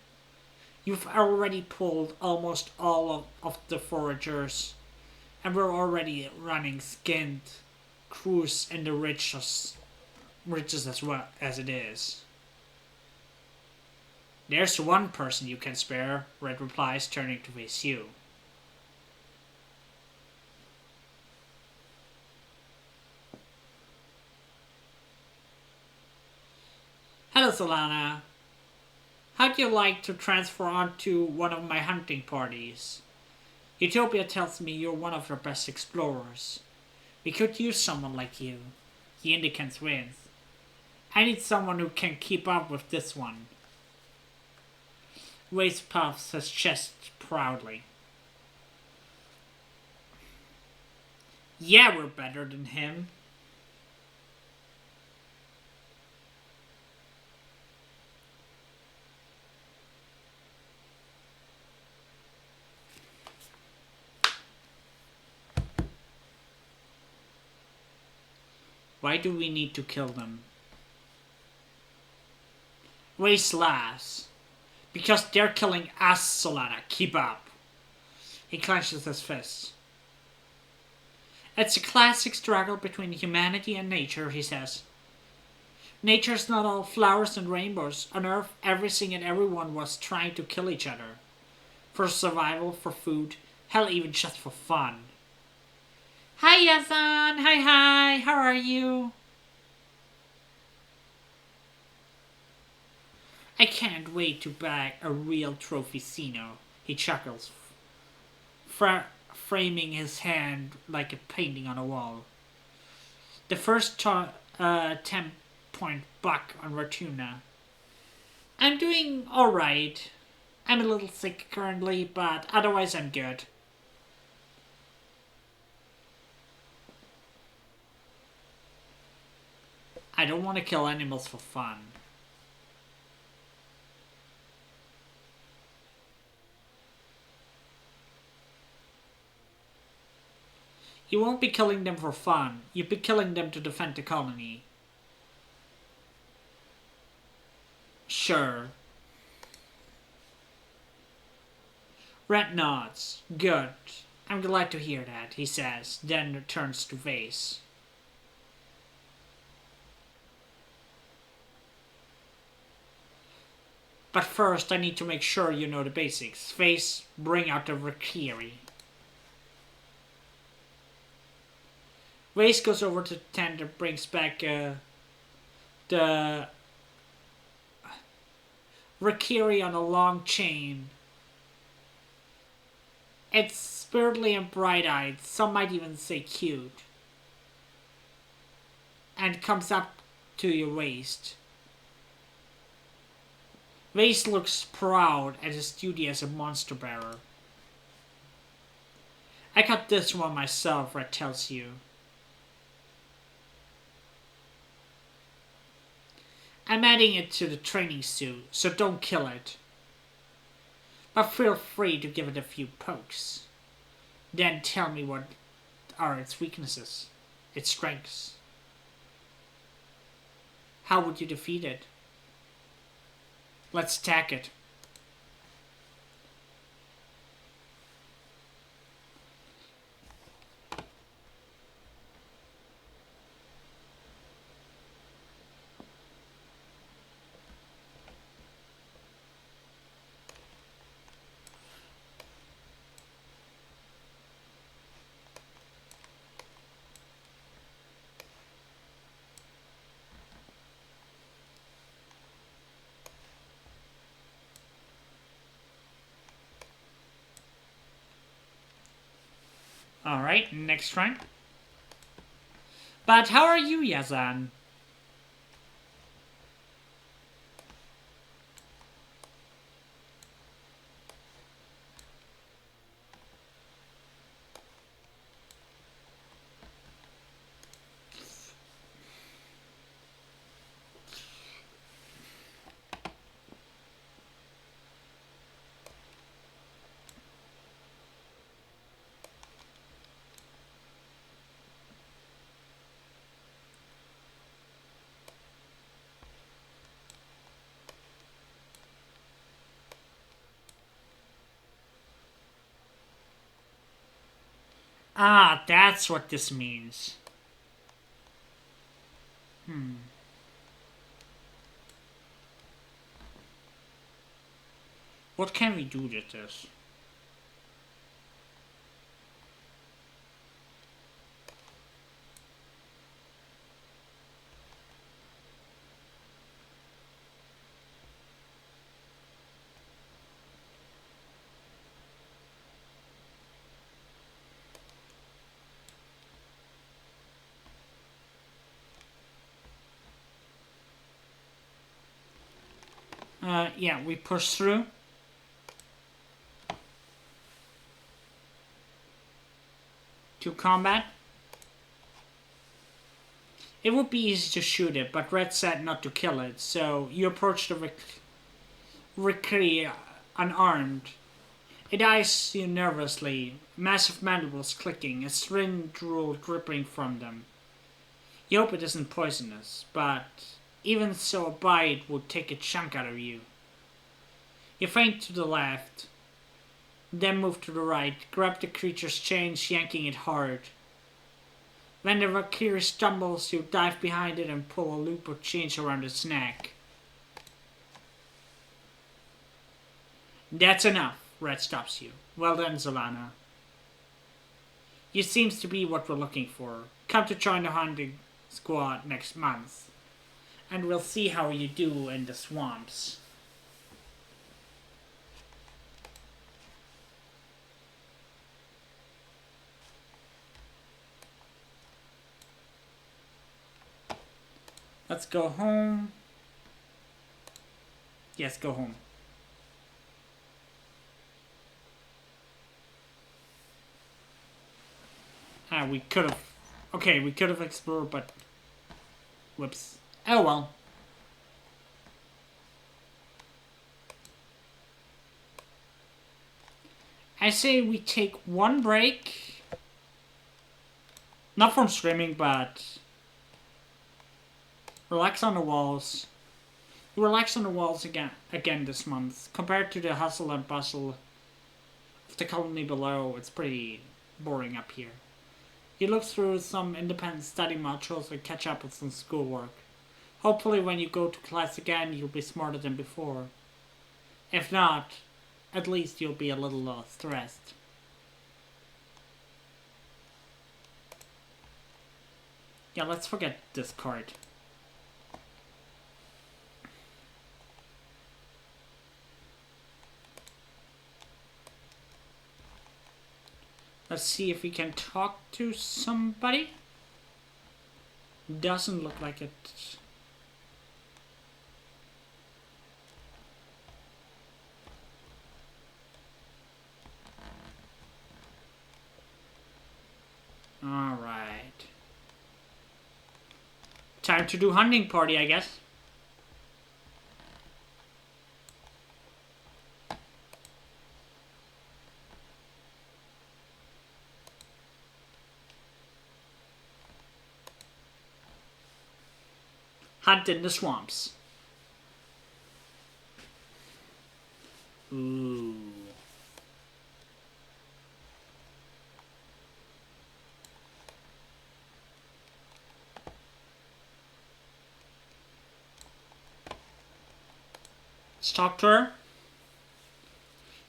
You've already pulled almost all of the foragers, and we're already running skinned crews in the riches as well as it is. There's one person you can spare, Red replies, turning to face you. Hello, Solana. How'd you like to transfer onto one of my hunting parties? Utopia tells me you're one of their best explorers. We could use someone like you. The Indicans wins. I need someone who can keep up with this one. Waste puffs his chest proudly. Yeah, we're better than him. Why do we need to kill them? Waste laughs. Because they're killing us, Solana. Keep up. He clenches his fists. It's a classic struggle between humanity and nature, he says. Nature's not all flowers and rainbows. On Earth, everything and everyone was trying to kill each other. For survival, for food, hell, even just for fun. Hi, Yazan. Hi. How are you? I can't wait to bag a real trophy Xeno, he chuckles, framing his hand like a painting on a wall. The first 10-point buck on Ratuna. I'm doing alright. I'm a little sick currently, but otherwise I'm good. I don't want to kill animals for fun. You won't be killing them for fun. You'll be killing them to defend the colony. Sure. Red nods. Good. I'm glad to hear that, he says, then returns to Vase. But first, I need to make sure you know the basics. Vase, bring out the Rakiri. Vase goes over to the tender, brings back the Rakiri on a long chain. It's spirited and bright-eyed, some might even say cute. And comes up to your waist. Vase looks proud at his duty as a monster bearer. I got this one myself, Red tells you. I'm adding it to the training suit, so don't kill it. But feel free to give it a few pokes. Then tell me what are its weaknesses, its strengths. How would you defeat it? Let's attack it. Alright, next round. But how are you, Yazan? Ah, that's what this means. What can we do with this? Yeah, we push through. To combat. It would be easy to shoot it, but Red said not to kill it, so you approach the Rikri unarmed. It eyes you nervously, massive mandibles clicking, a string drool dripping from them. You hope it isn't poisonous, but even so a bite would take a chunk out of you. You feint to the left, then move to the right, grab the creature's chains, yanking it hard. When the Valkyrie stumbles, you dive behind it and pull a loop of chains around its neck. That's enough, Red stops you. Well done, Zolana. You seems to be what we're looking for. Come to join the hunting squad next month, and we'll see how you do in the swamps. Let's go home. Yes, go home. We could have... Okay, we could have explored, but... Whoops. Oh well. I say we take one break. Not from streaming, but relax on the walls. Relax on the walls again this month. Compared to the hustle and bustle of the colony below, it's pretty boring up here. You look through some independent study modules and catch up with some schoolwork. Hopefully when you go to class again, you'll be smarter than before. If not, at least you'll be a little less stressed. Yeah, let's forget this card. Let's see if we can talk to somebody. Doesn't look like it. Alright. Time to do hunting party, I guess. Hunt in the swamps. Ooh. Let's talk to her.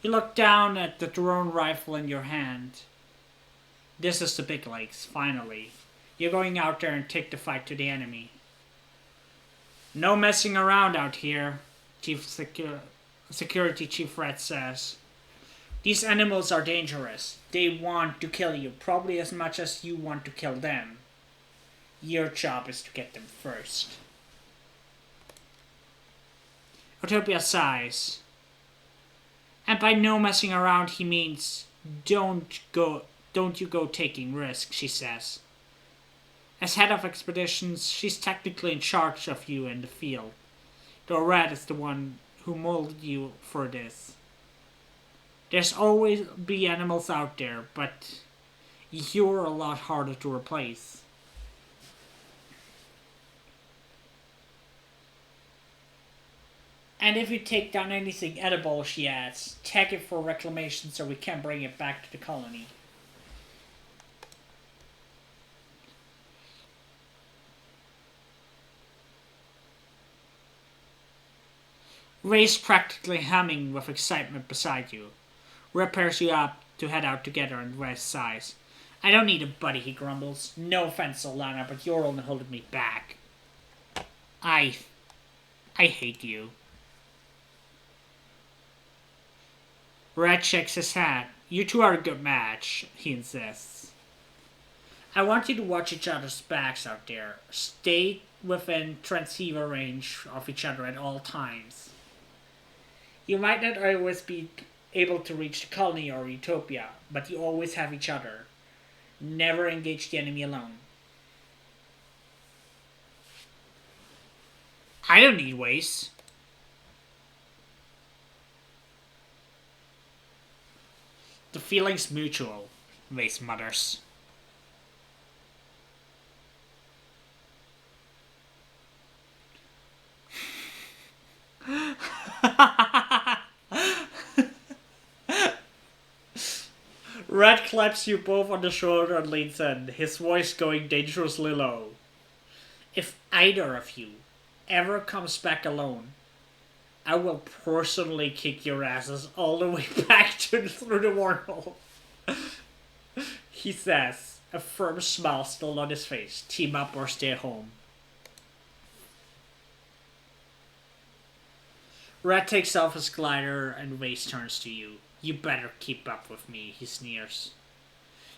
You look down at the drone rifle in your hand. This is the big lakes, finally. You're going out there and take the fight to the enemy. No messing around out here, Security Chief Red says. These animals are dangerous. They want to kill you, probably as much as you want to kill them. Your job is to get them first. Utopia sighs. And by no messing around, he means don't you go taking risks, she says. As head of expeditions, she's technically in charge of you in the field. Though Red is the one who molded you for this. There's always be animals out there, but you're a lot harder to replace. And if you take down anything edible, she adds, tag it for reclamation so we can bring it back to the colony. Ray's practically humming with excitement beside you. Red pairs you up to head out together and Red sighs. I don't need a buddy, he grumbles. No offense, Solana, but you're only holding me back. I hate you. Red shakes his head. You two are a good match, he insists. I want you to watch each other's backs out there. Stay within transceiver range of each other at all times. You might not always be able to reach the colony or Utopia, but you always have each other. Never engage the enemy alone. I don't need waste. The feeling's mutual, Waste mutters. Red claps you both on the shoulder and leans in, his voice going dangerously low. If either of you ever comes back alone, I will personally kick your asses all the way back through the wormhole. He says, a firm smile still on his face. Team up or stay home. Red takes off his glider and Waste turns to you. You better keep up with me, he sneers.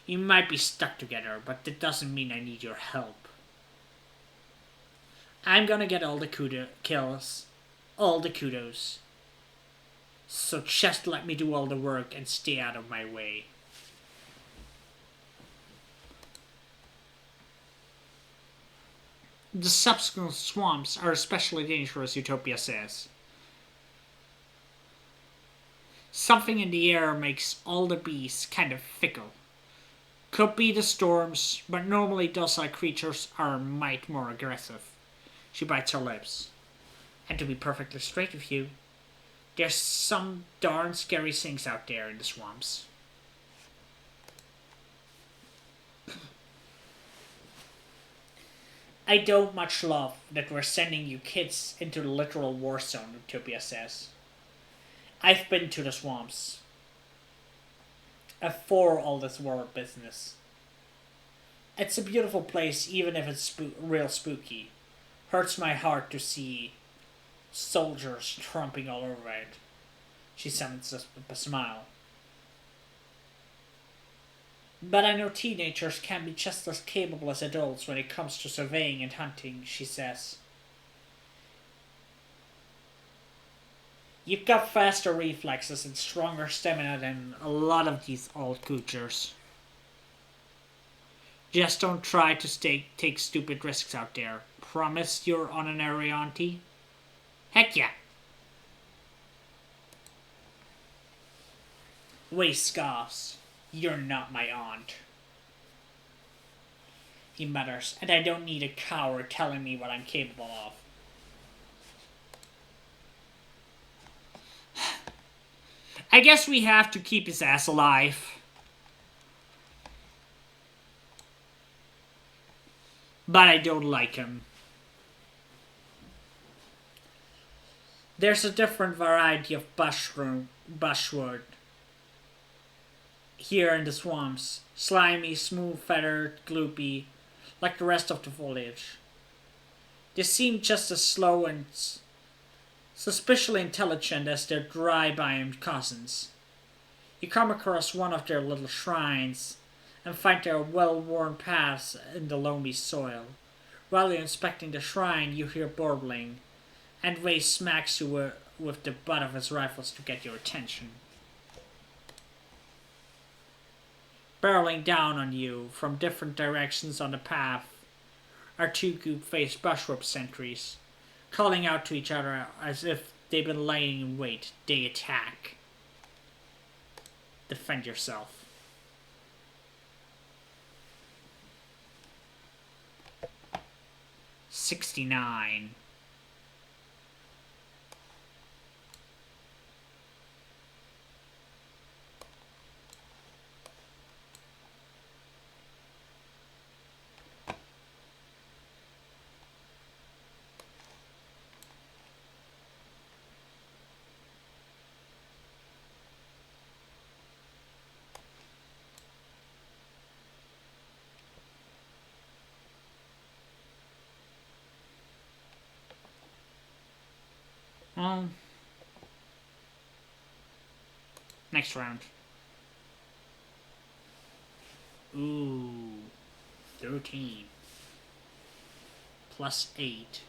You might be stuck together, but that doesn't mean I need your help. I'm gonna get all the kills, all the kudos. So just let me do all the work and stay out of my way. The subsequent swamps are especially dangerous, Utopia says. Something in the air makes all the bees kind of fickle. Could be the storms, but normally docile creatures are a mite more aggressive. She bites her lips. And to be perfectly straight with you, there's some darn scary things out there in the swamps. I don't much love that we're sending you kids into the literal war zone, Utopia says. I've been to the swamps. Before all this war business. It's a beautiful place even if it's real spooky. Hurts my heart to see soldiers tromping all over it. She summons a smile. But I know teenagers can be just as capable as adults when it comes to surveying and hunting, she says. You've got faster reflexes and stronger stamina than a lot of these old creatures. Just don't try to take stupid risks out there. Promise you're honorary auntie? Heck yeah! Waste scoffs. You're not my aunt. He mutters, and I don't need a coward telling me what I'm capable of. I guess we have to keep his ass alive. But I don't like him. There's a different variety of bushwood here in the swamps. Slimy, smooth-feathered, gloopy, like the rest of the foliage. They seem just as slow and suspiciously intelligent as their dry biome cousins. You come across one of their little shrines and find their well-worn paths in the loamy soil. While you're inspecting the shrine, you hear burbling, and Ray smacks you with the butt of his rifles to get your attention. Barreling down on you from different directions on the path are two goop-faced bushwhack sentries, calling out to each other as if they've been lying in wait. They attack. Defend yourself. $69. Next round. Ooh. 13. Plus 8.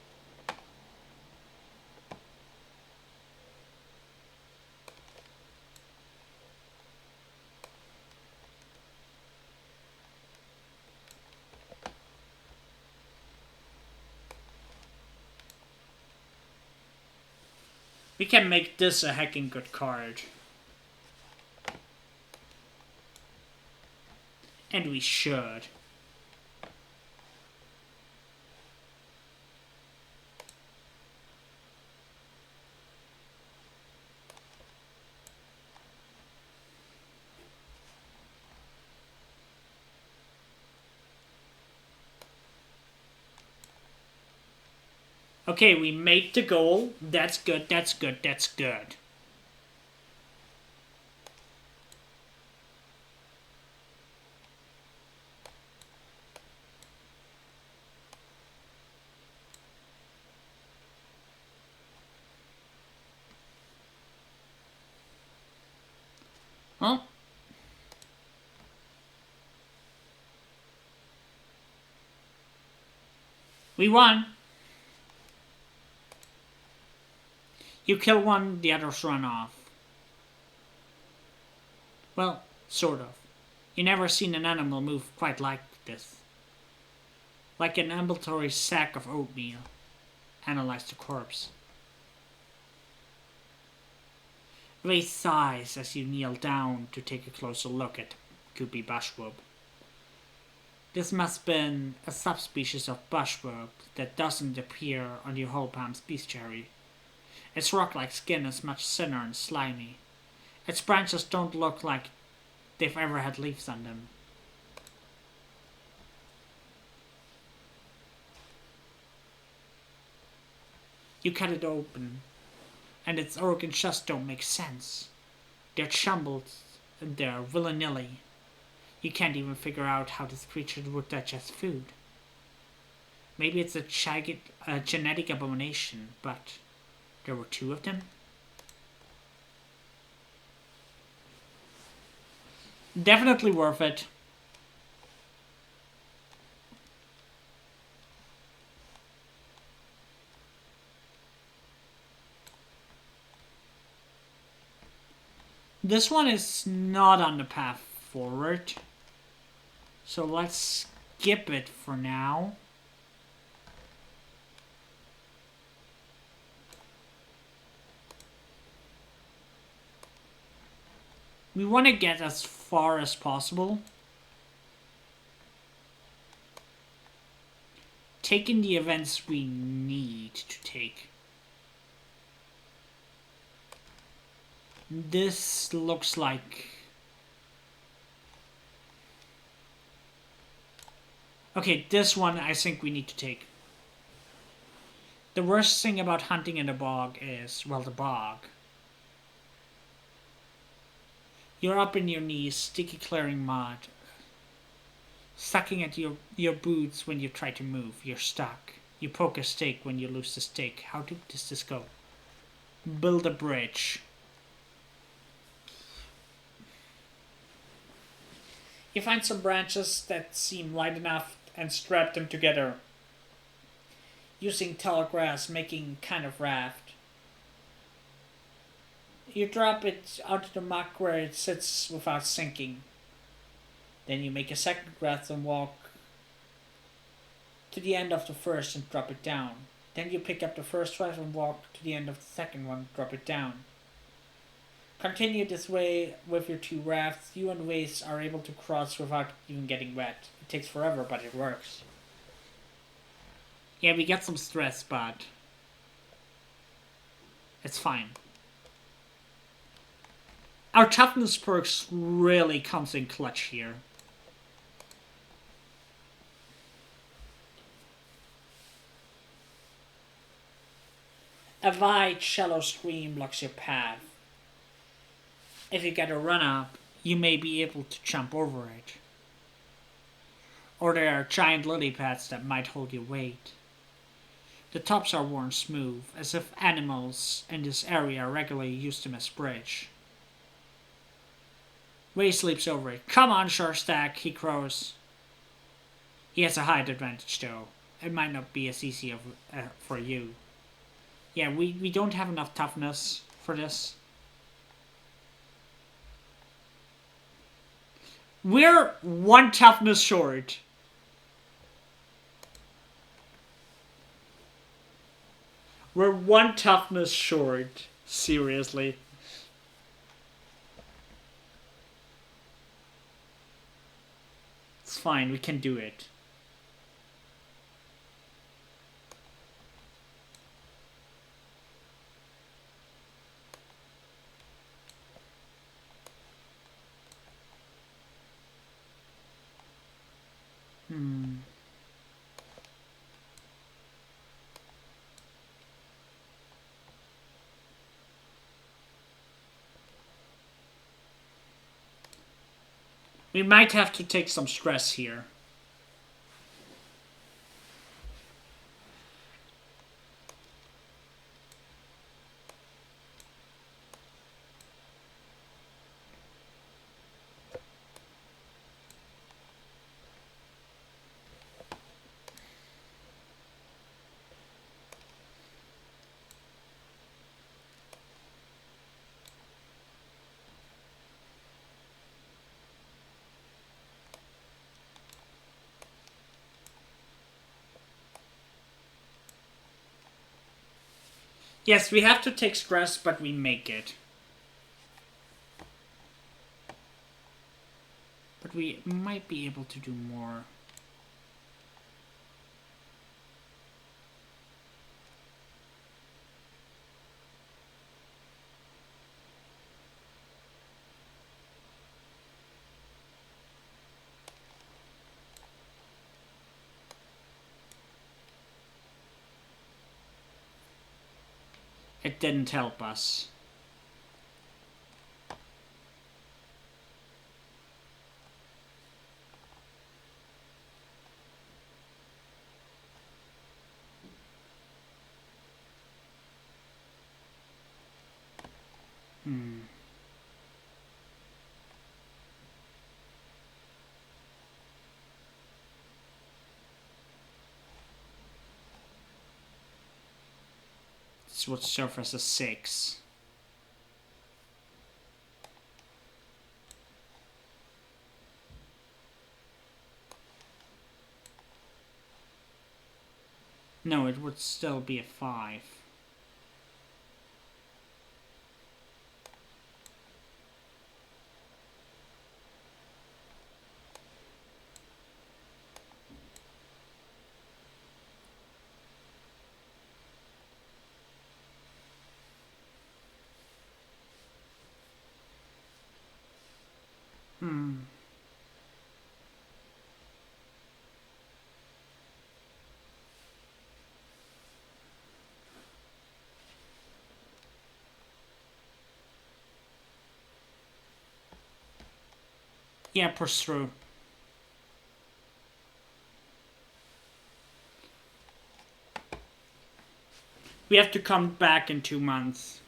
We can make this a heckin' good card. And we should. Okay, we made the goal. That's good, that's good, that's good. Well, we won. You kill one, the others run off. Well, sort of. You never seen an animal move quite like this. Like an ambulatory sack of oatmeal. Analyze the corpse. Ray sighs as you kneel down to take a closer look at Goopy Bushwub. This must have been a subspecies of bushwort that doesn't appear on your whole palm's bestiary. Its rock-like skin is much thinner and slimy. Its branches don't look like they've ever had leaves on them. You cut it open, and its organs just don't make sense. They're jumbled and they're willy-nilly. You can't even figure out how this creature would digest food. Maybe it's a genetic abomination, but there were 2 of them? Definitely worth it. This one is not on the path forward. So let's skip it for now. We want to get as far as possible. Taking the events we need to take. This looks like... Okay, this one I think we need to take. The worst thing about hunting in the bog is, well, the bog. You're up in your knees, sticky clearing mud. Sucking at your boots when you try to move. You're stuck. You poke a stake when you lose the stake. How does this go? Build a bridge. You find some branches that seem light enough and strap them together. Using tall grass, making kind of raft. You drop it onto the muck where it sits without sinking. Then you make a second raft and walk to the end of the first and drop it down. Then you pick up the first raft and walk to the end of the second one, drop it down. Continue this way with your 2 rafts. You and Waze are able to cross without even getting wet. It takes forever, but it works. Yeah, we get some stress, but it's fine. Our toughness perks really comes in clutch here. A wide, shallow stream blocks your path. If you get a run up, you may be able to jump over it. Or there are giant lily pads that might hold your weight. The tops are worn smooth, as if animals in this area regularly use them as bridge. Ray sleeps over it. Come on, Shortstack, he crows. He has a height advantage though. It might not be as easy for you. Yeah, we don't have enough toughness for this. We're 1 toughness short. We're 1 toughness short. Seriously. It's fine, we can do it. We might have to take some stress here. Yes, we have to take stress, but we make it. But we might be able to do more. It didn't help us. This would serve as a 6. No, it would still be a 5. Yeah, push through. We have to come back in 2 months.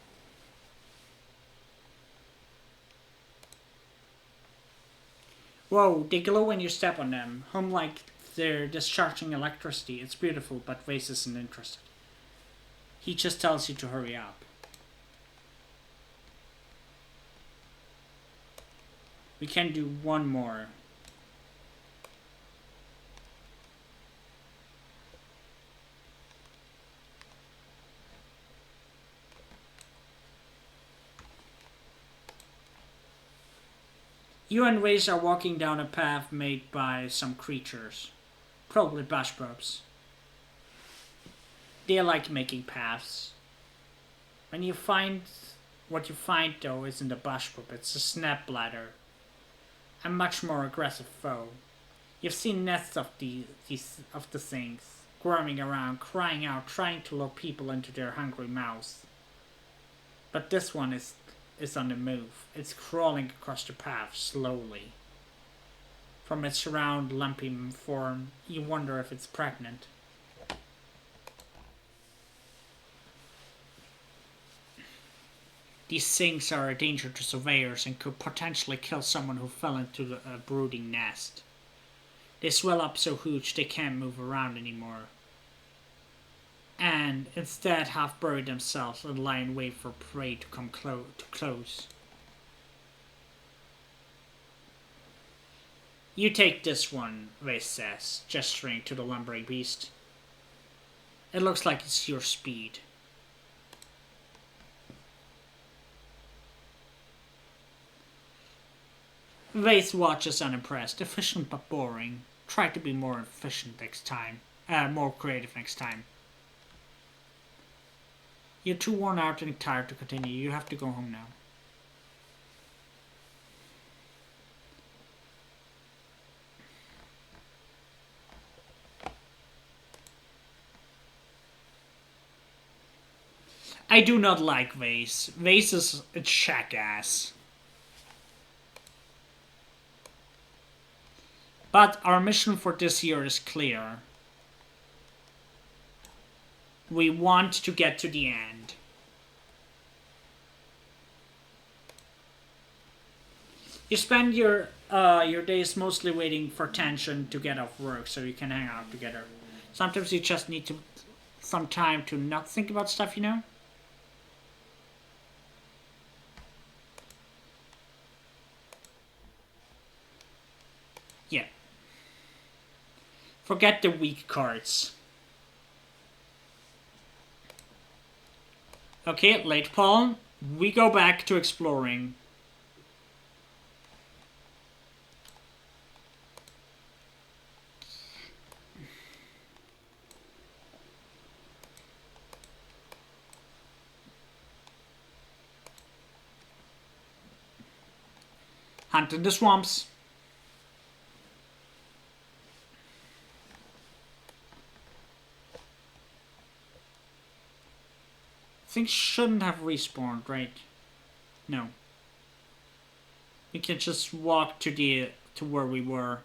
Whoa, they glow when you step on them. Hum like they're discharging electricity. It's beautiful, but Vase isn't interested. He just tells you to hurry up. We can do one more. You and Vase are walking down a path made by some creatures. Probably bush pups. They like making paths. When you find... What you find, though, isn't a bush pup. It's a snap bladder. A much more aggressive foe. You've seen nests of the things, squirming around, crying out, trying to lure people into their hungry mouths. But this one is on the move. It's crawling across the path slowly. From its round, lumpy form, you wonder if it's pregnant. These things are a danger to surveyors and could potentially kill someone who fell into a brooding nest. They swell up so huge they can't move around anymore. And instead half bury themselves and lie in wait for prey to come close. You take this one, Vase says, gesturing to the lumbering beast. It looks like it's your speed. Vase watches unimpressed. Efficient but boring. Try to be more efficient next time. More creative next time. You're too worn out and tired to continue. You have to go home now. I do not like Vase. Vase is a jackass. But our mission for this year is clear. We want to get to the end. You spend your days mostly waiting for tension to get off work so you can hang out together. Sometimes you just need some time to not think about stuff, you know? Yeah. Forget the weak cards. Okay, late Paul. We go back to exploring. Hunt in the swamps. Things shouldn't have respawned, right? No. We can just walk to where we were.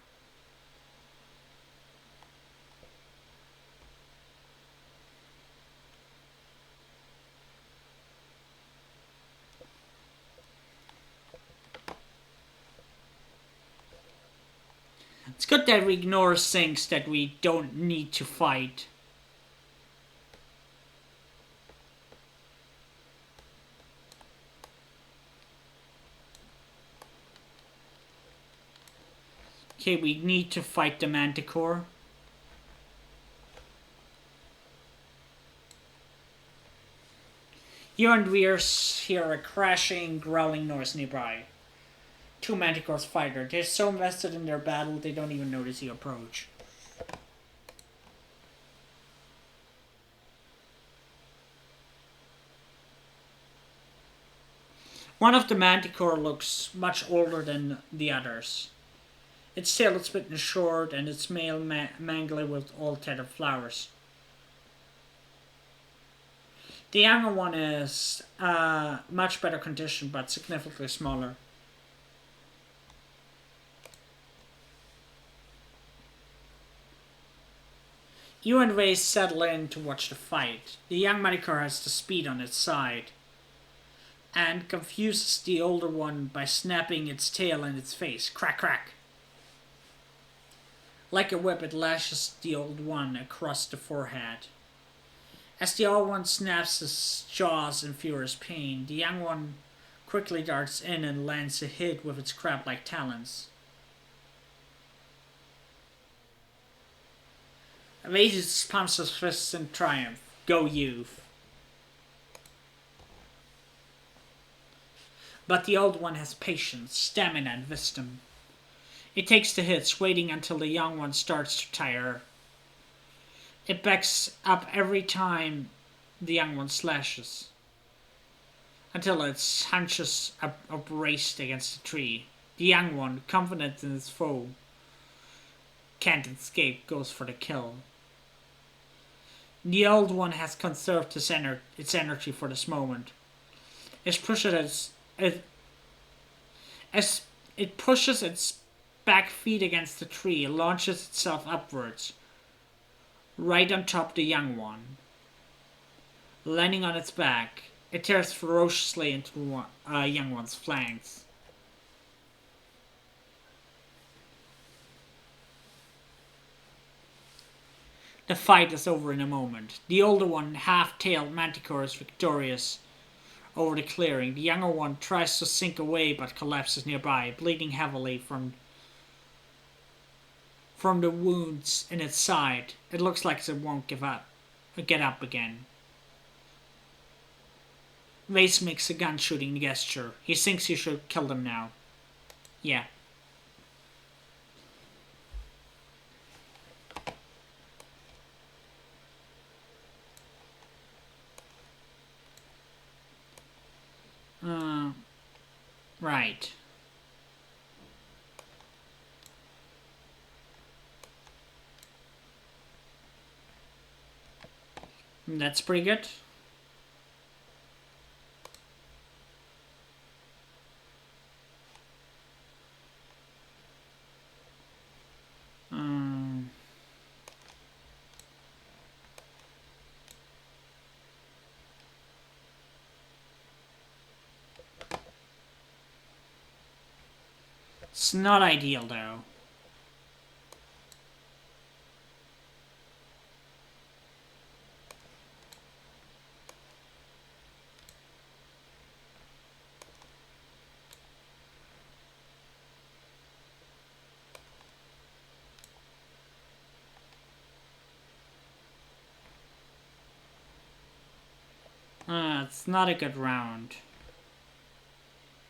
It's good that we ignore things that we don't need to fight. Okay, we need to fight the Manticore. You and we hear a crashing, growling noise nearby. Two Manticores fight her. They're so invested in their battle they don't even notice you approach. One of the Manticore looks much older than the others. Its tail is split and short, and its male mangly with all tethered flowers. The younger one is much better condition, but significantly smaller. You and Ray settle in to watch the fight. The young Manticore has the speed on its side, and confuses the older one by snapping its tail in its face. Crack, crack. Like a whip, it lashes the old one across the forehead. As the old one snaps his jaws in furious pain, the young one quickly darts in and lands a hit with its crab-like talons. Evades pumps his fists in triumph. Go, youth. But the old one has patience, stamina, and wisdom. It takes the hits, waiting until the young one starts to tire. It backs up every time the young one slashes, until its hunches upraised against a tree. The young one, confident in its foe, can't escape, goes for the kill. The old one has conserved its energy for this moment. It pushes its back feet against the tree, it launches itself upwards, right on top of the young one. Landing on its back, it tears ferociously into the young one's flanks. The fight is over in a moment. The older one, half-tailed Manticore, is victorious over the clearing. The younger one tries to sink away but collapses nearby, bleeding heavily from the wounds in its side. It looks like it won't get up again. Vase makes a gun-shooting gesture. He thinks you should kill them now. Yeah. Right. That's pretty good. It's not ideal, though. It's not a good round.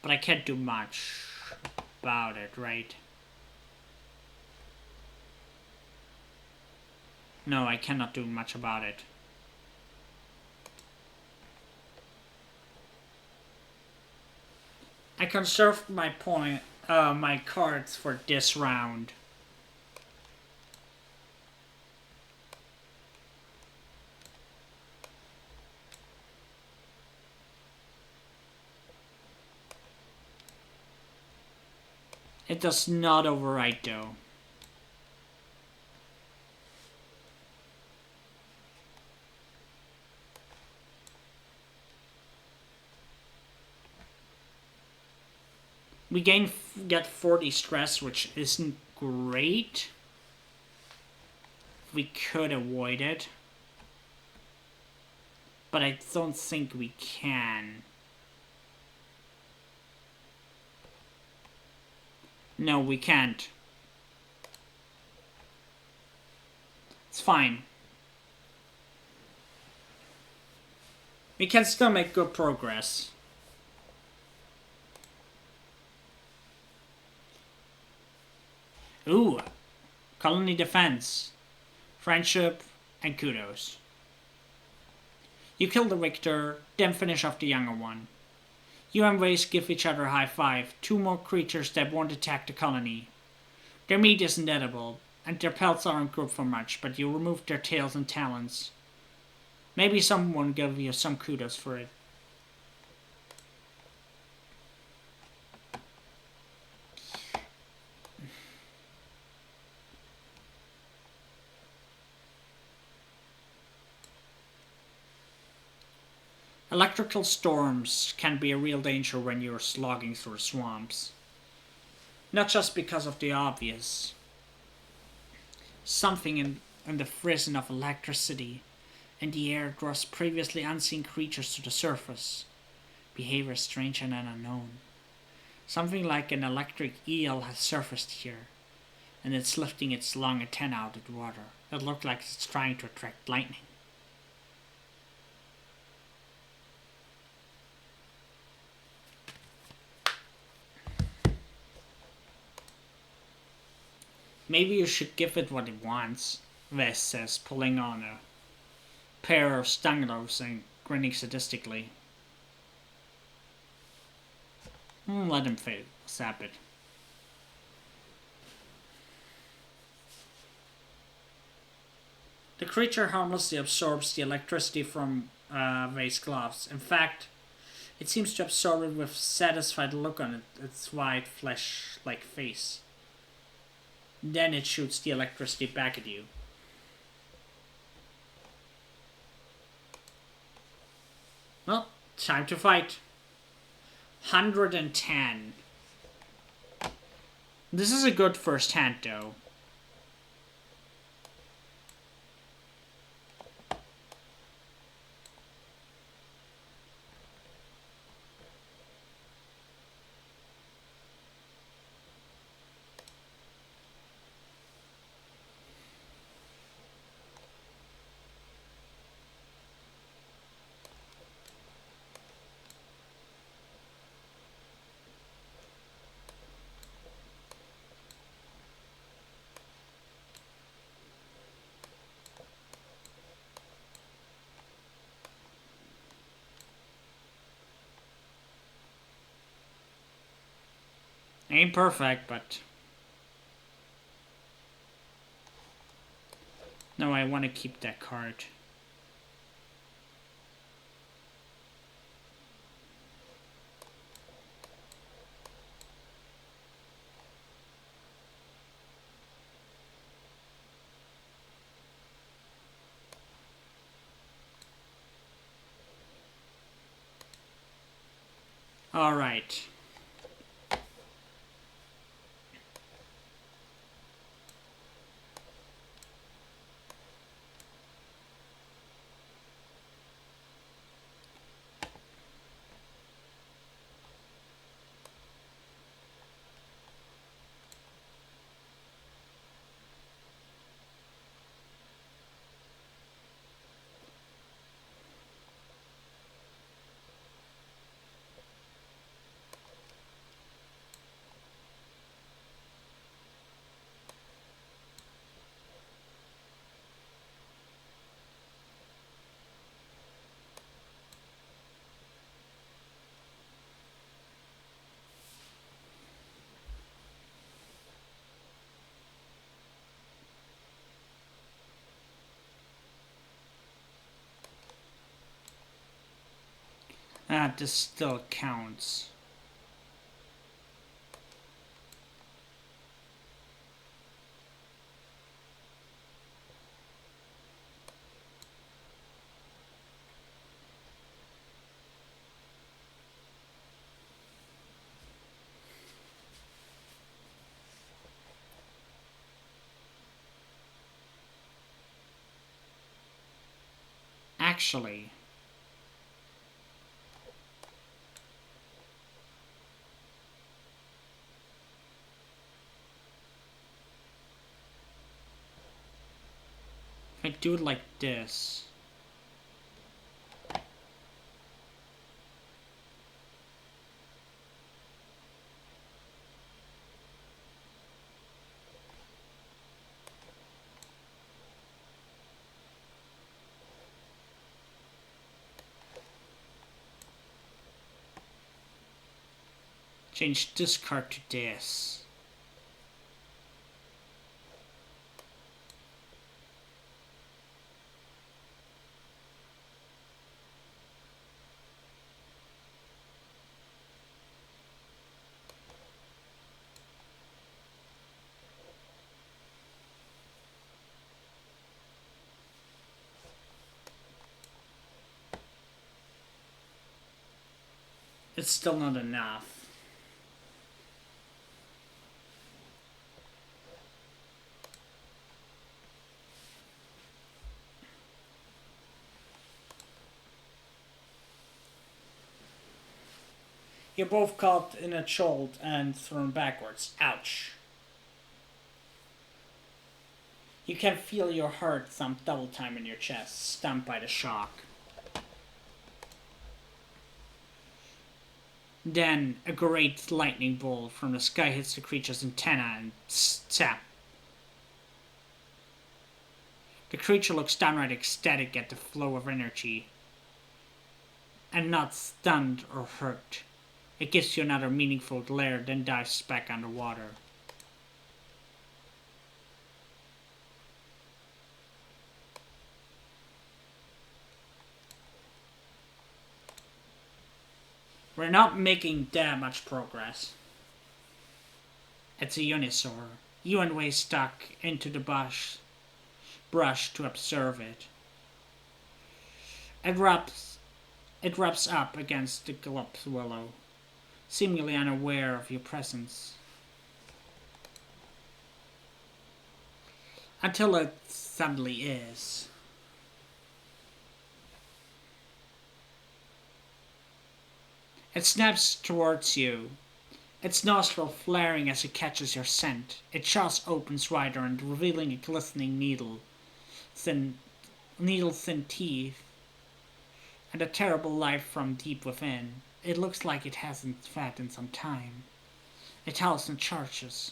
But I can't do much about it, right? No, I cannot do much about it. I conserved my my cards for this round. It does not overwrite though. We get 40 stress, which isn't great. We could avoid it. But I don't think we can. No, we can't. It's fine. We can still make good progress. Ooh. Colony defense. Friendship and kudos. You kill the victor, then finish off the younger one. You and Race give each other a high five. 2 more creatures that won't attack the colony. Their meat isn't edible, and their pelts aren't good for much, but you remove their tails and talons. Maybe someone will give you some kudos for it. Electrical storms can be a real danger when you're slogging through swamps. Not just because of the obvious. Something in the frizz of electricity in the air draws previously unseen creatures to the surface. Behavior strange and unknown. Something like an electric eel has surfaced here, and it's lifting its long antenna out of the water. It looks like it's trying to attract lightning. Maybe you should give it what it wants, Wes says, pulling on a pair of stanglos and grinning sadistically. Let him sap it. The creature harmlessly absorbs the electricity from Wes' gloves. In fact, it seems to absorb it with a satisfied look on its white flesh-like face. Then it shoots the electricity back at you. Well, time to fight. 110. This is a good first hand, though. Ain't perfect, but... No, I want to keep that card. Alright. This still counts. actually. If I do it like this. Change this card to this. It's still not enough. You're both caught in a jolt and thrown backwards. Ouch. You can feel your heart thump double time in your chest, stunned by the shock. Then, a great lightning bolt from the sky hits the creature's antenna and zap. The creature looks downright ecstatic at the flow of energy, and not stunned or hurt. It gives you another meaningful glare, then dives back underwater. We're not making that much progress. It's a Unisaur. You and Wei stuck into the brush to observe it. It rubs up against the Glup's willow, seemingly unaware of your presence. Until it suddenly is. It snaps towards you, its nostril flaring as it catches your scent. Its jaws opens wider and revealing a glistening needle-thin teeth, and a terrible life from deep within. It looks like it hasn't fed in some time. It howls and charges.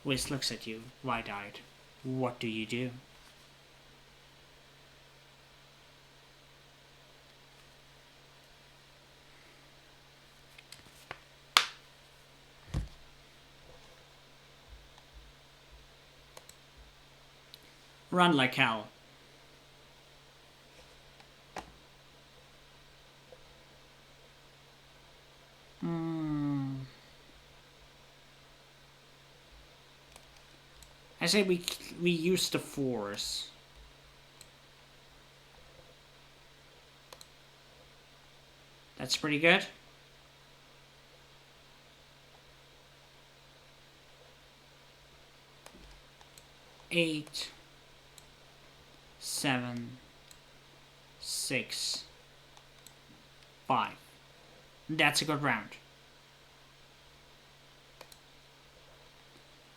Whis looks at you, wide-eyed. What do you do? Run like hell. I say we use the force. That's pretty good. Eight, 7, 6, 5. That's a good round.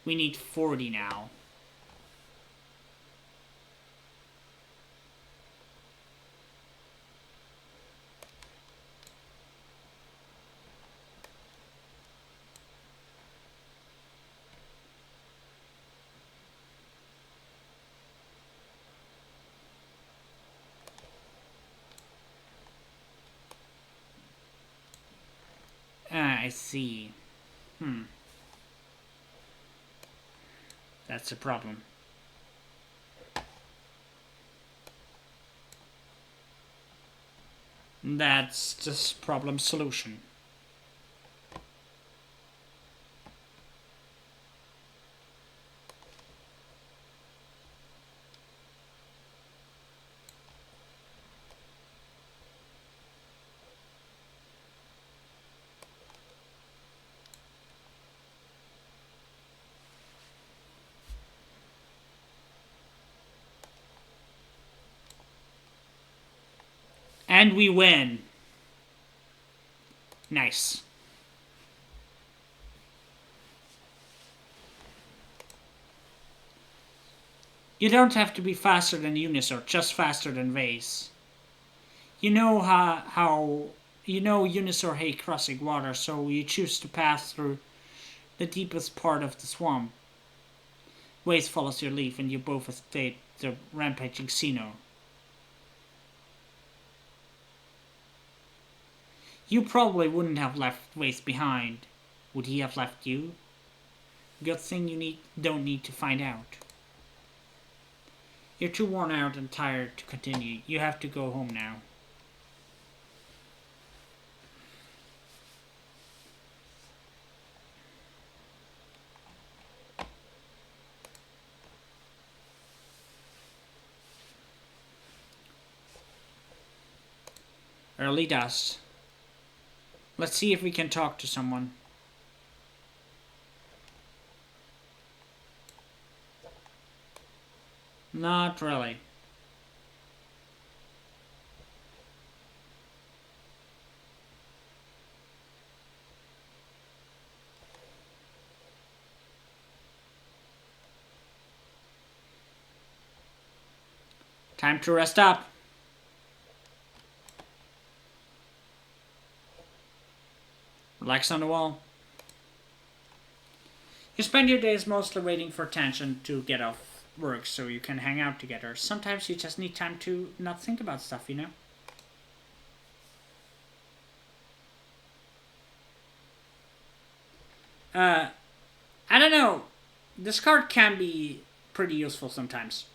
We need 40 now. I see. That's a problem. That's just problem solution. And we win. Nice. You don't have to be faster than Eunice or just faster than Vase. You know how you know Unisaur hate crossing water, so you choose to pass through the deepest part of the swamp. Waze follows your lead and you both escape the rampaging Xeno. You probably wouldn't have left Waze behind. Would he have left you? Good thing you don't need to find out. You're too worn out and tired to continue. You have to go home now. Early dusk. Let's see if we can talk to someone. Not really. Time to rest up. Relax on the wall. You spend your days mostly waiting for tension to get off work so you can hang out together. Sometimes you just need time to not think about stuff, you know? I don't know. This card can be pretty useful sometimes.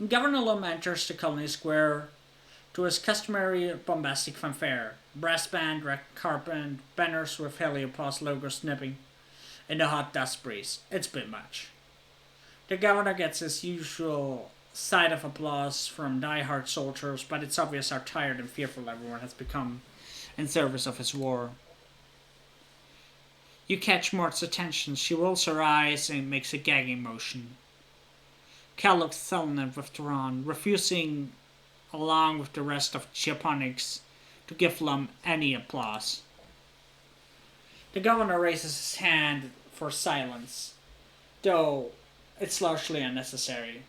Governor Lum enters the colony square to his customary bombastic fanfare. Brass band, red carpet, banners with Heliopause logos snipping in the hot dust breeze. It's a bit much. The governor gets his usual side of applause from die-hard soldiers, but it's obvious how tired and fearful everyone has become in service of his war. You catch Mort's attention. She rolls her eyes and makes a gagging motion. Cal looks sullen and withdrawn, refusing, along with the rest of Japonics, to give Lum any applause. The governor raises his hand for silence, though it's largely unnecessary.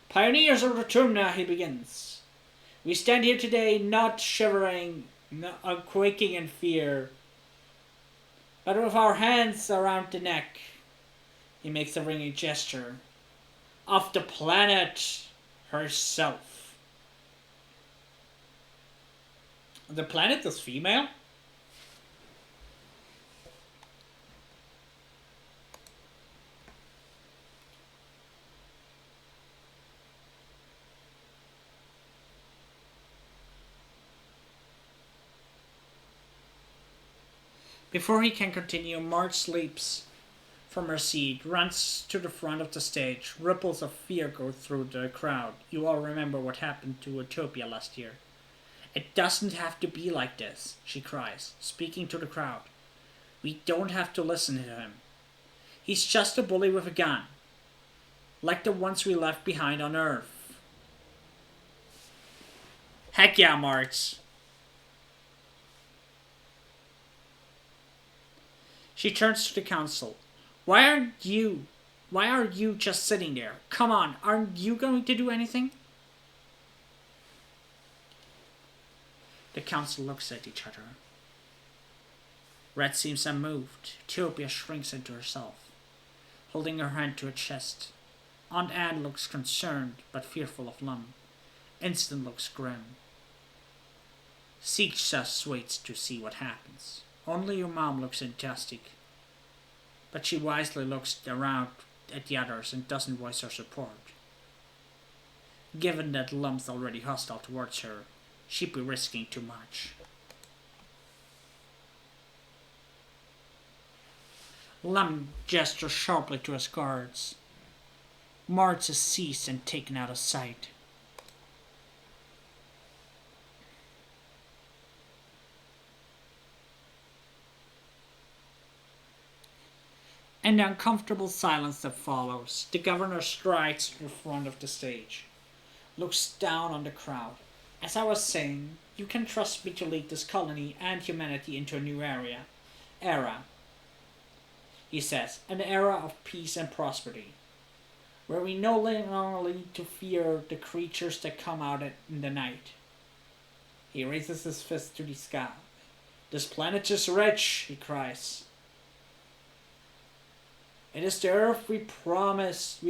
Pioneers of Rotumna, he begins. We stand here today not shivering, not quaking in fear, but with our hands around the neck, he makes a ringing gesture, of the planet herself. The planet is female? Before he can continue, Marge leaps from her seat, runs to the front of the stage. Ripples of fear go through the crowd. You all remember what happened to Utopia last year. It doesn't have to be like this, she cries, speaking to the crowd. We don't have to listen to him. He's just a bully with a gun, like the ones we left behind on Earth. Heck yeah, Marge. She turns to the council. Why are you just sitting there? Come on, aren't you going to do anything? The council looks at each other. Red seems unmoved. Utopia shrinks into herself, holding her hand to her chest. Aunt Anne looks concerned, but fearful of Lum. Instant looks grim. Siege just waits to see what happens. Only your mom looks enthusiastic, but she wisely looks around at the others and doesn't voice her support. Given that Lum's already hostile towards her, she'd be risking too much. Lum gestures sharply to his guards. Marge is seized and taken out of sight. In the uncomfortable silence that follows, the governor strides to the front of the stage, looks down on the crowd. As I was saying, you can trust me to lead this colony and humanity into a new era, he says, an era of peace and prosperity, where we no longer need to fear the creatures that come out in the night. He raises his fist to the sky. This planet is rich, he cries. It is the earth we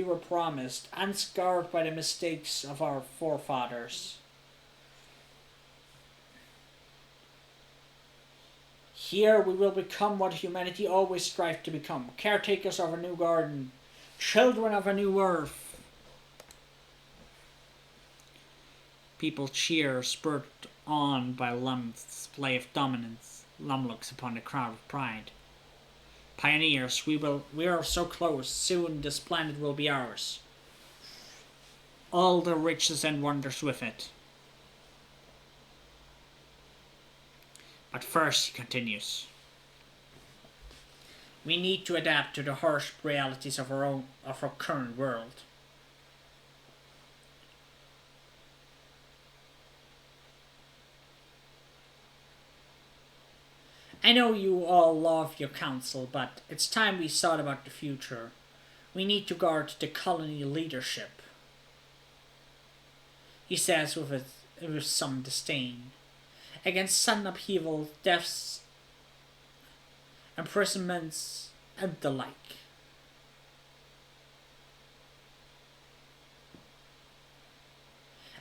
were promised, unscarred by the mistakes of our forefathers. Here we will become what humanity always strived to become, caretakers of a new garden, children of a new earth. People cheer, spurred on by Lum's display of dominance. Lum looks upon the crowd with pride. Pioneers, we are so close. Soon this planet will be ours. All the riches and wonders with it. But first, he continues, we need to adapt to the harsh realities of our current world. I know you all love your council, but it's time we thought about the future. We need to guard the colony leadership, he says with some disdain. Against sudden upheaval, deaths, imprisonments, and the like.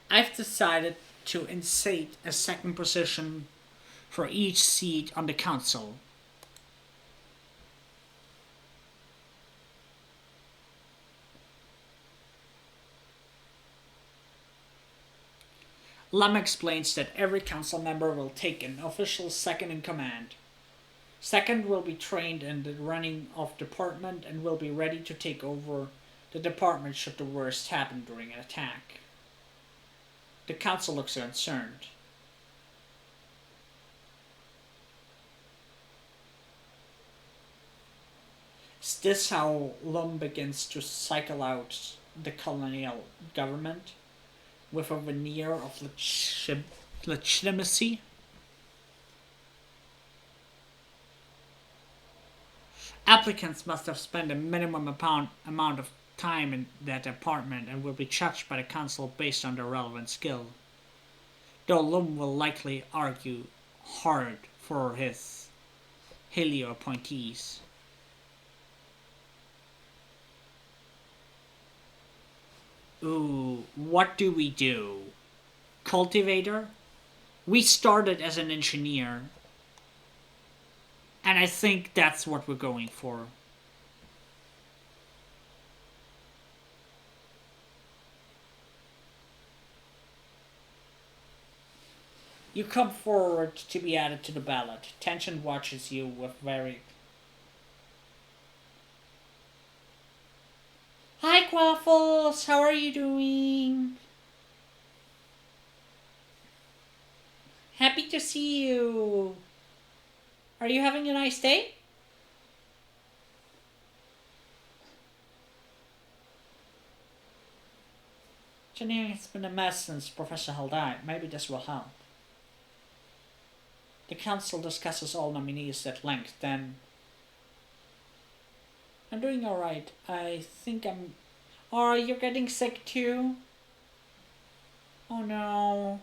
I've decided to instate a second position for each seat on the council. Lum explains that every council member will take an official second in command. Second will be trained in the running of department and will be ready to take over the department should the worst happen during an attack. The council looks concerned. Is this how Lum begins to cycle out the colonial government? With a veneer of legitimacy? Applicants must have spent a minimum amount of time in that department and will be judged by the council based on their relevant skill. Though Lum will likely argue hard for his Helio appointees. Ooh, what do we do? Cultivator? We started as an engineer. And I think that's what we're going for. You come forward to be added to the ballot. Tension watches you with very... Hi, Quaffles! How are you doing? Happy to see you. Are you having a nice day? Engineering has been a mess since Professor Hell died. Maybe this will help. The council discusses all nominees at length, then... I'm doing alright. I think I'm... Oh, you're getting sick too? Oh no.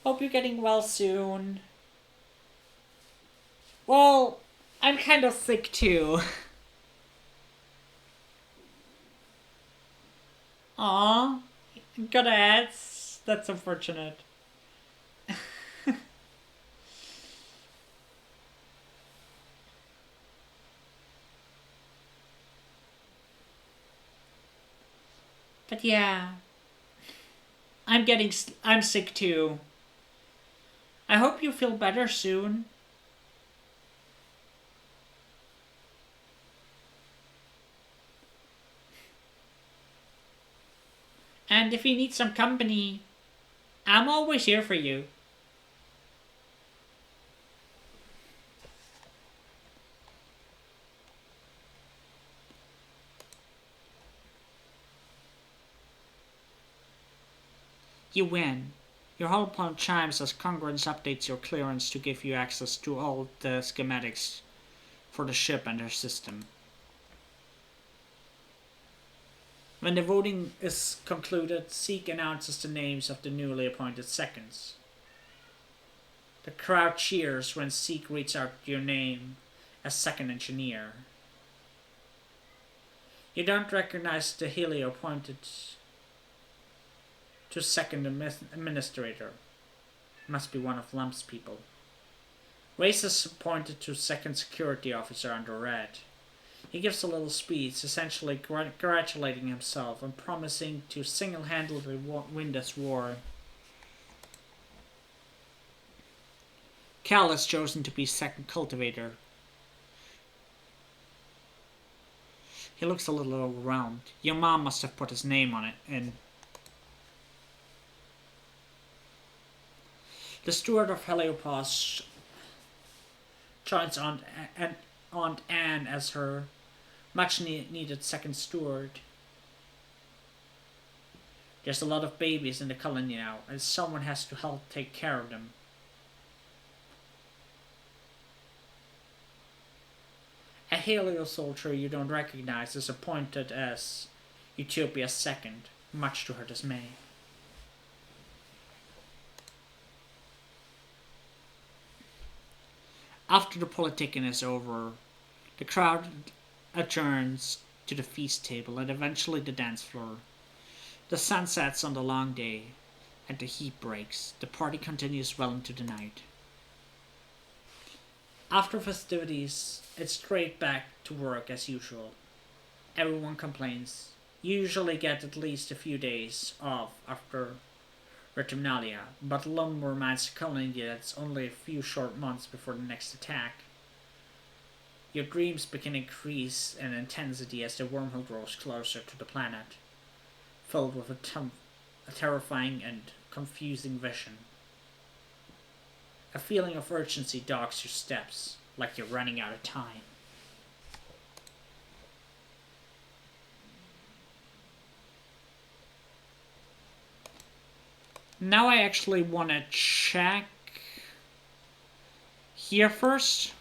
Hope you're getting well soon. Well, I'm kind of sick too. Aw, got ads. That's unfortunate. But yeah, I'm sick too. I hope you feel better soon. And if you need some company, I'm always here for you. You win. Your hull pump chimes as Congruence updates your clearance to give you access to all the schematics for the ship and her system. When the voting is concluded, Zeke announces the names of the newly appointed seconds. The crowd cheers when Zeke reads out your name as second engineer. You don't recognize the Helio appointed to second administrator. Must be one of Lump's people. Race is appointed to second security officer under Red. He gives a little speech, essentially congratulating himself and promising to single-handedly win this war. Cal is chosen to be second cultivator. He looks a little overwhelmed. Your mom must have put his name on it, and the steward of Heliopause joins Aunt Anne as her much-needed second steward. There's a lot of babies in the colony now, and someone has to help take care of them. A Helio soldier you don't recognize is appointed as Utopia's second, much to her dismay. After the politicking is over, the crowd adjourns to the feast table and eventually the dance floor. The sun sets on the long day, and the heat breaks. The party continues well into the night. After festivities, it's straight back to work as usual. Everyone complains. You usually get at least a few days off after Retumnalia, but Lum reminds the colony that it's only a few short months before the next attack. Your dreams begin to increase in intensity as the wormhole grows closer to the planet, filled with a terrifying and confusing vision. A feeling of urgency dogs your steps, like you're running out of time. Now I actually want to check here first.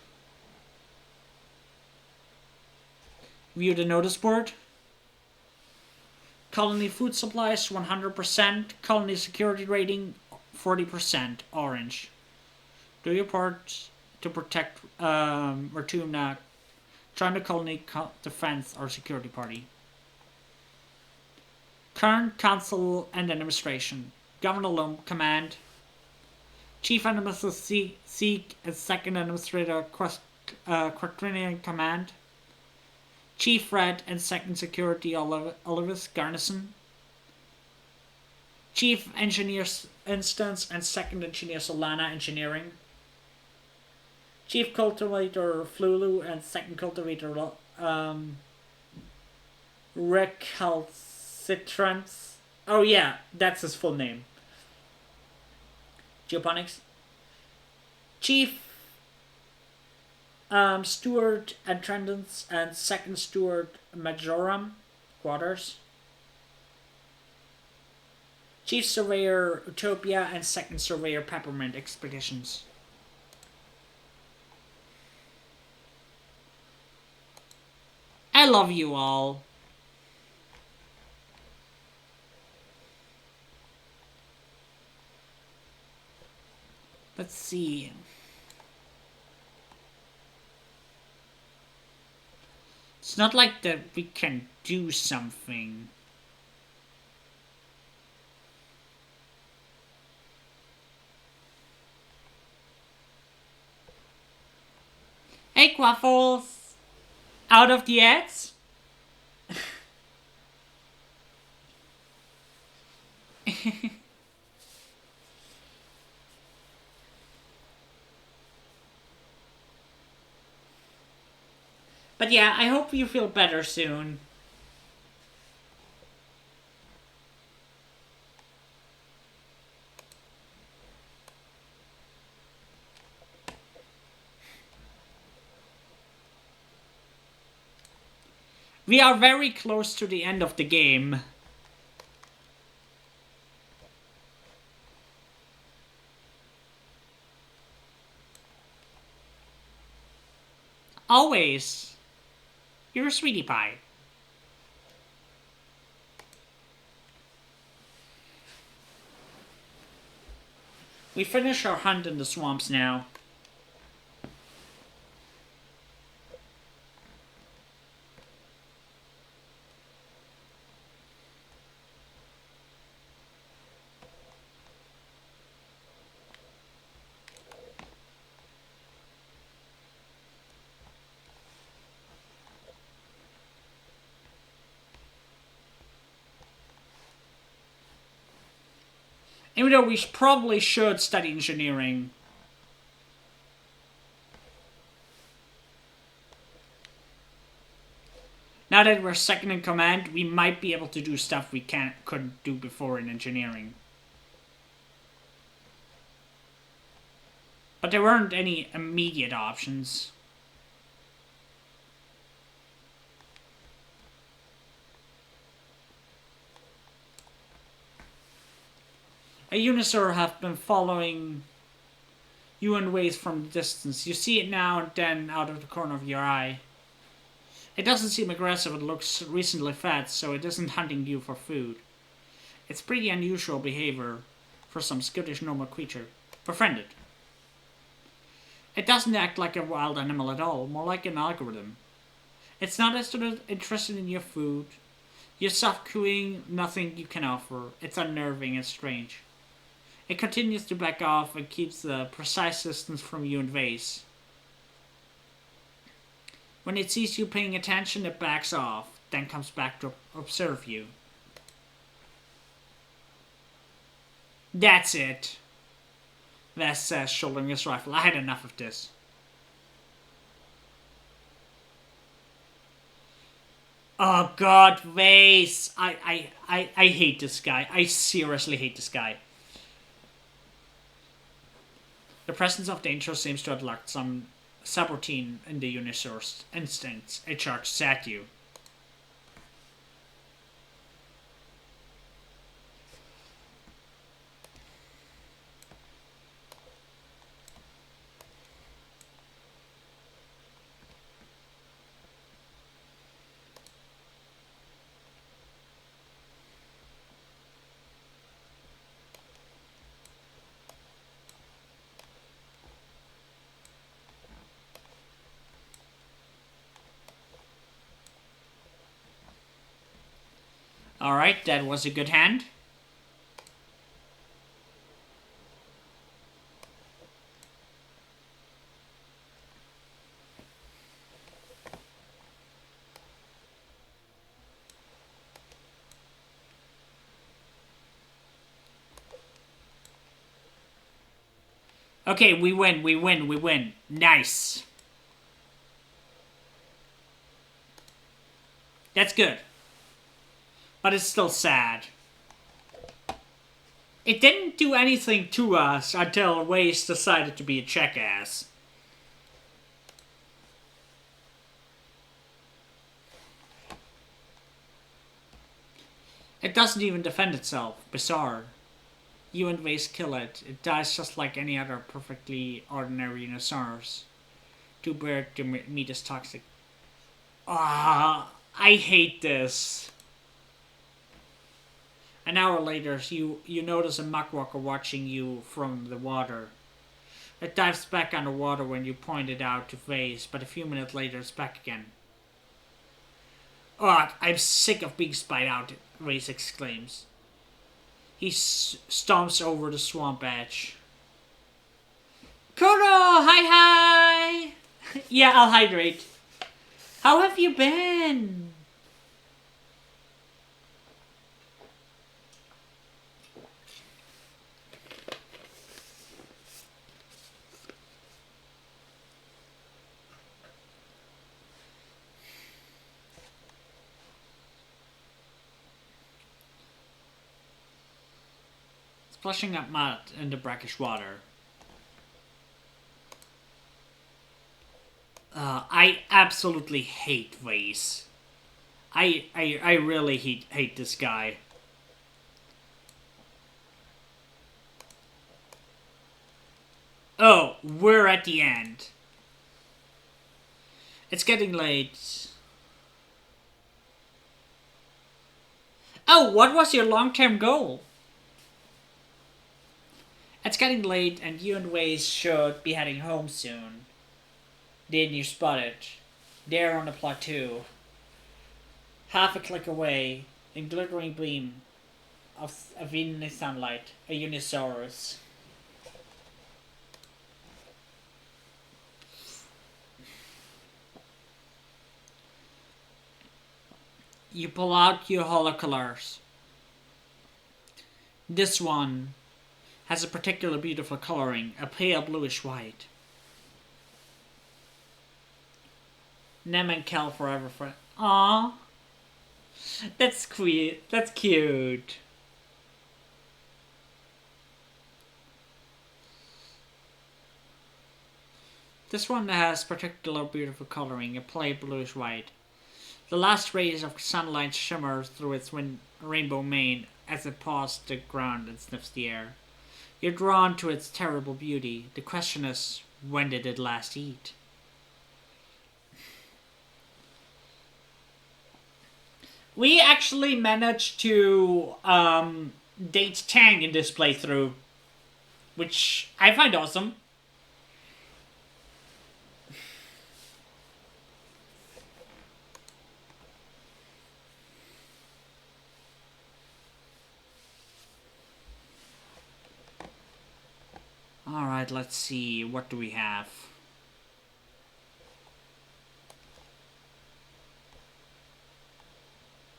View the notice board. Colony food supplies 100%. Colony security rating 40%. Orange. Do your part to protect Ratumna. Join the colony defense or security party. Current council and administration. Governor Lum, command. Chief Administrator Zeke and Second Administrator Quatrinian, command. Chief Red and Second Security Olivis, garrison. Chief Engineer Instance and Second Engineer Solana, engineering. Chief Cultivator Flulu and Second Cultivator Recalcitrance. Oh yeah, that's his full name. Geoponics. Chief Steward Attendance and Second Steward Majorum quarters. Chief Surveyor Utopia and Second Surveyor Peppermint expeditions. I love you all. Let's see. It's not like that we can do something. Hey, Quaffles! Out of the ads? But yeah, I hope you feel better soon. We are very close to the end of the game. Always. You're a sweetie pie. We finish our hunt in the swamps now. Even though we probably should study engineering. Now that we're second in command, we might be able to do stuff we couldn't do before in engineering. But there weren't any immediate options. A Unisaur have been following you in ways from the distance. You see it now and then out of the corner of your eye. It doesn't seem aggressive, it looks recently fed, so it isn't hunting you for food. It's pretty unusual behavior for some skittish normal creature. Befriend it. It doesn't act like a wild animal at all, more like an algorithm. It's not as interested in your food. Your soft cooing, nothing you can offer. It's unnerving and strange. It continues to back off and keeps the precise distance from you and Vase. When it sees you paying attention, it backs off, then comes back to observe you. That's it. Vase says, shouldering his rifle. I had enough of this. Oh god, Vase! I hate this guy. I seriously hate this guy. The presence of danger seems to have lacked some subroutine in the Unisaur's instincts. It charges at you. Alright, that was a good hand. Okay, we win. Nice. That's good. But it's still sad. It didn't do anything to us until Waze decided to be a jackass. It doesn't even defend itself. Bizarre. You and Vase kill it. It dies just like any other perfectly ordinary Dinosaurus. Too bad the meat is toxic. Ah, I hate this. An hour later, you notice a muckwalker watching you from the water. It dives back underwater when you point it out to Vase, but a few minutes later it's back again. Oh, I'm sick of being spied out, Vase exclaims. He stomps over the swamp edge. Kuro, hi! Yeah, I'll hydrate. How have you been? Splashing up mud in the brackish water. I absolutely hate Vase. I really hate this guy. Oh, we're at the end. It's getting late. Oh, what was your long-term goal? It's getting late and you and Waze should be heading home soon. Then you spot it. There on the plateau. Half a click away, in glittering beam of evening sunlight, a Unisaurus. You pull out your holocolors. This one has a particular beautiful coloring, a pale bluish white. Nem and Kel forever friend. Aww. That's cute. That's cute. This one has particular beautiful coloring, a pale bluish white. The last rays of sunlight shimmer through its rainbow mane as it paws the ground and sniffs the air. You're drawn to its terrible beauty. The question is, when did it last eat? We actually managed to date Tang in this playthrough, which I find awesome. Alright, let's see. What do we have?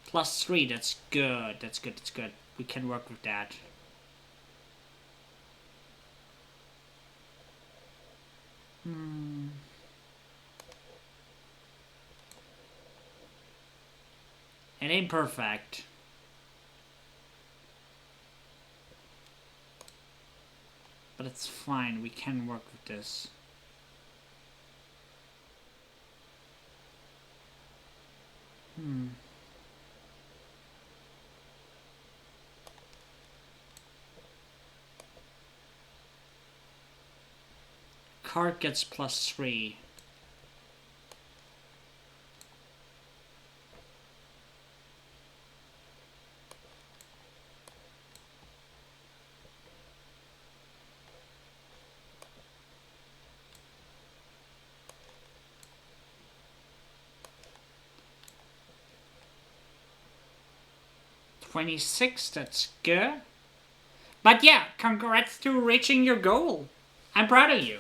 +3, that's good. That's good, that's good. We can work with that. It ain't perfect. But it's fine, we can work with this. Card gets +3. $26, that's good. But yeah, congrats to reaching your goal. I'm proud of you.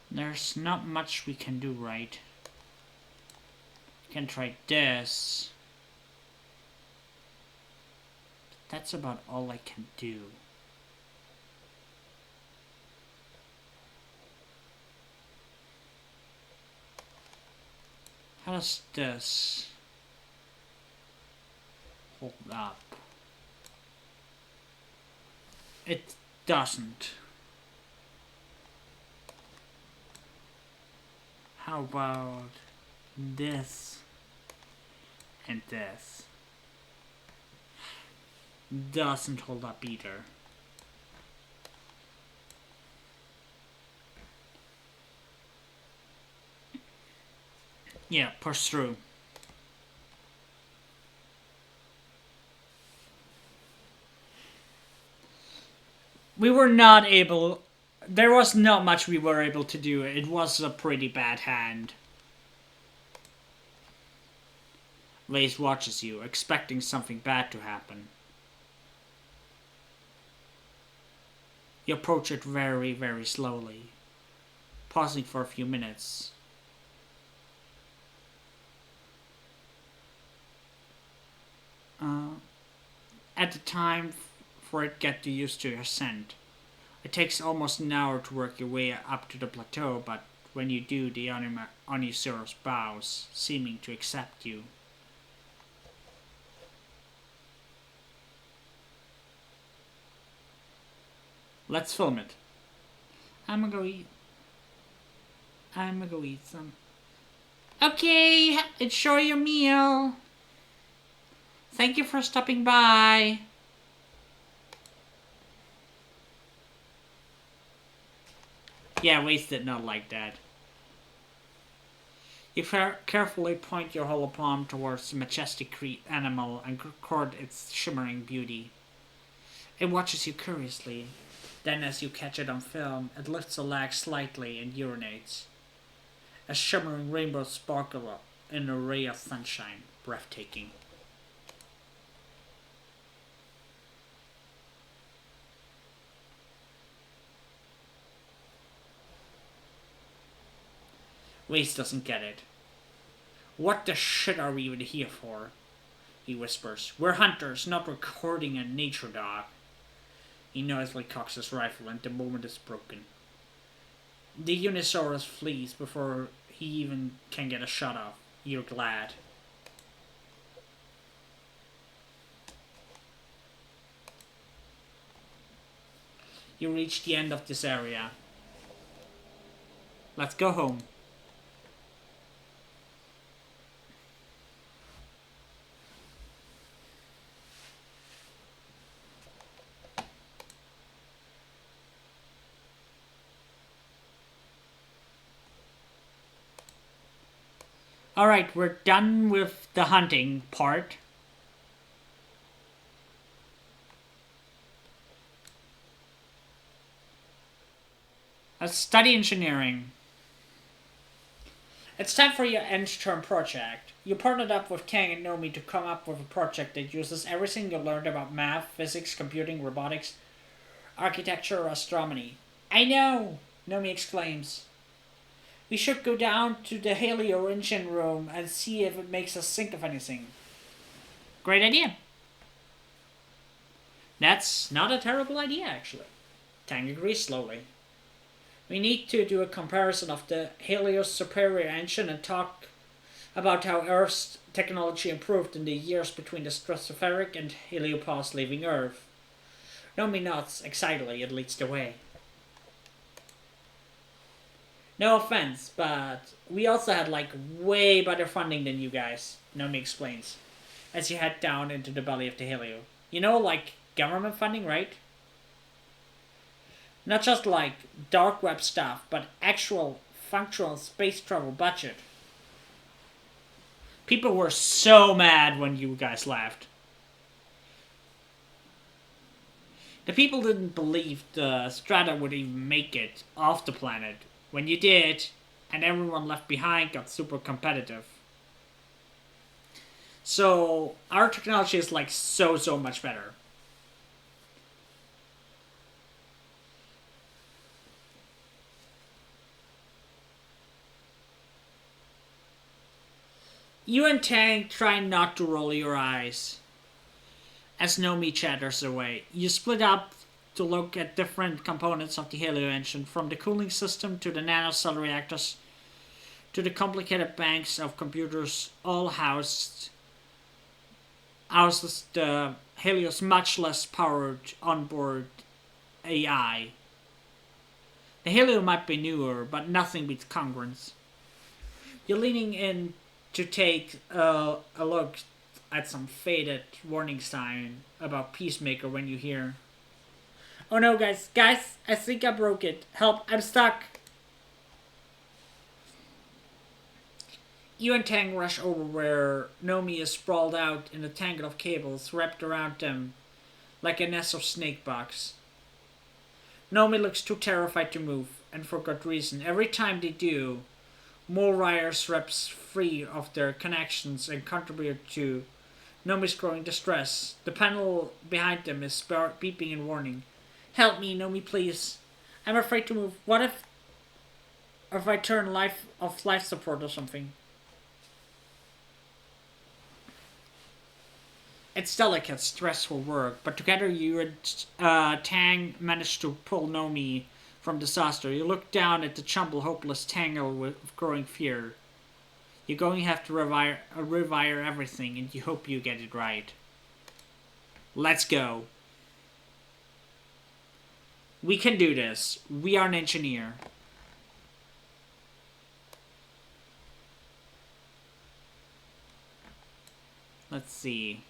There's not much we can do, right? We can try this. But that's about all I can do. How does this hold up? It doesn't. How about this and this? Doesn't hold up either. Yeah, push through. We were not able... There was not much we were able to do. It was a pretty bad hand. Lace watches you, expecting something bad to happen. You approach it very, very slowly, pausing for a few minutes. At the time for it get used to your scent. It takes almost an hour to work your way up to the plateau, but when you do, the Onisaurus bows, seeming to accept you. Let's film it. I'm gonna go eat. I'm gonna go eat some. Okay, enjoy your meal. Thank you for stopping by. Yeah, wasted not like that. You carefully point your hollow palm towards the majestic animal and record its shimmering beauty. It watches you curiously. Then, as you catch it on film, it lifts a leg slightly and urinates. A shimmering rainbow sparkle in a ray of sunshine, breathtaking. Waze doesn't get it. What the shit are we even here for? He whispers. We're hunters, not recording a nature dog. He noisily cocks his rifle and the moment is broken. The Unisaurus flees before he even can get a shot off. You're glad. You reach the end of this area. Let's go home. Alright, we're done with the hunting part. Let's study engineering. It's time for your end-term project. You partnered up with Kang and Nomi to come up with a project that uses everything you learned about math, physics, computing, robotics, architecture, or astronomy. I know! Nomi exclaims. We should go down to the Helio engine room and see if it makes us think of anything. Great idea. That's not a terrible idea, actually. Tang agrees slowly. We need to do a comparison of the Helio's superior engine and talk about how Earth's technology improved in the years between the stratospheric and heliopause leaving Earth. Nomi nods excitedly and leads the way. No offense, but we also had like way better funding than you guys, Nomi explains, as you head down into the belly of the Helio. You know, like government funding, right? Not just like dark web stuff, but actual functional space travel budget. People were so mad when you guys left. The people didn't believe the Strata would even make it off the planet. When you did, and everyone left behind got super competitive. So, our technology is like so much better. You and Tang try not to roll your eyes as Nomi chatters away. You split up to look at different components of the Helio engine, from the cooling system to the nanocell reactors to the complicated banks of computers, all houses the Helio's much less powered onboard AI. The Helio might be newer, but nothing beats congruence. You're leaning in to take a look at some faded warning sign about Peacemaker when you hear, "Oh no, guys, I think I broke it. Help, I'm stuck." You and Tang rush over where Nomi is sprawled out in a tangle of cables wrapped around them like a nest of snake bugs. Nomi looks too terrified to move, and for good reason. Every time they do, more wires rips free of their connections and contribute to Nomi's growing distress. The panel behind them is beeping in warning. "Help me, Nomi, please. I'm afraid to move. What if I turn life support or something?" It's delicate, stressful work, but together you and Tang managed to pull Nomi from disaster. You look down at the jumbled, hopeless tangle of growing fear. You're going to have to rewire everything, and you hope you get it right. Let's go. We can do this. We are an engineer. Let's see.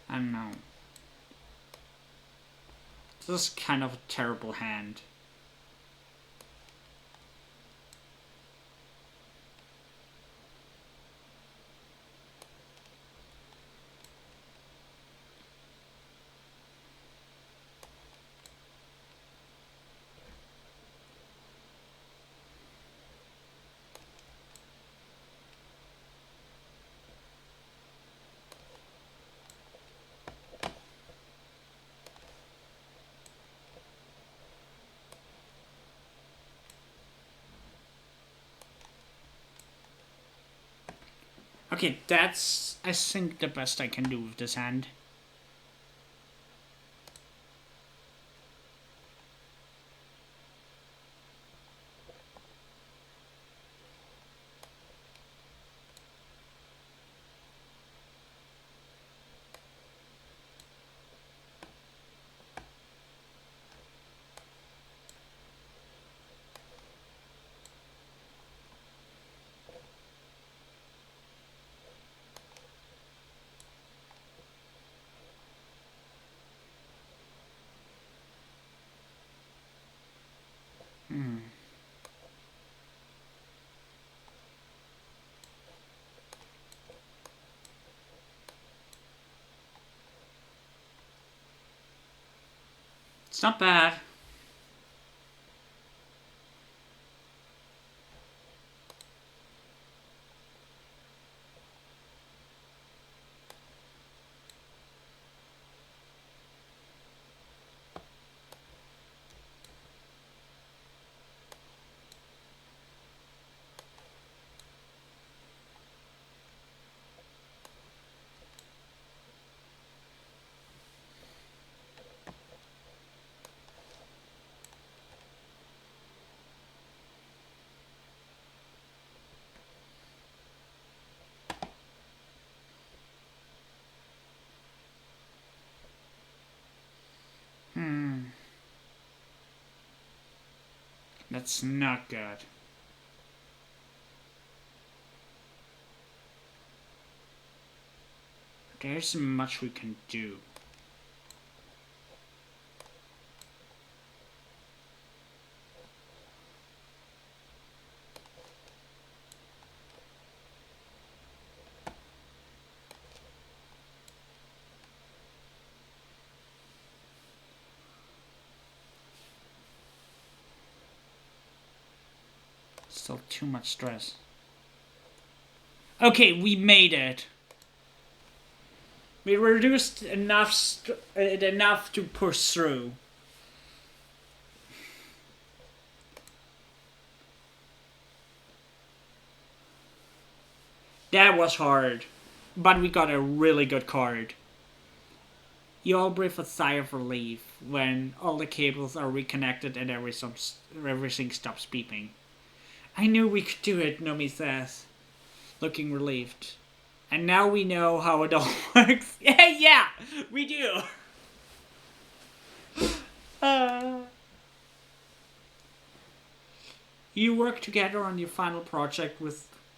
I don't know. This is kind of a terrible hand. Okay, that's, I think, the best I can do with this hand. It's not bad. That's not good. There isn't much we can do. Still too much stress. Okay, we made it. We reduced enough to push through. That was hard, but we got a really good card. You all breathe a sigh of relief when all the cables are reconnected and everything stops beeping. I knew we could do it, Nomi says, looking relieved. And now we know how it all works. Yeah, we do. You work together on your final project,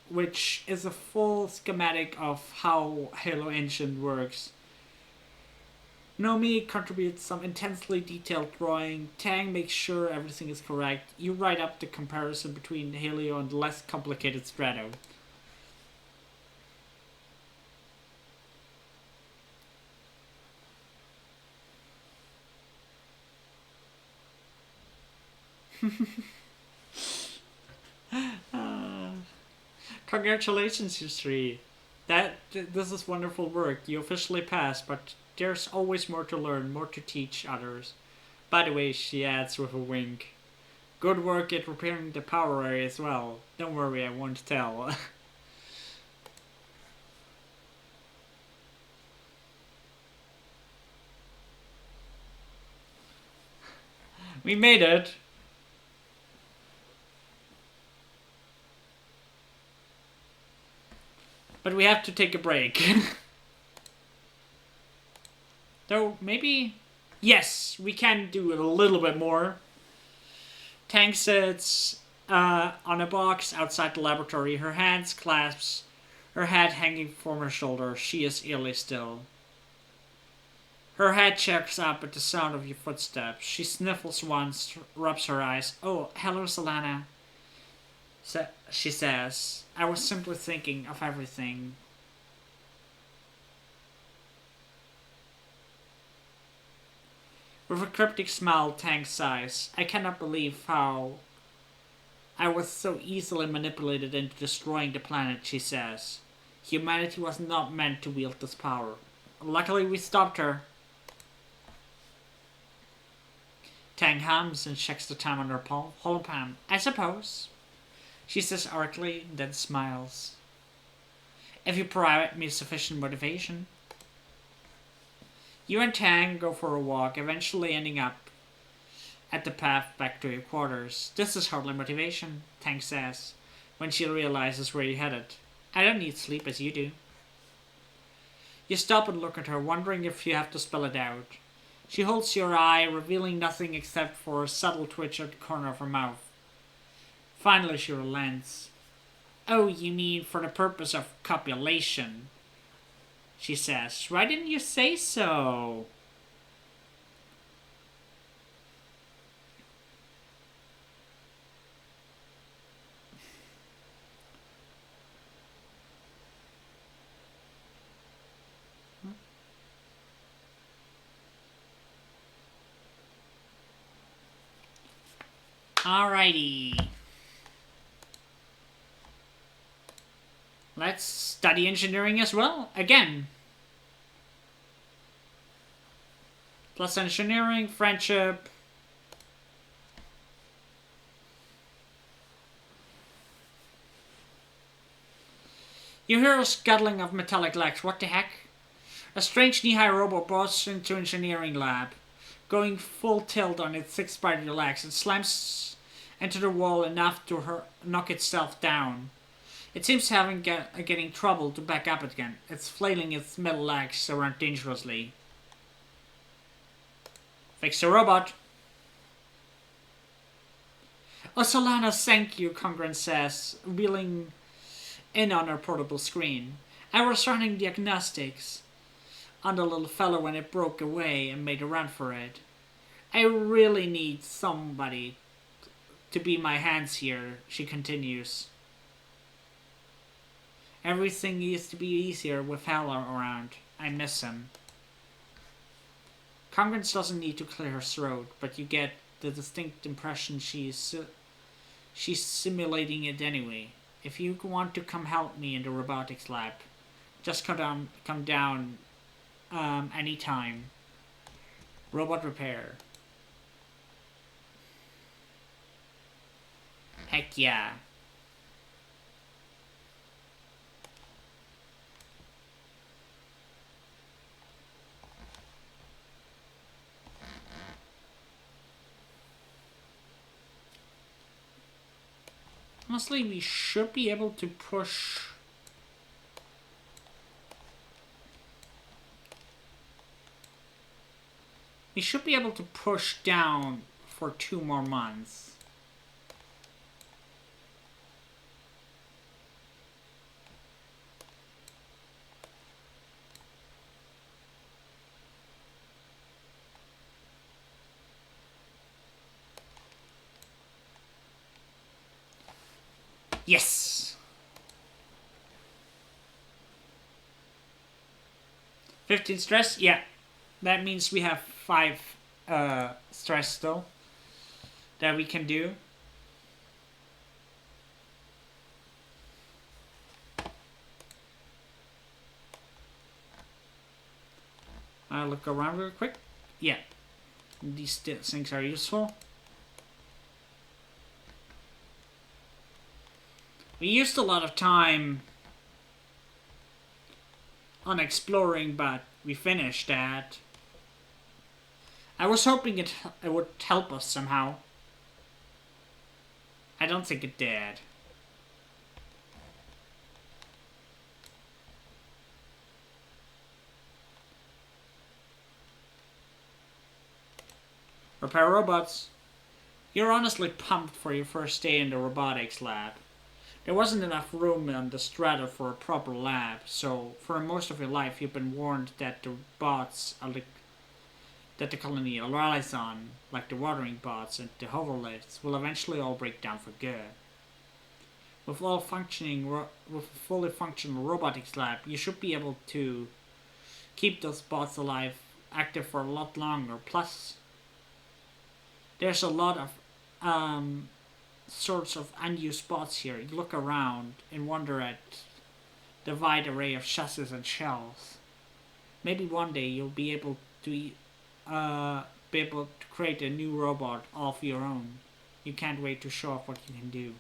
which is a full schematic of how Halo Engine works. Nomi contributes some intensely detailed drawing. Tang makes sure everything is correct. You write up the comparison between Halo and the less complicated Strato. Congratulations, you three. This is wonderful work. You officially passed, but there's always more to learn, more to teach others. By the way, she adds with a wink. Good work at repairing the power array as well. Don't worry, I won't tell. We made it. But we have to take a break. Though, maybe... Yes, we can do it a little bit more. Tang sits on a box outside the laboratory. Her hands clasps, her head hanging from her shoulder. She is eerily still. Her head checks up at the sound of your footsteps. She sniffles once, rubs her eyes. Oh, hello, Solana. She says. I was simply thinking of everything. With a cryptic smile, Tang sighs. I cannot believe how I was so easily manipulated into destroying the planet, she says. Humanity was not meant to wield this power. Luckily, we stopped her. Tang hums and checks the time on her hollow palm. I suppose. She says artfully, then smiles. If you provide me sufficient motivation. You and Tang go for a walk, eventually ending up at the path back to your quarters. This is hardly motivation, Tang says, when she realizes where you're headed. I don't need sleep as you do. You stop and look at her, wondering if you have to spell it out. She holds your eye, revealing nothing except for a subtle twitch at the corner of her mouth. Finally she relents. Oh, you mean for the purpose of copulation, she says. Why didn't you say so? Alrighty. Let's study engineering as well, again. Plus engineering, friendship. You hear a scuttling of metallic legs. What the heck? A strange knee-high robot bursts into engineering lab. Going full tilt on its six spider legs, it slams into the wall enough to knock itself down. It seems having getting trouble to back up again. It's flailing its metal legs around dangerously. Fix the robot. Oh, Solana, thank you, Congruent says, wheeling in on her portable screen. I was running diagnostics on the little fellow when it broke away and made a run for it. I really need somebody to be my hands here, she continues. Everything used to be easier with Hal around. I miss him. Congruence doesn't need to clear her throat, but you get the distinct impression she's simulating it anyway. If you want to come help me in the robotics lab, just come down anytime. Robot repair. Heck yeah. Honestly, we should be able to push... We should be able to push down for 2 more months. Yes! 15 stress? Yeah. That means we have 5 stress still that we can do. I'll look around real quick. Yeah, these things are useful. We used a lot of time on exploring, but we finished that. I was hoping it would help us somehow. I don't think it did. Repair robots. You're honestly pumped for your first day in the robotics lab. There wasn't enough room on the strata for a proper lab, so for most of your life you've been warned that the bots that the colony relies on, like the watering bots and the hover lifts, will eventually all break down for good. With a fully functional robotics lab, you should be able to keep those bots alive, active for a lot longer. Plus, there's a lot of sorts of unused spots here. You look around and wonder at the wide array of chassis and shells. Maybe one day you'll be able to create a new robot all of your own. You can't wait to show off what you can do.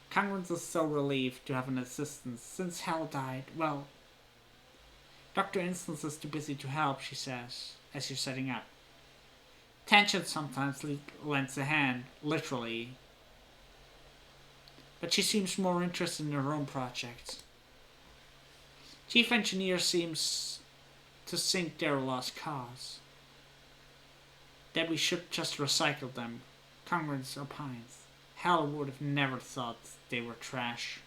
Congress is so relieved to have an assistant. Since Hal died, well, Dr. Instance is too busy to help, she says, as you're setting up. Tension sometimes lends a hand, literally. But she seems more interested in her own projects. Chief Engineer seems to think they're a lost cause. That we should just recycle them, Congress opines. Hal would have never thought they were trash.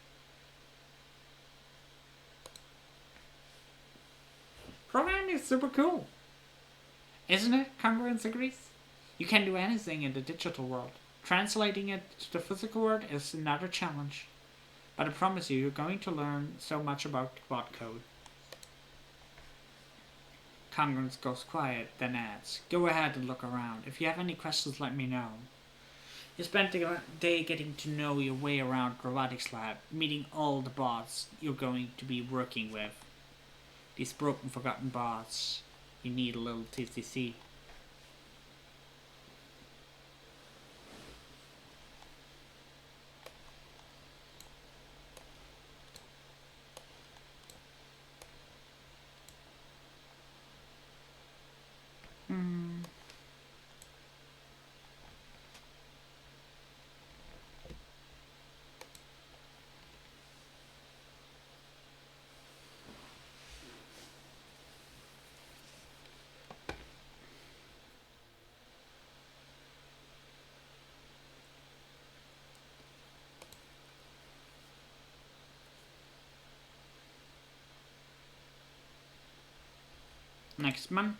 Programming is super cool. Isn't it? Congruence agrees. You can do anything in the digital world. Translating it to the physical world is another challenge. But I promise you, you're going to learn so much about bot code. Congruence goes quiet, then adds, go ahead and look around. If you have any questions, let me know. You spent the day getting to know your way around Robotics Lab, meeting all the bots you're going to be working with. These broken, forgotten bots. You need a little TCC. Next month.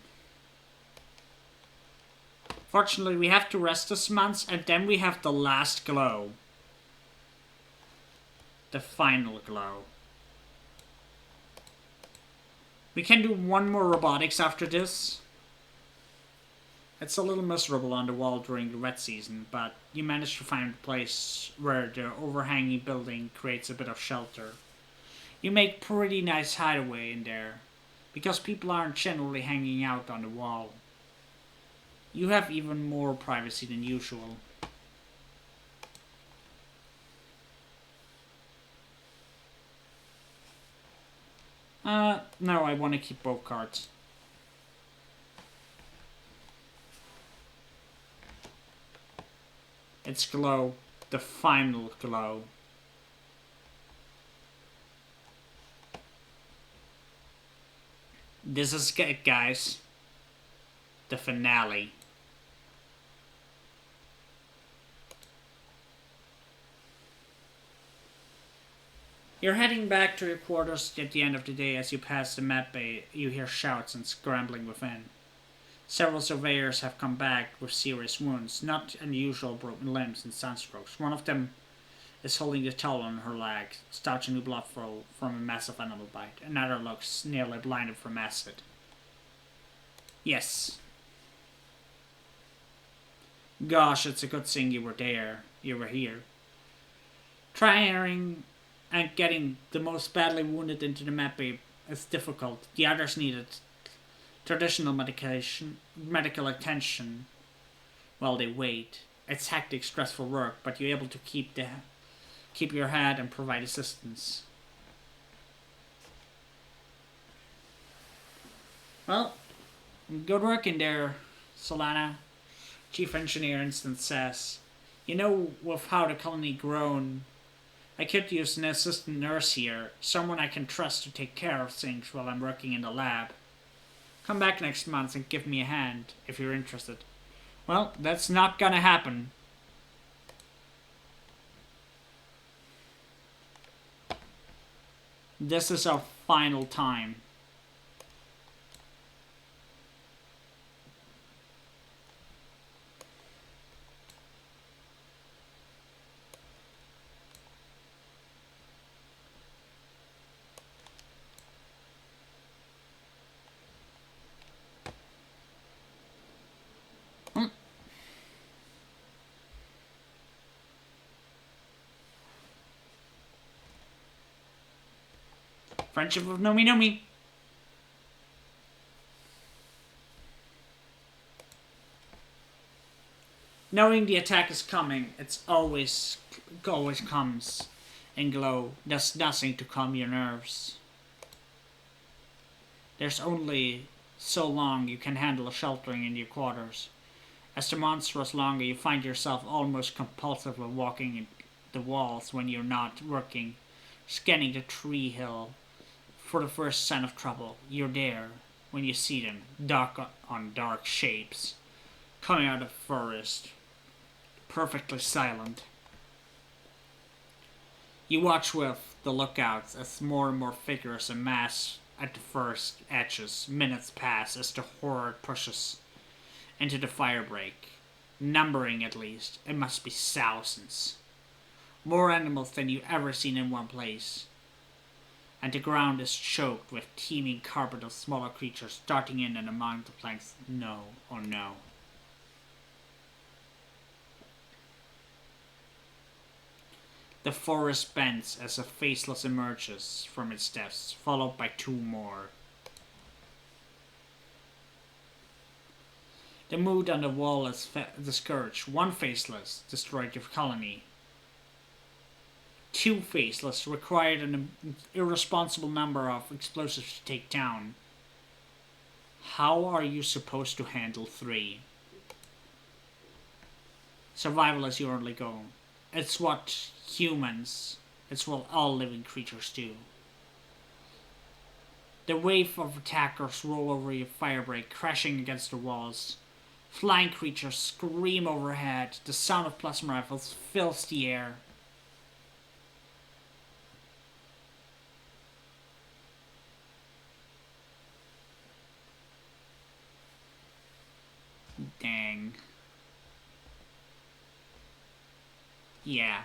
Fortunately, we have to rest this month, and then we have the last glow. The final glow. We can do one more robotics after this. It's a little miserable on the wall during the wet season, but you manage to find a place where the overhanging building creates a bit of shelter. You make pretty nice hideaway in there, because people aren't generally hanging out on the wall. You have even more privacy than usual. No, I want to keep both cards. It's glow. The final glow. This is it, guys. The finale. You're heading back to your quarters at the end of the day. As you pass the map bay, you hear shouts and scrambling within. Several surveyors have come back with serious wounds, not unusual broken limbs and sunstrokes. One of them is holding the towel on her leg, staunching the blood flow from a massive animal bite. Another looks nearly blinded from acid. Yes. Gosh, it's a good thing you were there. You were here. Trying and getting the most badly wounded into the map bay is difficult. The others need it Traditional medical attention while they wait. It's hectic, stressful work, but you're able to keep your head and provide assistance. Well, good work in there, Solana. Chief Engineer Instant says, "You know, with how the colony grown, I could use an assistant nurse here, someone I can trust to take care of things while I'm working in the lab. Come back next month and give me a hand, if you're interested." Well, that's not gonna happen. This is our final time. Friendship of Nomi Nomi. Knowing the attack is coming, it always comes and glow. Does nothing to calm your nerves. There's only so long you can handle sheltering in your quarters. As the monster grows longer, you find yourself almost compulsively walking in the walls when you're not working, scanning the tree hill for the first sign of trouble. You're there when you see them, dark on dark shapes, coming out of the forest, perfectly silent. You watch with the lookouts as more and more figures amass at the first edges. Minutes pass as the horde pushes into the firebreak. Numbering at least, it must be thousands. More animals than you've ever seen in one place. And the ground is choked with teeming carpet of smaller creatures darting in and among the planks. No, oh no. The forest bends as a faceless emerges from its depths, followed by two more. The mood on the wall is discouraged. One faceless destroyed your colony. Two faceless required an irresponsible number of explosives to take down. How are you supposed to handle three? Survival is your only goal. It's what all living creatures do. The wave of attackers roll over your firebreak, crashing against the walls. Flying creatures scream overhead. The sound of plasma rifles fills the air. Dang. Yeah.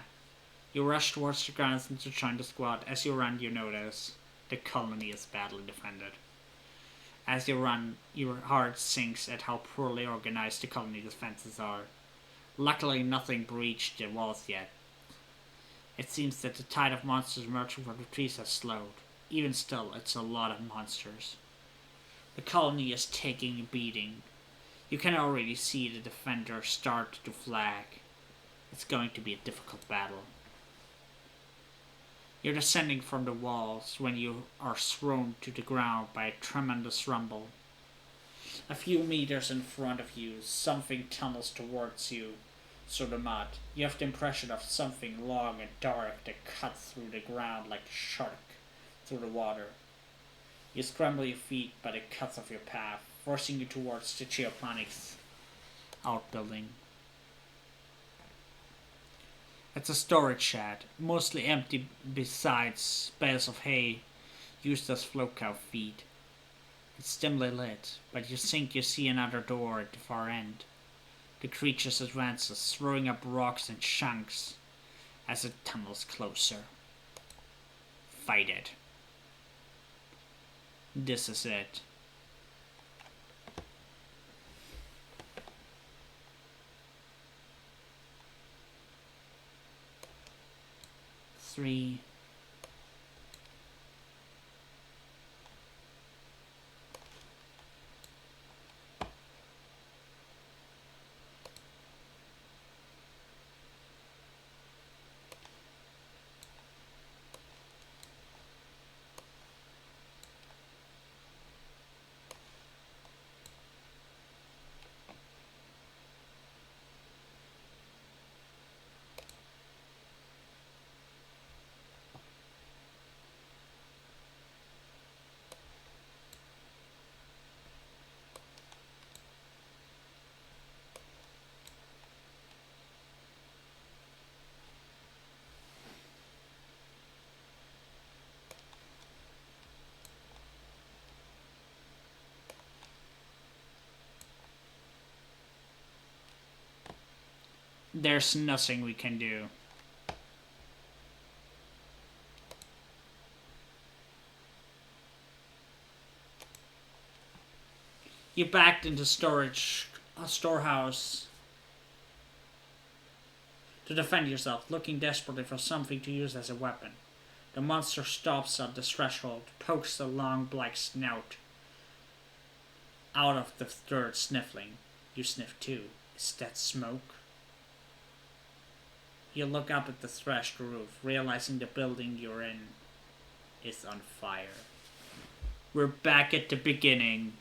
You rush towards the ground to join the squad. As you run, you notice the colony is badly defended. As you run, your heart sinks at how poorly organized the colony defenses are. Luckily, nothing breached the walls yet. It seems that the tide of monsters emerging from the trees has slowed. Even still, it's a lot of monsters. The colony is taking a beating. You can already see the defenders start to flag. It's going to be a difficult battle. You're descending from the walls when you are thrown to the ground by a tremendous rumble. A few meters in front of you, something tunnels towards you through the mud. You have the impression of something long and dark that cuts through the ground like a shark through the water. You scramble your feet, but it cuts off your path, forcing you towards the geoponics outbuilding. It's a storage shed, mostly empty besides bales of hay used as float cow feed. It's dimly lit, but you think you see another door at the far end. The creature advances, throwing up rocks and chunks as it tunnels closer. Fight it. This is it. Three. There's nothing we can do. You backed into a storehouse to defend yourself, looking desperately for something to use as a weapon. The monster stops at the threshold, pokes a long black snout out of the dirt, sniffling. You sniff too. Is that smoke? You look up at the thrashed roof, realizing the building you're in is on fire. We're back at the beginning.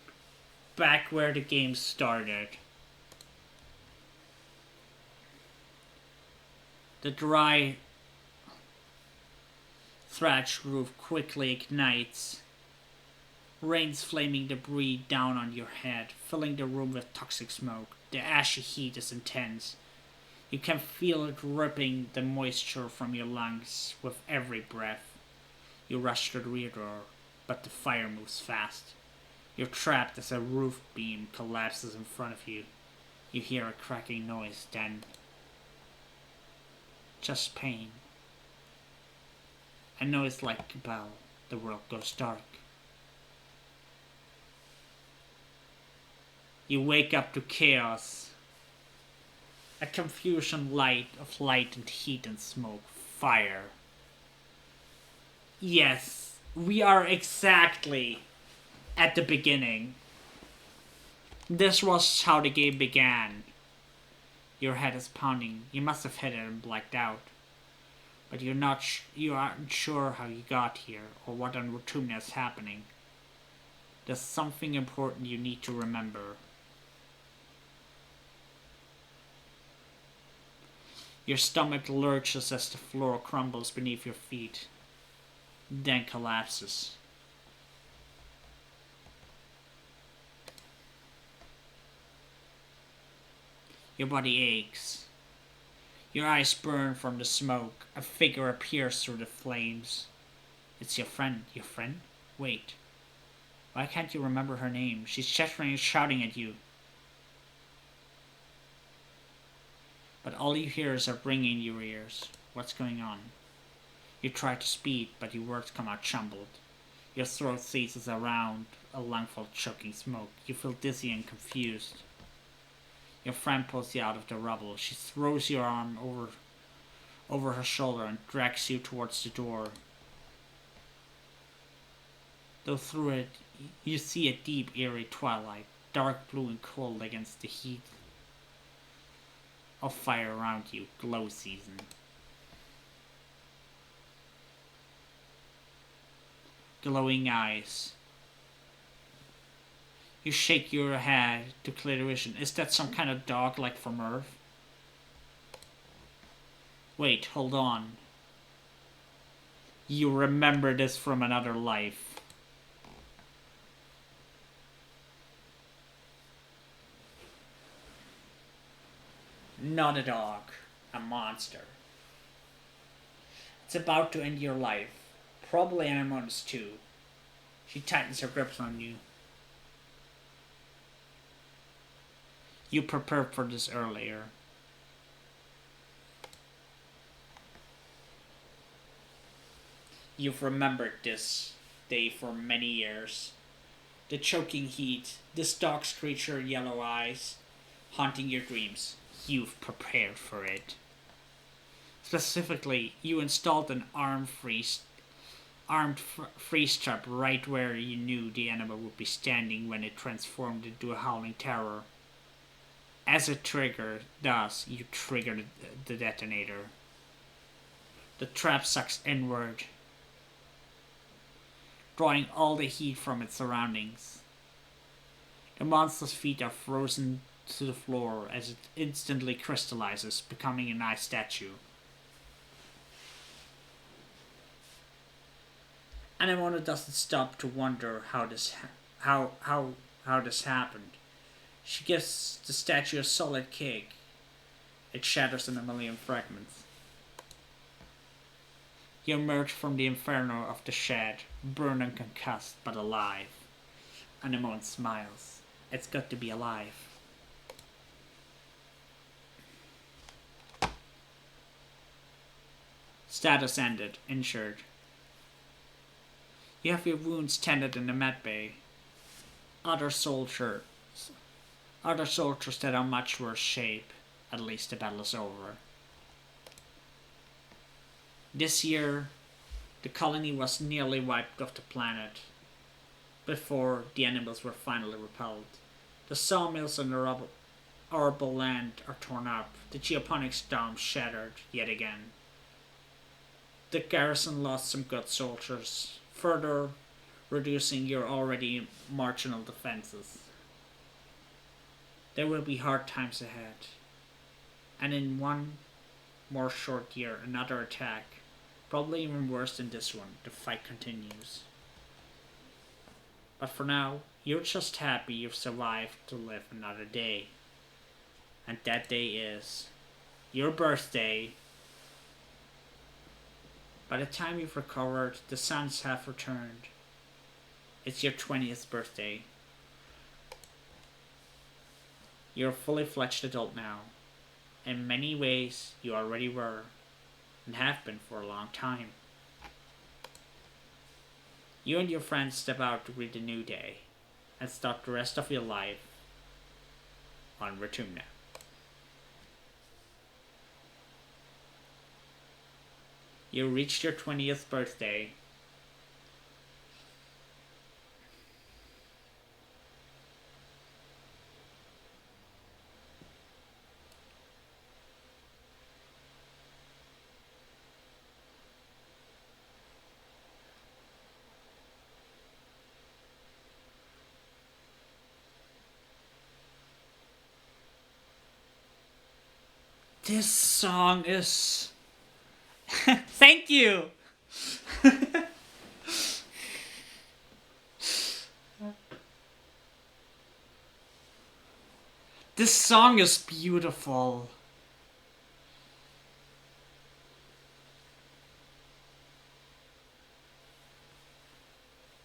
Back where the game started. The dry, thatched roof quickly ignites, rains flaming debris down on your head, filling the room with toxic smoke. The ashy heat is intense. You can feel it ripping the moisture from your lungs with every breath. You rush to the rear door, but the fire moves fast. You're trapped as a roof beam collapses in front of you. You hear a cracking noise, then just pain. A noise like a bell. The world goes dark. You wake up to chaos. A confusion light of light and heat and smoke. Fire. Yes, we are exactly at the beginning. This was how the game began. Your head is pounding. You must have hit it and blacked out. But you aren't sure how you got here or what on Rotumia is happening. There's something important you need to remember. Your stomach lurches as the floor crumbles beneath your feet, then collapses. Your body aches. Your eyes burn from the smoke. A figure appears through the flames. It's your friend. Your friend? Wait. Why can't you remember her name? She's gesturing and shouting at you. But all you hear is a ringing in your ears. What's going on? You try to speak, but your words come out jumbled. Your throat seizes around a lungful of choking smoke. You feel dizzy and confused. Your friend pulls you out of the rubble. She throws your arm over her shoulder and drags you towards the door. Though through it, you see a deep, eerie twilight, dark blue and cold against the heat of fire around you. Glow season. Glowing eyes. You shake your head to clear vision. Is that some kind of dog like from Earth? Wait, hold on. You remember this from another life. Not a dog, a monster. It's about to end your life. Probably Anemone's too. She tightens her grips on you. You prepared for this earlier. You've remembered this day for many years. The choking heat, this dog's creature yellow eyes, haunting your dreams. You've prepared for it. Specifically, you installed an armed freeze trap right where you knew the animal would be standing when it transformed into a howling terror. As a trigger does, you trigger the detonator. The trap sucks inward, drawing all the heat from its surroundings. The monster's feet are frozen to the floor as it instantly crystallizes, becoming an ice statue. Anemone doesn't stop to wonder how this happened. She gives the statue a solid kick. It shatters in a million fragments. You emerge from the inferno of the shed, burned and concussed, but alive. Anemone smiles. It's good to be alive. Status ended. Injured. You have your wounds tended in the med bay. Other soldiers that are much worse shape. At least the battle is over. This year, the colony was nearly wiped off the planet before the animals were finally repelled. The sawmills and the arable land are torn up. The geoponics dome shattered yet again. The garrison lost some good soldiers, further reducing your already marginal defenses. There will be hard times ahead. And in one more short year, another attack, probably even worse than this one. The fight continues. But for now, you're just happy you've survived to live another day. And that day is your birthday. By the time you've recovered, the suns have returned. It's your 20th birthday. You're a fully fledged adult now. In many ways, you already were, and have been for a long time. You and your friends step out to greet the new day, and start the rest of your life on Retumna. You reached your 20th birthday. This song is... Thank you! This song is beautiful.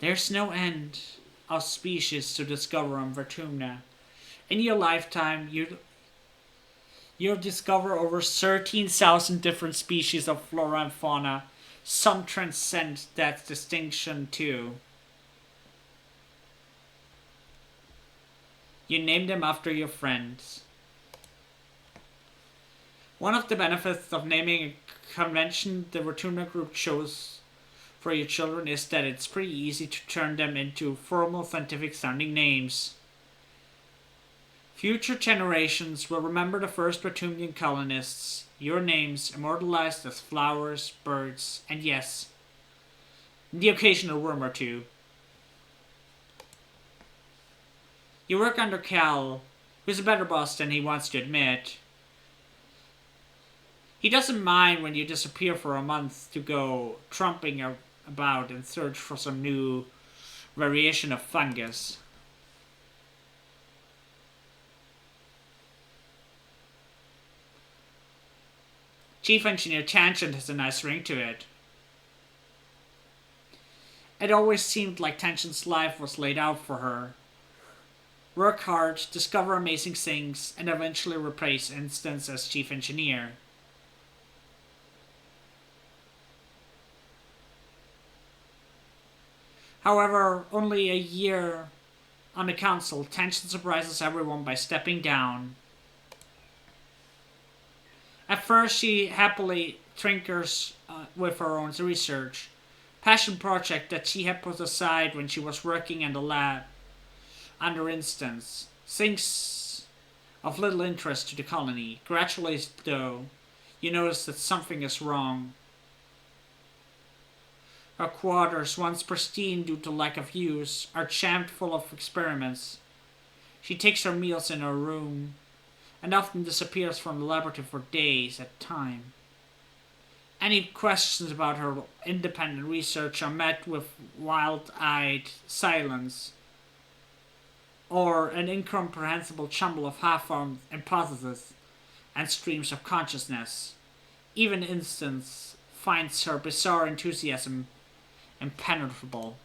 There's no end of species to discover on Vertumna. In your lifetime, you'll discover over 13,000 different species of flora and fauna. Some transcend that distinction too. You name them after your friends. One of the benefits of naming a convention the Vertumna group chose for your children is that it's pretty easy to turn them into formal scientific sounding names. Future generations will remember the first Vertumnian colonists, your names immortalized as flowers, birds, and yes, the occasional worm or two. You work under Cal, who's a better boss than he wants to admit. He doesn't mind when you disappear for a month to go trumping about and search for some new variation of fungus. Chief Engineer Tangent has a nice ring to it. It always seemed like Tangent's life was laid out for her. Work hard, discover amazing things, and eventually replace Instance as Chief Engineer. However, only a year on the council, Tangent surprises everyone by stepping down. At first, she happily tinkers with her own research, passion project that she had put aside when she was working in the lab under Instance. Things of little interest to the colony. Gradually, though, you notice that something is wrong. Her quarters, once pristine due to lack of use, are jammed full of experiments. She takes her meals in her room, and often disappears from the laboratory for days at a time. Any questions about her independent research are met with wild-eyed silence, or an incomprehensible jumble of half-formed hypotheses and streams of consciousness. Even Instance finds her bizarre enthusiasm impenetrable.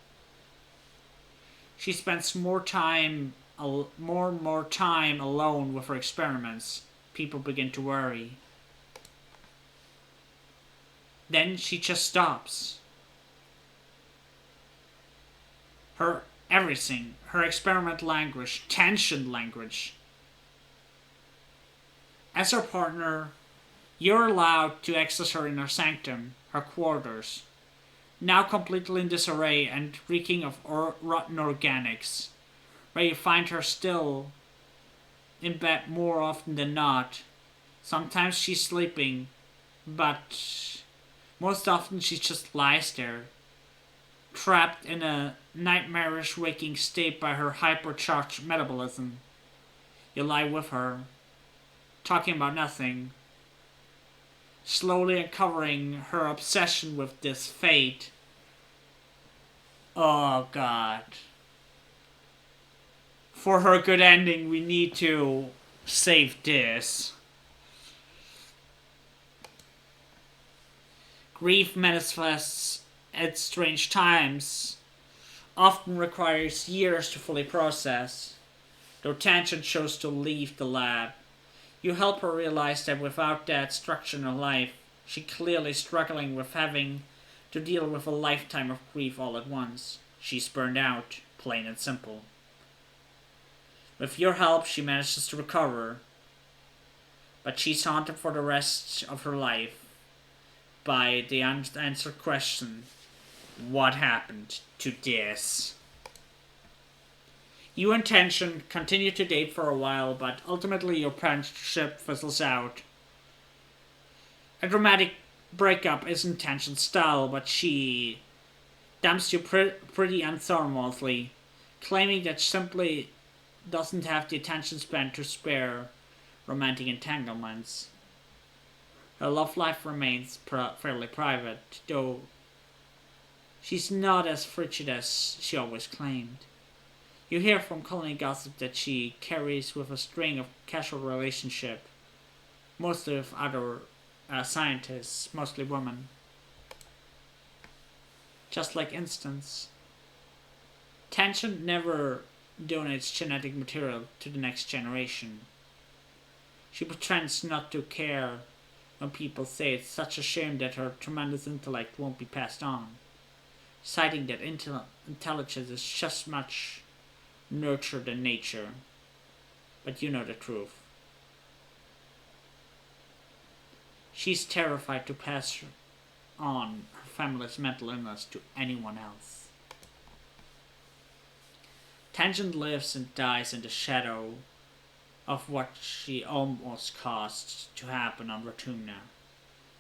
She spends more and more time alone with her experiments. People begin to worry. Then she just stops. Her everything, her experiment language, tension language. As her partner, you're allowed to access her inner sanctum, her quarters, now completely in disarray and reeking of rotten organics, where you find her still in bed more often than not. Sometimes she's sleeping, but most often she just lies there, trapped in a nightmarish waking state by her hypercharged metabolism. You lie with her, talking about nothing, slowly uncovering her obsession with this fate. Oh god. For her good ending, we need to save this. Grief manifests at strange times, often requires years to fully process. Though tension chose to leave the lab, you help her realize that without that structure in her life, she's clearly struggling with having to deal with a lifetime of grief all at once. She's burned out, plain and simple. With your help, she manages to recover, but she's haunted for the rest of her life by the unanswered question, what happened to this? You and Tension continue to date for a while, but ultimately your friendship fizzles out. A dramatic breakup isn't Tension's style, but she dumps you pretty unceremoniously, claiming that she simply doesn't have the attention span to spare romantic entanglements. Her love life remains fairly private, though she's not as frigid as she always claimed. You hear from colony gossip that she carries with a string of casual relationships, mostly with other scientists, mostly women. Just like Instance, Tension never donates genetic material to the next generation. She pretends not to care when people say it's such a shame that her tremendous intellect won't be passed on, citing that intelligence is just much nurture than nature. But you know the truth. She's terrified to pass on her family's mental illness to anyone else. Tangent lives and dies in the shadow of what she almost caused to happen on Vertumna,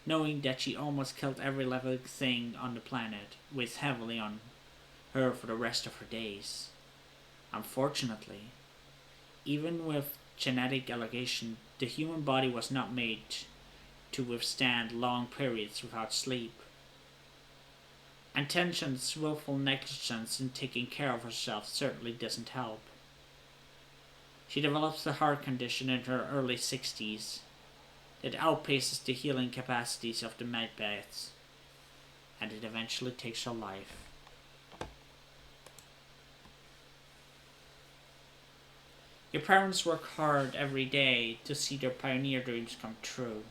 knowing that she almost killed every living thing on the planet, weighs heavily on her for the rest of her days. Unfortunately, even with genetic allegation, the human body was not made to withstand long periods without sleep. And Tension's willful negligence in taking care of herself certainly doesn't help. She develops a heart condition in her early 60s that outpaces the healing capacities of the medbeds, and it eventually takes her life. Your parents work hard every day to see their pioneer dreams come true.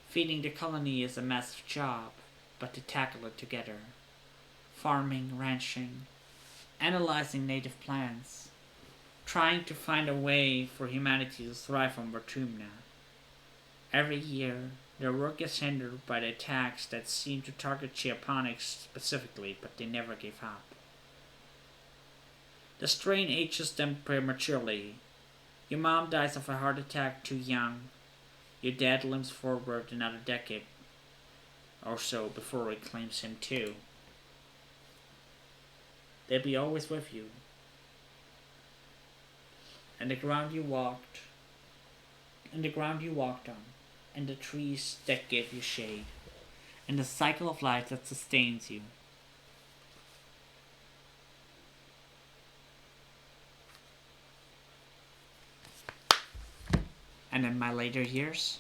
Feeding the colony is a massive job, but to tackle it together. Farming, ranching, analyzing native plants, trying to find a way for humanity to thrive on Vertumna. Every year, their work is hindered by the attacks that seem to target geoponics specifically, but they never give up. The strain ages them prematurely. Your mom dies of a heart attack too young. Your dad limps forward another decade or so before it claims him too. They'll be always with you. And the ground you walked on, and the trees that gave you shade, and the cycle of life that sustains you. And in my later years,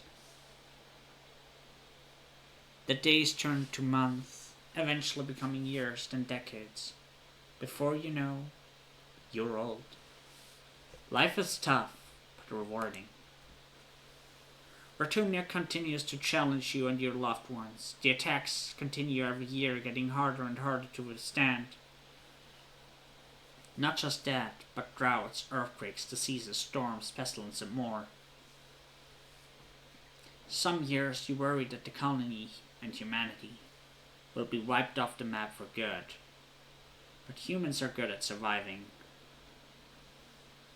the days turn to months, eventually becoming years, then decades. Before you know, you're old. Life is tough, but rewarding. Bertunia continues to challenge you and your loved ones. The attacks continue every year, getting harder and harder to withstand. Not just that, but droughts, earthquakes, diseases, storms, pestilence, and more. Some years you worry that the colony and humanity will be wiped off the map for good. But humans are good at surviving.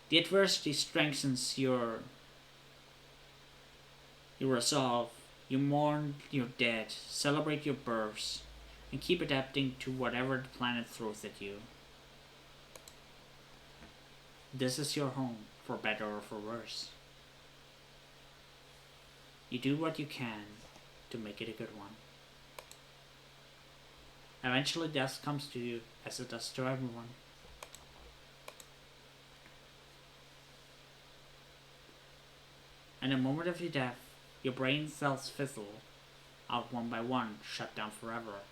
The adversity strengthens your resolve. You mourn your dead, celebrate your births, and keep adapting to whatever the planet throws at you. This is your home, for better or for worse. You do what you can to make it a good one. Eventually death comes to you, as it does to everyone. In the moment of your death, your brain cells fizzle out one by one, shut down forever.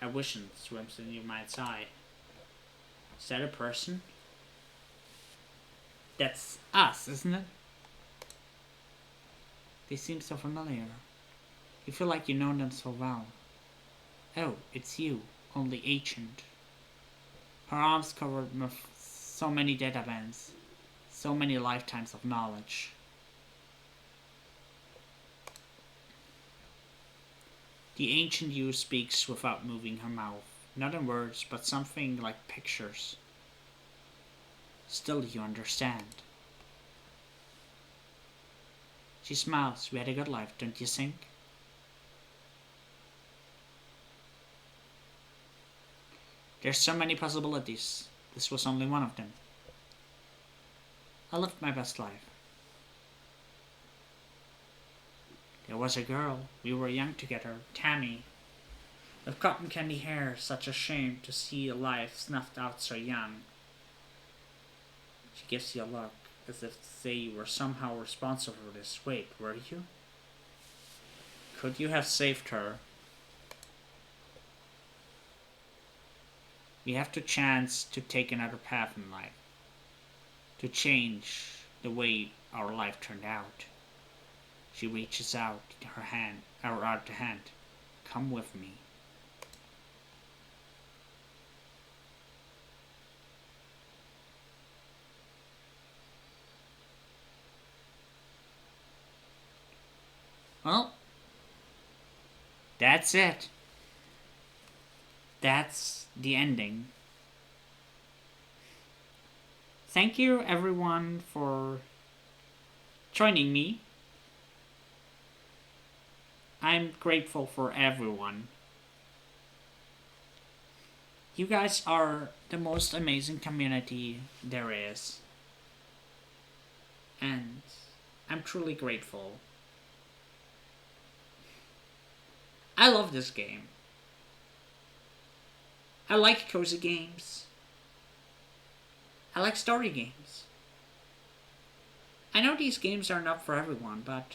A vision swims in your mind's eye. Is that a person? That's us, isn't it? They seem so familiar. You feel like you know them so well. Oh, it's you, only ancient. Her arms covered with so many data bands, so many lifetimes of knowledge. The ancient you speaks without moving her mouth, not in words, but something like pictures. Still you understand. She smiles. We had a good life, don't you think? There's so many possibilities. This was only one of them. I lived my best life. There was a girl. We were young together, Tammy. With cotton candy hair, such a shame to see a life snuffed out so young. She gives you a look, as if to say you were somehow responsible for this. Wait, were you? Could you have saved her? We have the chance to take another path in life. To change the way our life turned out. She reaches out her hand, out the hand. Come with me. Well, that's it. That's the ending. Thank you everyone for joining me. I'm grateful for everyone. You guys are the most amazing community there is. And I'm truly grateful. I love this game. I like cozy games. I like story games. I know these games are not for everyone, but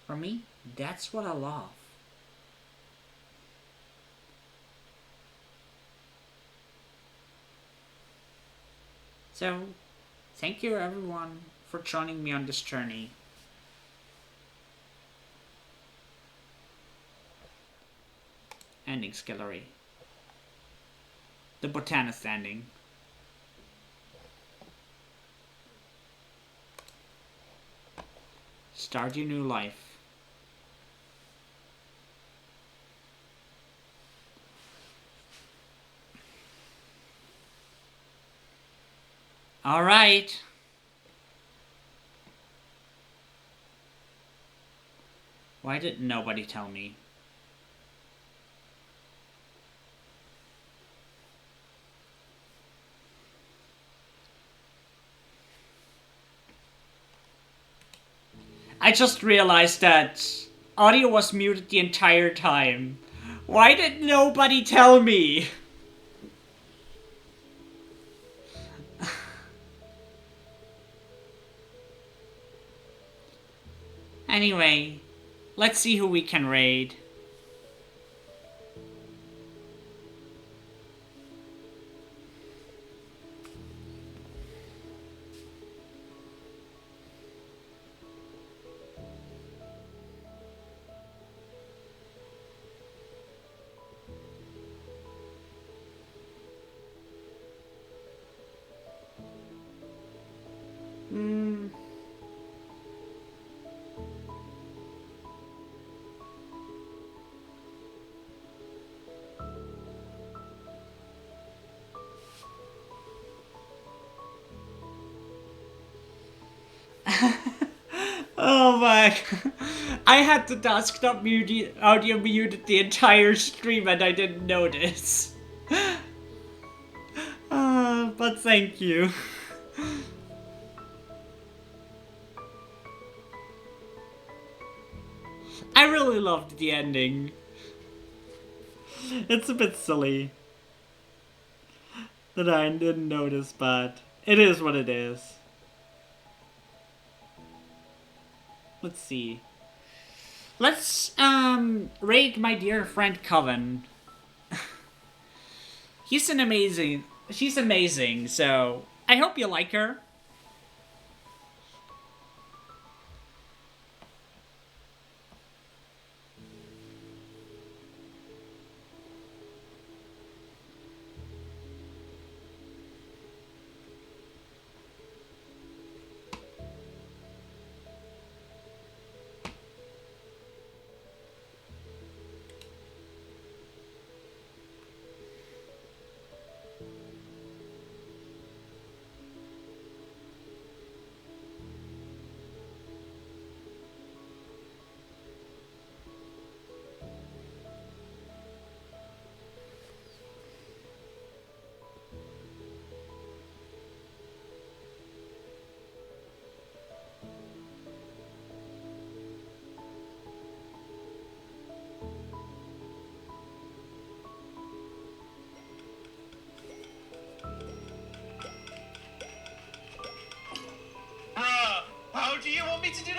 for me, that's what I love. So, thank you everyone for joining me on this journey. Endings gallery. The botanist ending. Start your new life. All right. Why did nobody tell me? I just realized that audio was muted the entire time. Why did nobody tell me? Anyway, let's see who we can raid. back. I had the desktop audio muted the entire stream and I didn't notice. But thank you. I really loved the ending. It's a bit silly that I didn't notice, but it is what it is. Let's see. Let's rate my dear friend Coven. She's amazing, so I hope you like her. How do you want me to do